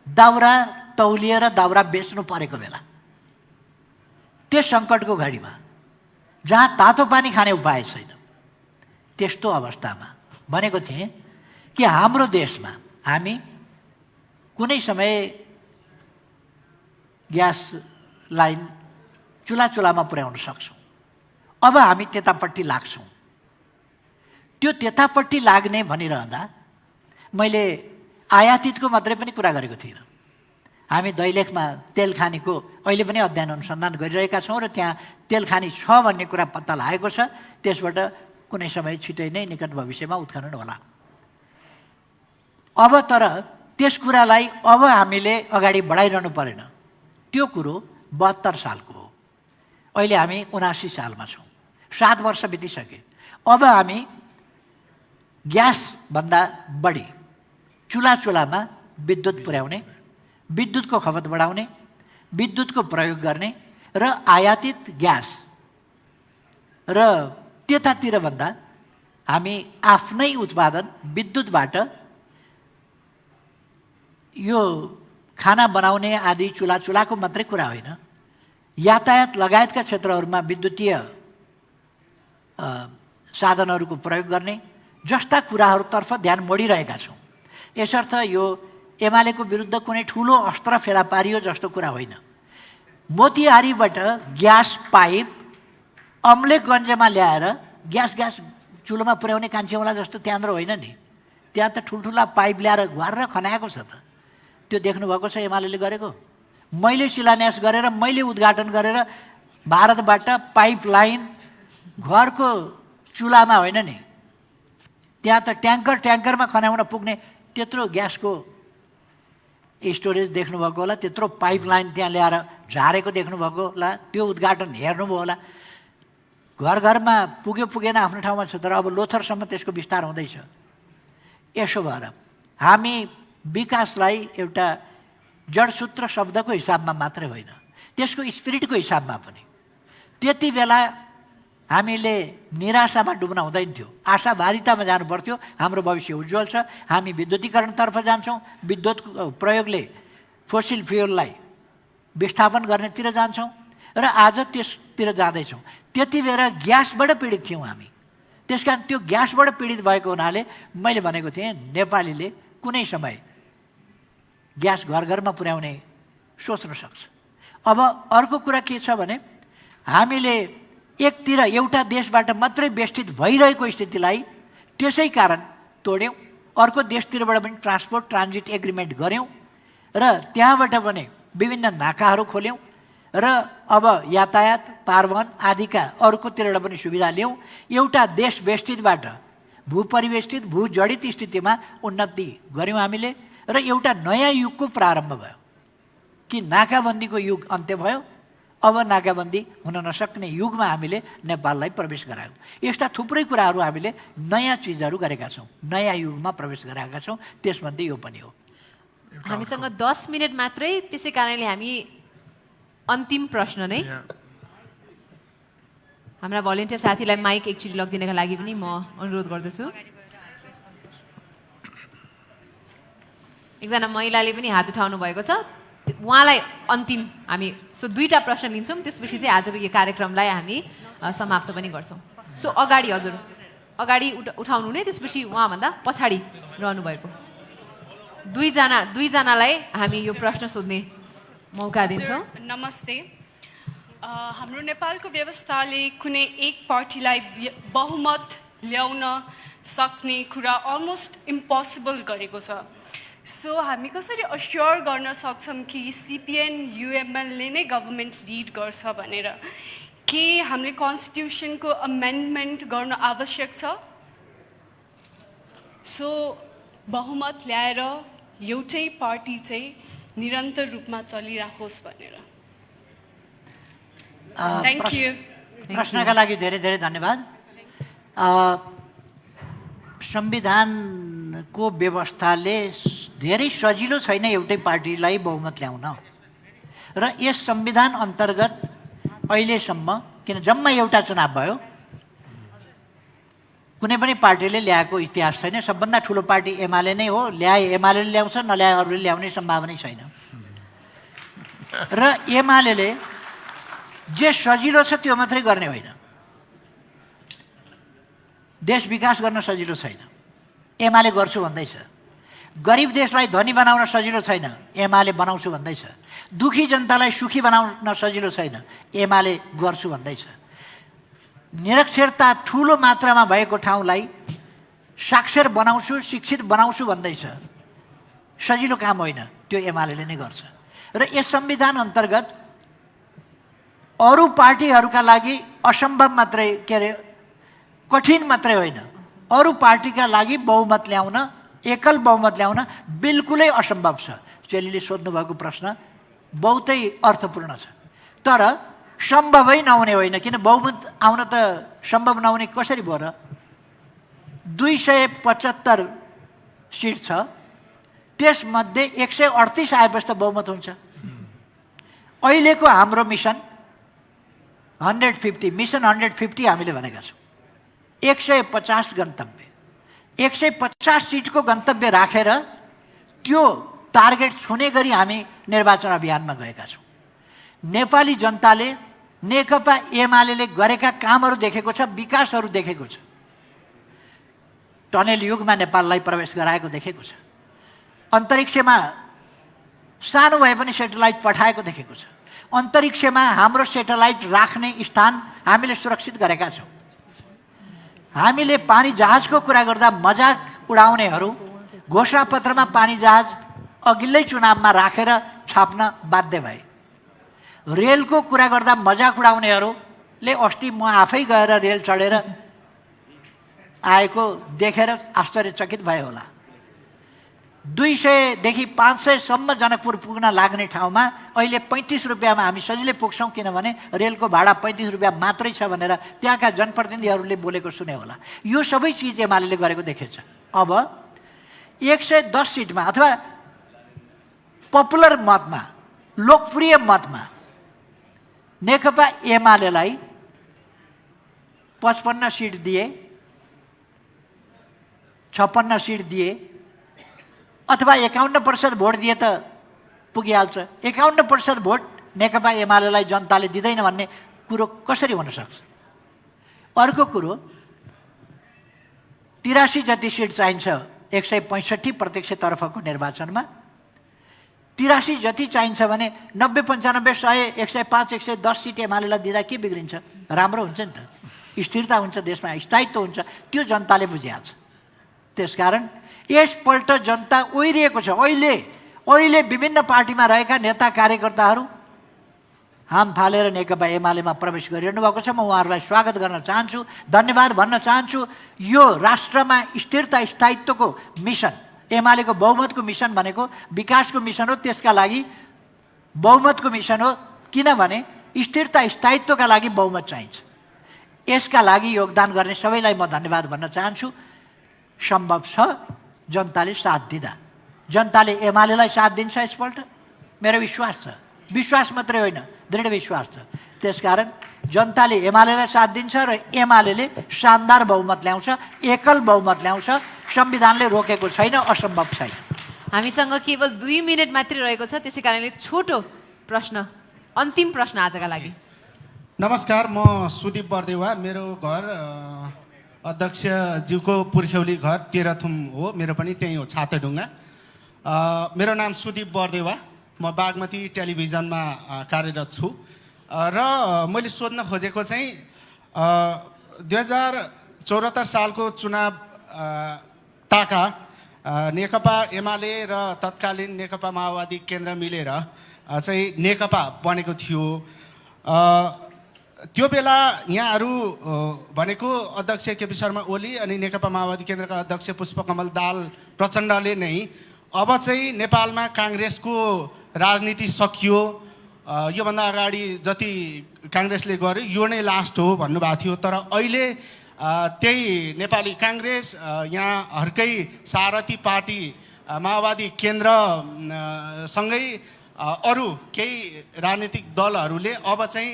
दाउरा तौलिएर दाउरा बेच्नु परेको बेला, त्यस सङ्कटको घडीमा जहाँ तातो पानी खाने उपाय छैन, त्यस्तो अवस्थामा भनेको थिएँ कि हाम्रो देशमा हामी कुनै समय ग्यास लाइन चुलामा पुर्याउन सक्छौँ। अब हामी त्यतापट्टि लाग्छौँ। त्यो त्यतापट्टि लाग्ने भनिरहँदा मैले आयातितको मात्रै पनि कुरा गरेको थिइनँ। हामी दैलेखमा तेल खानीको अहिले पनि अध्ययन अनुसन्धान गरिरहेका छौँ र त्यहाँ तेल खानी छ भन्ने कुरा पत्ता लागेको छ। त्यसबाट कुनै समय छिटै नै निकट भविष्यमा उत्खनन होला। अब तर त्यस कुरालाई अब हामीले अगाडि बढाइरहनु परेन। त्यो कुरो 72 सालको हो, अहिले हामी 79 सालमा छौँ, 7 वर्ष बितिसके। अब हामी ग्यासभन्दा बढी चुलामा विद्युत पुर्याउने, विद्युतको खपत बढाउने, विद्युतको प्रयोग गर्ने र आयातित ग्यास र त्यतातिर भन्दा हामी आफ्नै उत्पादन विद्युतबाट यो खाना बनाउने आदि चुलाको मात्रै कुरा होइन, यातायात लगायतका क्षेत्रहरूमा विद्युतीय साधनहरूको प्रयोग गर्ने जस्ता कुराहरूतर्फ ध्यान मोडिरहेका छौँ। यसर्थ यो एमालेको विरुद्ध कुनै ठुलो अस्त्र फेला पारियो जस्तो कुरा होइन। मोतिहारीबाट ग्यास पाइप अम्लेखगञ्जमा ल्याएर ग्यास चुलोमा पुर्याउने कान्छेवाला जस्तो त्यहाँनिर होइन नि, त्यहाँ त ठुल्ठुला पाइप ल्याएर घरेर खनाएको छ त। त्यो देख्नुभएको छ एमालेले गरेको। मैले शिलान्यास गरेर, मैले उद्घाटन गरेर भारतबाट पाइप लाइन घरको चुलामा होइन नि, त्यहाँ त ट्याङ्करमा खनाउन पुग्ने त्यत्रो ग्यासको स्टोरेज देख्नुभएको होला, त्यत्रो पाइप लाइन त्यहाँ ल्याएर झारेको देख्नुभएको होला, त्यो उद्घाटन हेर्नुभयो होला। घर घरमा पुग्यो पुगेन आफ्नो ठाउँमा छ, तर अब लोथरसम्म त्यसको विस्तार हुँदैछ। यसो भएर हामी विकासलाई एउटा जडसूत्र शब्दको हिसाबमा मात्रै होइन, त्यसको स्पिरिटको हिसाबमा पनि। त्यति बेला हामीले निराशामा डुब्न हुँदैन थियो, आशावारितामा जानु पर्थ्यो। हाम्रो भविष्य उज्जवल छ, हामी विद्युतीकरणतर्फ जान्छौँ, विद्युतको प्रयोगले फोसिल फ्युललाई विस्थापन गर्नेतिर जान्छौँ र आज त्यसतिर जाँदैछौँ। त्यति बेला ग्यासबाट पीडित थियौँ हामी, त्यस कारण त्यो ग्यासबाट पीडित भएको हुनाले मैले भनेको थिएँ नेपालीले कुनै समय ग्यास घर घरमा पुर्याउने सोच्न सक्छ। अब अर्को कुरा के छ भने हामीले एकतिर एउटा देशबाट मात्रै बेष्टित भइरहेको स्थितिलाई त्यसै कारण तोड्यौँ, अर्को देशतिरबाट पनि ट्रान्सपोर्ट ट्रान्जिट एग्रिमेन्ट गऱ्यौँ र त्यहाँबाट पनि विभिन्न नाकाहरू खोल्यौँ र अब यातायात पारवहन आदिका अर्कोतिरबाट पनि सुविधा ल्याउँ। एउटा देश बेष्टितबाट भूपरिवेष्टित भूजडित स्थितिमा उन्नति गऱ्यौँ हामीले र एउटा नयाँ युगको प्रारम्भ भयो कि नाकाबन्दीको युग अन्त्य भयो। अब नाकाबन्दी हुन नसक्ने युगमा हामीले नेपाललाई प्रवेश गरायौँ। यस्ता थुप्रै कुराहरू हामीले नयाँ चिजहरू गरेका छौँ, नयाँ युगमा प्रवेश गराएका छौँ, त्यसमध्ये यो पनि हो। हामीसँग 10 मिनट मात्रै, त्यसै कारणले हामी अन्तिम प्रश्न नै हाम्रा भलिन्टियर साथीलाई माइक एकचोटि लगिदिनका लागि पनि म अनुरोध गर्दछु। एकजना महिलाले पनि हात उठाउनु भएको छ, उहाँलाई अन्तिम हामी दुईटा प्रश्न लिन्छौँ, त्यसपछि चाहिँ आजको यो कार्यक्रमलाई हामी समाप्त पनि गर्छौँ। अगाडि हजुर अगाडि उठाउनु नै, त्यसपछि उहाँभन्दा पछाडि रहनु भएको दुईजनालाई हामी यो प्रश्न सोध्ने मौका दिन्छौँ। नमस्ते। हाम्रो नेपालको व्यवस्थाले कुनै एक पार्टीलाई बहुमत ल्याउन सक्ने कुरा अलमोस्ट इम्पोसिबल गरेको छ। हामी कसरी अस्योर गर्न सक्छौँ कि CPN UML-ले नै गभर्मेन्ट लिड गर्छ भनेर? के हामीले कन्स्टिट्युसनको अमेन्डमेन्ट गर्न आवश्यक छ? बहुमत ल्याएर एउटै पार्टी चाहिँ निरन्तर रूपमा चलिराखोस् भनेर। Thank you. प्रश्नका लागि धेरै धेरै धन्यवाद। संविधानको व्यवस्थाले धेरै सजिलो छैन एउटै पार्टीलाई बहुमत ल्याउन र यस संविधान अन्तर्गत अहिलेसम्म, किन जम्मा एउटा चुनाव भयो, कुनै पनि पार्टीले ल्याएको इतिहास छैन। सबभन्दा ठुलो पार्टी एमाले नै हो, ल्याए एमाले ल्याउँछ, नल्याए अरूले ल्याउने सम्भावना छैन। र एमाले जे सजिलो छ त्यो मात्रै गर्ने होइन, देश विकास गर्न सजिलो छैन, एमाले गर्छु भन्दैछ। गरिब देशलाई धनी बनाउन सजिलो छैन, एमाले बनाउँछु भन्दैछ। दुखी जनतालाई सुखी बनाउन सजिलो छैन, एमाले गर्छु भन्दैछ। निरक्षरता ठुलो मात्रामा भएको ठाउँलाई साक्षर बनाउँछु, शिक्षित बनाउँछु भन्दैछ। सजिलो काम होइन, त्यो एमाले नै गर्छ। र यस संविधान अन्तर्गत अरू पार्टीहरूका लागि असम्भव मात्रै, के अरे कठिन मात्रै होइन, अरू पार्टीका लागि बहुमत ल्याउन, एकल बहुमत ल्याउन बिल्कुलै असम्भव छ। चेलीले सोध्नुभएको प्रश्न बहुतै अर्थपूर्ण छ, तर सम्भवै नहुने होइन। किन बहुमत आउन त सम्भव नहुने कसरी भयो र? 275 सिट छ, त्यसमध्ये 138 आएपछि त बहुमत हुन्छ। अहिलेको हाम्रो मिसन 150, मिसन 150 हामीले भनेका छौँ। 150 गन्तव्य, 150 सिटको गन्तव्य राखेर त्यो टार्गेट छुने गरी हामी निर्वाचन अभियानमा गएका छौँ। नेपाली जनताले नेकपा एमाले गरेका कामहरू देखेको छ, विकासहरू देखेको छ। टनेल युगमा नेपाललाई प्रवेश गराएको देखेको छ। अन्तरिक्षमा सानो भए पनि सेटेलाइट पठाएको देखेको छ। अन्तरिक्षमा हाम्रो सेटेलाइट राख्ने स्थान हामीले सुरक्षित गरेका छौँ। हामीले पानी जहाजको कुरा गर्दा मजाक उडाउनेहरू घोषणापत्रमा पानी जहाज अघिल्लै चुनावमा राखेर छाप्न बाध्य भए। रेलको कुरा गर्दा मजाक उडाउनेहरूले अस्ति म आफै गएर रेल चढेर आएको देखेर आश्चर्यचकित भए होला। 200 देखि 500 सम्म जनकपुर पुग्न लाग्ने ठाउँमा अहिले 35 रुपियाँमा हामी सजिलै पुग्छौँ, किनभने रेलको भाडा 35 रुपियाँ मात्रै छ भनेर त्यहाँका जनप्रतिनिधिहरूले बोलेको सुने होला। यो सबै चिज एमाले गरेको देखेछ। अब 110 सिटमा अथवा पपुलर मतमा, लोकप्रिय मतमा नेकपा एमालेलाई 55 सिट दिए, 56 सिट दिए, अथवा 51% भोट दिए त पुगिहाल्छ। 51% भोट नेकपा एमालेलाई जनताले दिँदैन भन्ने कुरो कसरी हुन सक्छ? अर्को कुरो, 83 जति सिट चाहिन्छ 165 प्रत्यक्षतर्फको निर्वाचनमा। 83 जति चाहिन्छ भने 90, 95, 100, 105, 110 सिट एमालेलाई दिँदा के बिग्रिन्छ? राम्रो हुन्छ नि त, स्थिरता हुन्छ देशमा, स्थायित्व हुन्छ। त्यो जनताले बुझिया छ। त्यसकारण यसपल्ट जनता ओइरिएको छ। अहिले विभिन्न पार्टीमा रहेका नेता कार्यकर्ताहरू हाम फालेर नेकपा एमालेमा प्रवेश गरिरहनु भएको छ। म उहाँहरूलाई स्वागत गर्न चाहन्छु, धन्यवाद भन्न चाहन्छु। यो राष्ट्रमा स्थिरता स्थायित्वको मिसन, एमालेको बहुमतको मिसन भनेको विकासको मिसन हो। त्यसका लागि बहुमतको मिसन हो, किनभने स्थिरता स्थायित्वका लागि बहुमत चाहिन्छ। यसका लागि योगदान गर्ने सबैलाई म धन्यवाद भन्न चाहन्छु। सम्भव छ जनताले साथ दिँदा। जनताले एमालेलाई साथ दिन्छ यसपल्ट, मेरो विश्वास छ। विश्वास मात्रै होइन, दृढ विश्वास छ। त्यसकारण जनताले एमालेलाई साथ दिन्छ र एमाले शानदार बहुमत ल्याउँछ, एकल बहुमत ल्याउँछ। संविधानले रोकेको छैन, असम्भव छैन। हामीसँग केवल 2 मिनट मात्रै रहेको छ, त्यसै कारणले छोटो प्रश्न, अन्तिम प्रश्न आजका लागि। नमस्कार, म सुदीप बर्देवा। मेरो घर अध्यक्षज्यूको पुर्ख्यौली घर तेह्रथुम हो, मेरो पनि त्यही हो, छातेढुङ्गा। मेरो नाम सुदीप बर्देवा, म बागमती टेलिभिजनमा कार्यरत छु। र मैले सोध्न खोजेको चाहिँ 2074 सालको चुनाव ताका नेकपा एमाले र तत्कालीन नेकपा माओवादी केन्द्र मिलेर चाहिँ नेकपा बनेको थियो। त्यो बेला यहाँहरू भनेको अध्यक्ष केपी शर्मा ओली अनि नेकपा माओवादी केन्द्रका अध्यक्ष पुष्पकमल दाहाल प्रचण्डले नै अब चाहिँ नेपालमा काङ्ग्रेसको राजनीति सकियो, योभन्दा अगाडि जति काङ्ग्रेसले गर्यो यो नै लास्ट हो भन्नुभएको थियो। तर अहिले त्यही नेपाली काङ्ग्रेस, यहाँहरूकै सारथी पार्टी माओवादी केन्द्रसँगै अरू केही राजनीतिक दलहरूले अब चाहिँ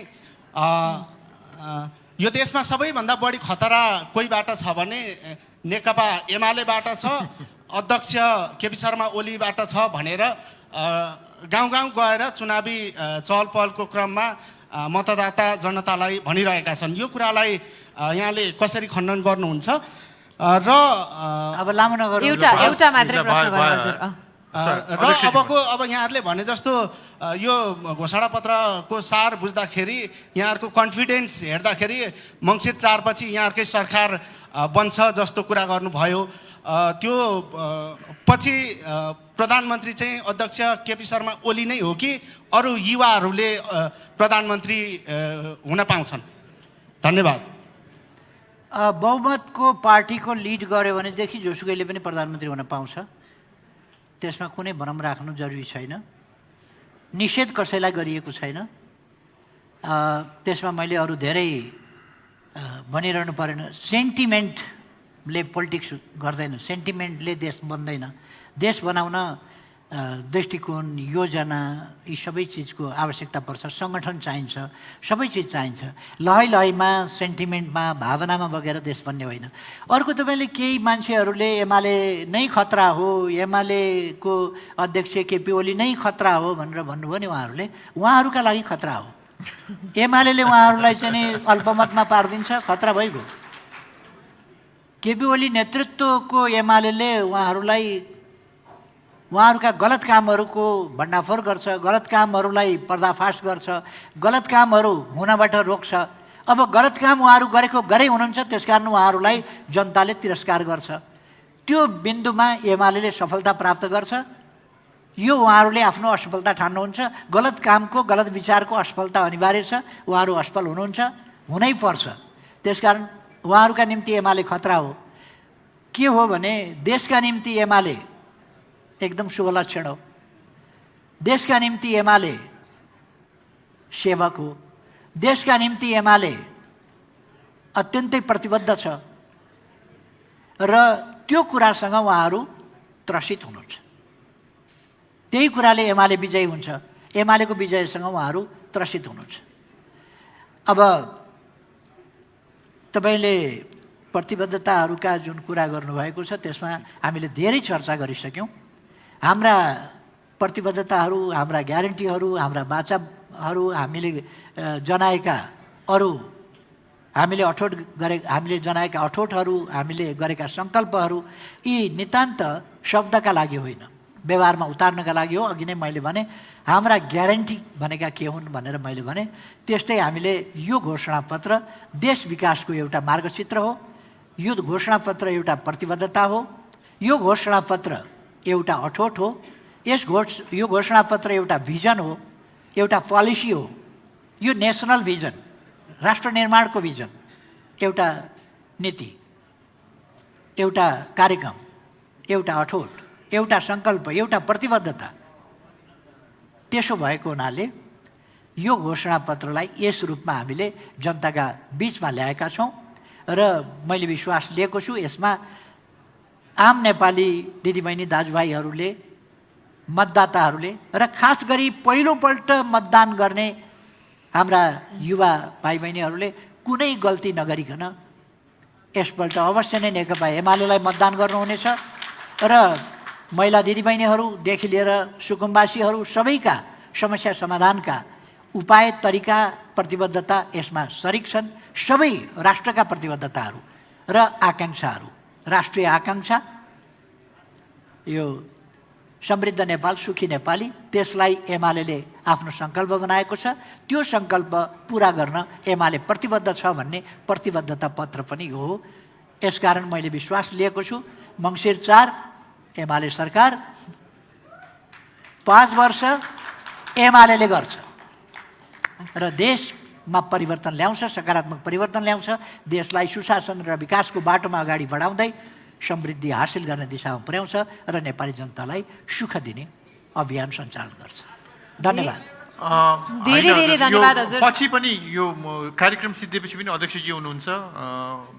यो देशमा सबैभन्दा बढी खतरा कोहीबाट छ भने नेकपा एमालेबाट छ, अध्यक्ष केपी शर्मा ओलीबाट छ भनेर गाउँ गाउँ गएर चुनावी चहल पहलको क्रममा मतदाता जनतालाई भनिरहेका छन्। यो कुरालाई यहाँले कसरी खण्डन गर्नुहुन्छ? र अब लामो नगरौँ, एउटा मात्रै प्रश्न गर्नु हजुर। र अब यहाँहरूले भने जस्तो यो घोषणापत्रको सार बुझ्दाखेरि यहाँहरूको कन्फिडेन्स हेर्दाखेरि मङ्सिर 4 पछि यहाँहरूकै सरकार बन्छ जस्तो कुरा गर्नुभयो। त्यो पछि प्रधानमन्त्री चाहिँ अध्यक्ष केपी शर्मा ओली नै हो कि अरू युवाहरूले प्रधानमन्त्री हुन पाउँछन्? धन्यवाद। बहुमतको पार्टीको लिड गर्यो भनेदेखि जोसुकैले पनि प्रधानमन्त्री हुन पाउँछ। त्यसमा कुनै भ्रम राख्नु जरुरी छैन। निषेध कसैलाई गरिएको छैन। त्यसमा मैले अरू धेरै भनिरहनु परेन। सेन्टिमेन्टले पोलिटिक्स गर्दैन, सेन्टिमेन्टले देश बन्दैन। देश बनाउन दृष्टिकोण, योजना, यी सबै चिजको आवश्यकता पर्छ। सङ्गठन चाहिन्छ, सबै चिज चाहिन्छ। लहैमा सेन्टिमेन्टमा भावनामा बगेर देश बन्ने होइन। अर्को तपाईँले केही मान्छेहरूले एमाले नै खतरा हो, एमालेको अध्यक्ष केपी ओली नै खतरा हो भनेर भन्नुभयो नि। उहाँहरूका लागि खतरा हो। एमाले उहाँहरूलाई चाहिँ नि अल्पमतमा पारिदिन्छ, खतरा भइगयो। केपी ओली नेतृत्वको एमाले उहाँहरूका गलत कामहरूको भण्डाफोर गर्छ, गलत कामहरूलाई पर्दाफास गर्छ, गलत कामहरू हुनबाट रोक्छ। अब गलत काम उहाँहरू गरे हुनुहुन्छ, त्यसकारण उहाँहरूलाई जनताले तिरस्कार गर्छ। त्यो बिन्दुमा एमाले सफलता प्राप्त गर्छ। यो उहाँहरूले आफ्नो असफलता ठान्नुहुन्छ। गलत कामको, गलत विचारको असफलता अनिवार्य छ। उहाँहरू असफल हुनुहुन्छ, हुनै पर्छ। त्यसकारण उहाँहरूका निम्ति एमाले खतरा हो। के हो भने देशका निम्ति एमाले एकदम शुभ लक्षण हो। देशका निम्ति एमाले सेवक हो। देशका निम्ति एमाले अत्यन्तै प्रतिबद्ध छ र त्यो कुरासँग उहाँहरू त्रसित हुनुहुन्छ। त्यही कुराले एमाले विजयी हुन्छ। एमालेको विजयसँग उहाँहरू त्रसित हुनुहुन्छ। अब तपाईँले प्रतिबद्धताहरूका जुन कुरा गर्नुभएको छ त्यसमा हामीले धेरै चर्चा गरिसक्यौँ। हाम्रा प्रतिबद्धताहरू, हाम्रा ग्यारेन्टीहरू, हाम्रा वाचाहरू, हामीले जनाएका अरू हामीले जनाएका अठोटहरू, हामीले गरेका सङ्कल्पहरू यी नितान्त शब्दका लागि होइन, व्यवहारमा उतार्नका लागि हो। अघि नै मैले भने हाम्रा ग्यारेन्टी भनेका के हुन् भनेर मैले भने, त्यस्तै हामीले यो घोषणापत्र देश विकासको एउटा मार्गचित्र हो। यो घोषणापत्र एउटा प्रतिबद्धता हो। यो घोषणापत्र एउटा अठोट हो। यो घोषणापत्र एउटा भिजन हो, एउटा पोलिसी हो। यो नेसनल भिजन, राष्ट्र निर्माणको भिजन, एउटा नीति, एउटा कार्यक्रम, एउटा अठोट, एउटा सङ्कल्प, एउटा प्रतिबद्धता। त्यसो भएको हुनाले यो घोषणापत्रलाई यस रूपमा हामीले जनताका बिचमा ल्याएका छौँ र मैले विश्वास लिएको छु यसमा आम नेपाली दिदीबहिनी दाजुभाइहरूले, मतदाताहरूले र खास गरी पहिलोपल्ट मतदान गर्ने हाम्रा युवा भाइ बहिनीहरूले कुनै गल्ती नगरिकन यसपल्ट अवश्य नै नेकपा एमालेलाई मतदान गर्नुहुनेछ र महिला दिदीबहिनीहरूदेखि लिएर सुकुम्बासीहरू सबैका समस्या समाधानका उपाय, तरिका, प्रतिबद्धता यसमा सरिक छन्। सबै राष्ट्रका प्रतिबद्धताहरू र आकाङ्क्षाहरू, राष्ट्रिय आकाङ्क्षा यो समृद्ध नेपाल, सुखी नेपाली, त्यसलाई एमाले आफ्नो सङ्कल्प बनाएको छ। त्यो सङ्कल्प पुरा गर्न एमाले प्रतिबद्ध छ भन्ने प्रतिबद्धता पत्र पनि हो। यसकारण मैले विश्वास लिएको छु मङ्सिर 4 एमाले सरकार 5 वर्ष एमाले गर्छ र देशमा परिवर्तन ल्याउँछ, सकारात्मक परिवर्तन ल्याउँछ, देशलाई सुशासन र विकासको बाटोमा अगाडि बढाउँदै समृद्धि हासिल गर्ने दिशामा पुर्याउँछ र नेपाली जनतालाई सुख दिने अभियान सञ्चालन गर्छ। धन्यवाद। धेरै धेरै धन्यवाद हजुर। पछि पनि यो कार्यक्रम सिद्धिएपछि पनि अध्यक्षजी हुनुहुन्छ,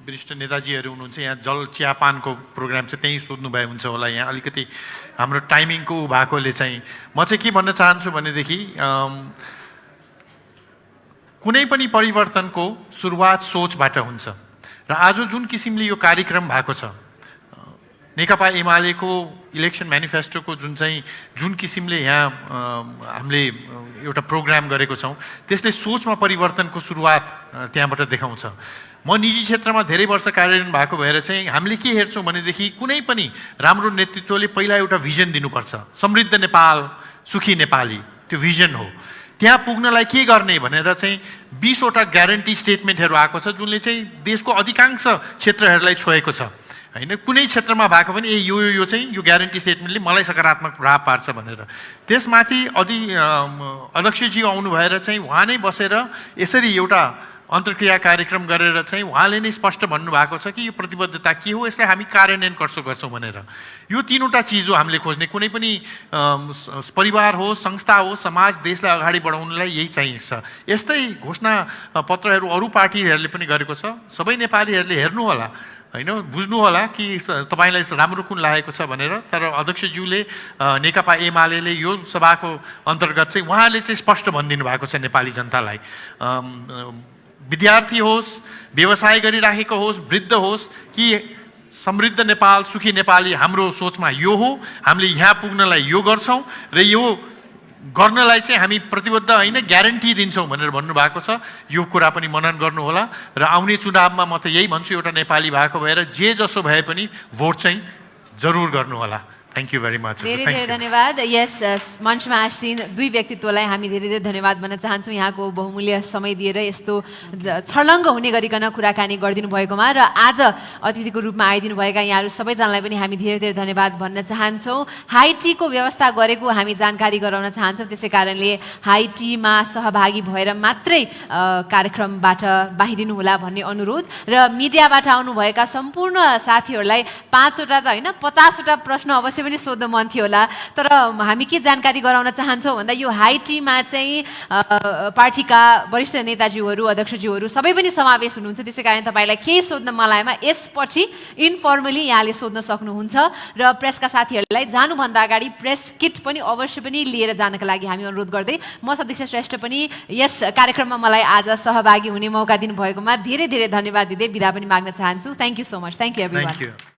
वरिष्ठ नेताजीहरू हुनुहुन्छ, यहाँ जल चियापानको प्रोग्राम चाहिँ त्यहीँ सोध्नु भए हुन्छ होला। यहाँ अलिकति हाम्रो टाइमिङको भएकोले चाहिँ म चाहिँ के भन्न चाहन्छु भनेदेखि कुनै पनि परिवर्तनको सुरुवात सोचबाट हुन्छ र आज जुन किसिमले यो कार्यक्रम भएको छ, नेकपा एमालेको इलेक्सन म्यानिफेस्टोको जुन किसिमले यहाँ हामीले एउटा प्रोग्राम गरेको छौँ, त्यसले सोचमा परिवर्तनको सुरुवात त्यहाँबाट देखाउँछ। म निजी क्षेत्रमा धेरै वर्ष कार्यान्वयन भएको भएर चाहिँ हामीले के हेर्छौँ भनेदेखि कुनै पनि राम्रो नेतृत्वले पहिला एउटा भिजन दिनुपर्छ। समृद्ध नेपाल, सुखी नेपाली, त्यो भिजन हो। त्यहाँ पुग्नलाई के गर्ने भनेर चाहिँ 20 वटा ग्यारेन्टी स्टेटमेन्टहरू आएको छ जुनले चाहिँ देशको अधिकांश क्षेत्रहरूलाई छोएको छ होइन। कुनै क्षेत्रमा भएको पनि यो चाहिँ यो ग्यारेन्टी स्टेटमेन्टले मलाई सकारात्मक प्रभाव पार्छ भनेर। त्यसमाथि अध्यक्षजी आउनु भएर चाहिँ उहाँ नै बसेर यसरी एउटा अन्तर्क्रिया कार्यक्रम गरेर चाहिँ उहाँले नै स्पष्ट भन्नुभएको छ कि यो प्रतिबद्धता के हो, यसलाई हामी कार्यान्वयन गर्छौँ भनेर। यो 3वटा चिज हो हामीले खोज्ने। कुनै पनि परिवार हो, संस्था हो, समाज, देशलाई अगाडि बढाउनलाई यही चाहिन्छ। यस्तै घोषणा पत्रहरू अरू पार्टीहरूले पनि गरेको छ। सबै नेपालीहरूले हेर्नु होला होइन, बुझ्नु होला कि तपाईँलाई राम्रो कुन लागेको छ भनेर। तर अध्यक्षज्यूले नेकपा एमाले यो सभाको अन्तर्गत चाहिँ उहाँले चाहिँ स्पष्ट भनिदिनु भएको छ नेपाली जनतालाई। विद्यार्थी होस्, व्यवसाय गरिराखेको होस्, वृद्ध होस्, कि समृद्ध नेपाल, सुखी नेपाली हाम्रो सोचमा यो हो। हामीले यहाँ पुग्नलाई यो गर्छौँ र यो गर्नलाई चाहिँ हामी प्रतिबद्ध होइन, ग्यारेन्टी दिन्छौँ भनेर भन्नुभएको छ। यो कुरा पनि मनन गर्नुहोला र आउने चुनावमा म त यही भन्छु, एउटा नेपाली भएको भएर जे जसो भए पनि भोट चाहिँ जरुर गर्नुहोला। Thank you very much. धेरै धेरै धन्यवाद। यस मञ्चमा आसीन दुई व्यक्तित्वलाई हामी धेरै धेरै धन्यवाद भन्न चाहन्छौँ यहाँको बहुमूल्य समय दिएर यस्तो छर्लङ्ग हुने गरिकन कुराकानी गरिदिनु भएकोमा र आज अतिथिको रूपमा आइदिनु भएका यहाँहरू सबैजनालाई पनि हामी धेरै धेरै धन्यवाद भन्न चाहन्छौँ। हाई टीको व्यवस्था गरेको हामी जानकारी गराउन चाहन्छौँ, त्यसै कारणले हाई टीमा सहभागी भएर मात्रै कार्यक्रमबाट बाहिरिनु होला भन्ने अनुरोध र मिडियाबाट आउनुभएका सम्पूर्ण साथीहरूलाई 5 वटा त होइन 50 वटा प्रश्न अवश्य पनि सोध्न मन थियो होला। तर हामी के जानकारी गराउन चाहन्छौँ भन्दा यो हाई टीमा चाहिँ पार्टीका वरिष्ठ नेताजीहरू, अध्यक्षज्यूहरू सबै पनि समावेश हुनुहुन्छ। त्यसै कारण तपाईँलाई केही सोध्न मन लागेमा यसपछि इन्फर्मली यहाँले सोध्न सक्नुहुन्छ र प्रेसका साथीहरूलाई जानुभन्दा अगाडि प्रेस किट पनि अवश्य पनि लिएर जानका लागि हामी अनुरोध गर्दै म अध्यक्ष श्रेष्ठ पनि यस कार्यक्रममा मलाई आज सहभागी हुने मौका दिनुभएकोमा धेरै धेरै धन्यवाद दिँदै बिदा पनि माग्न चाहन्छु। Thank you so much. Thank you everyone.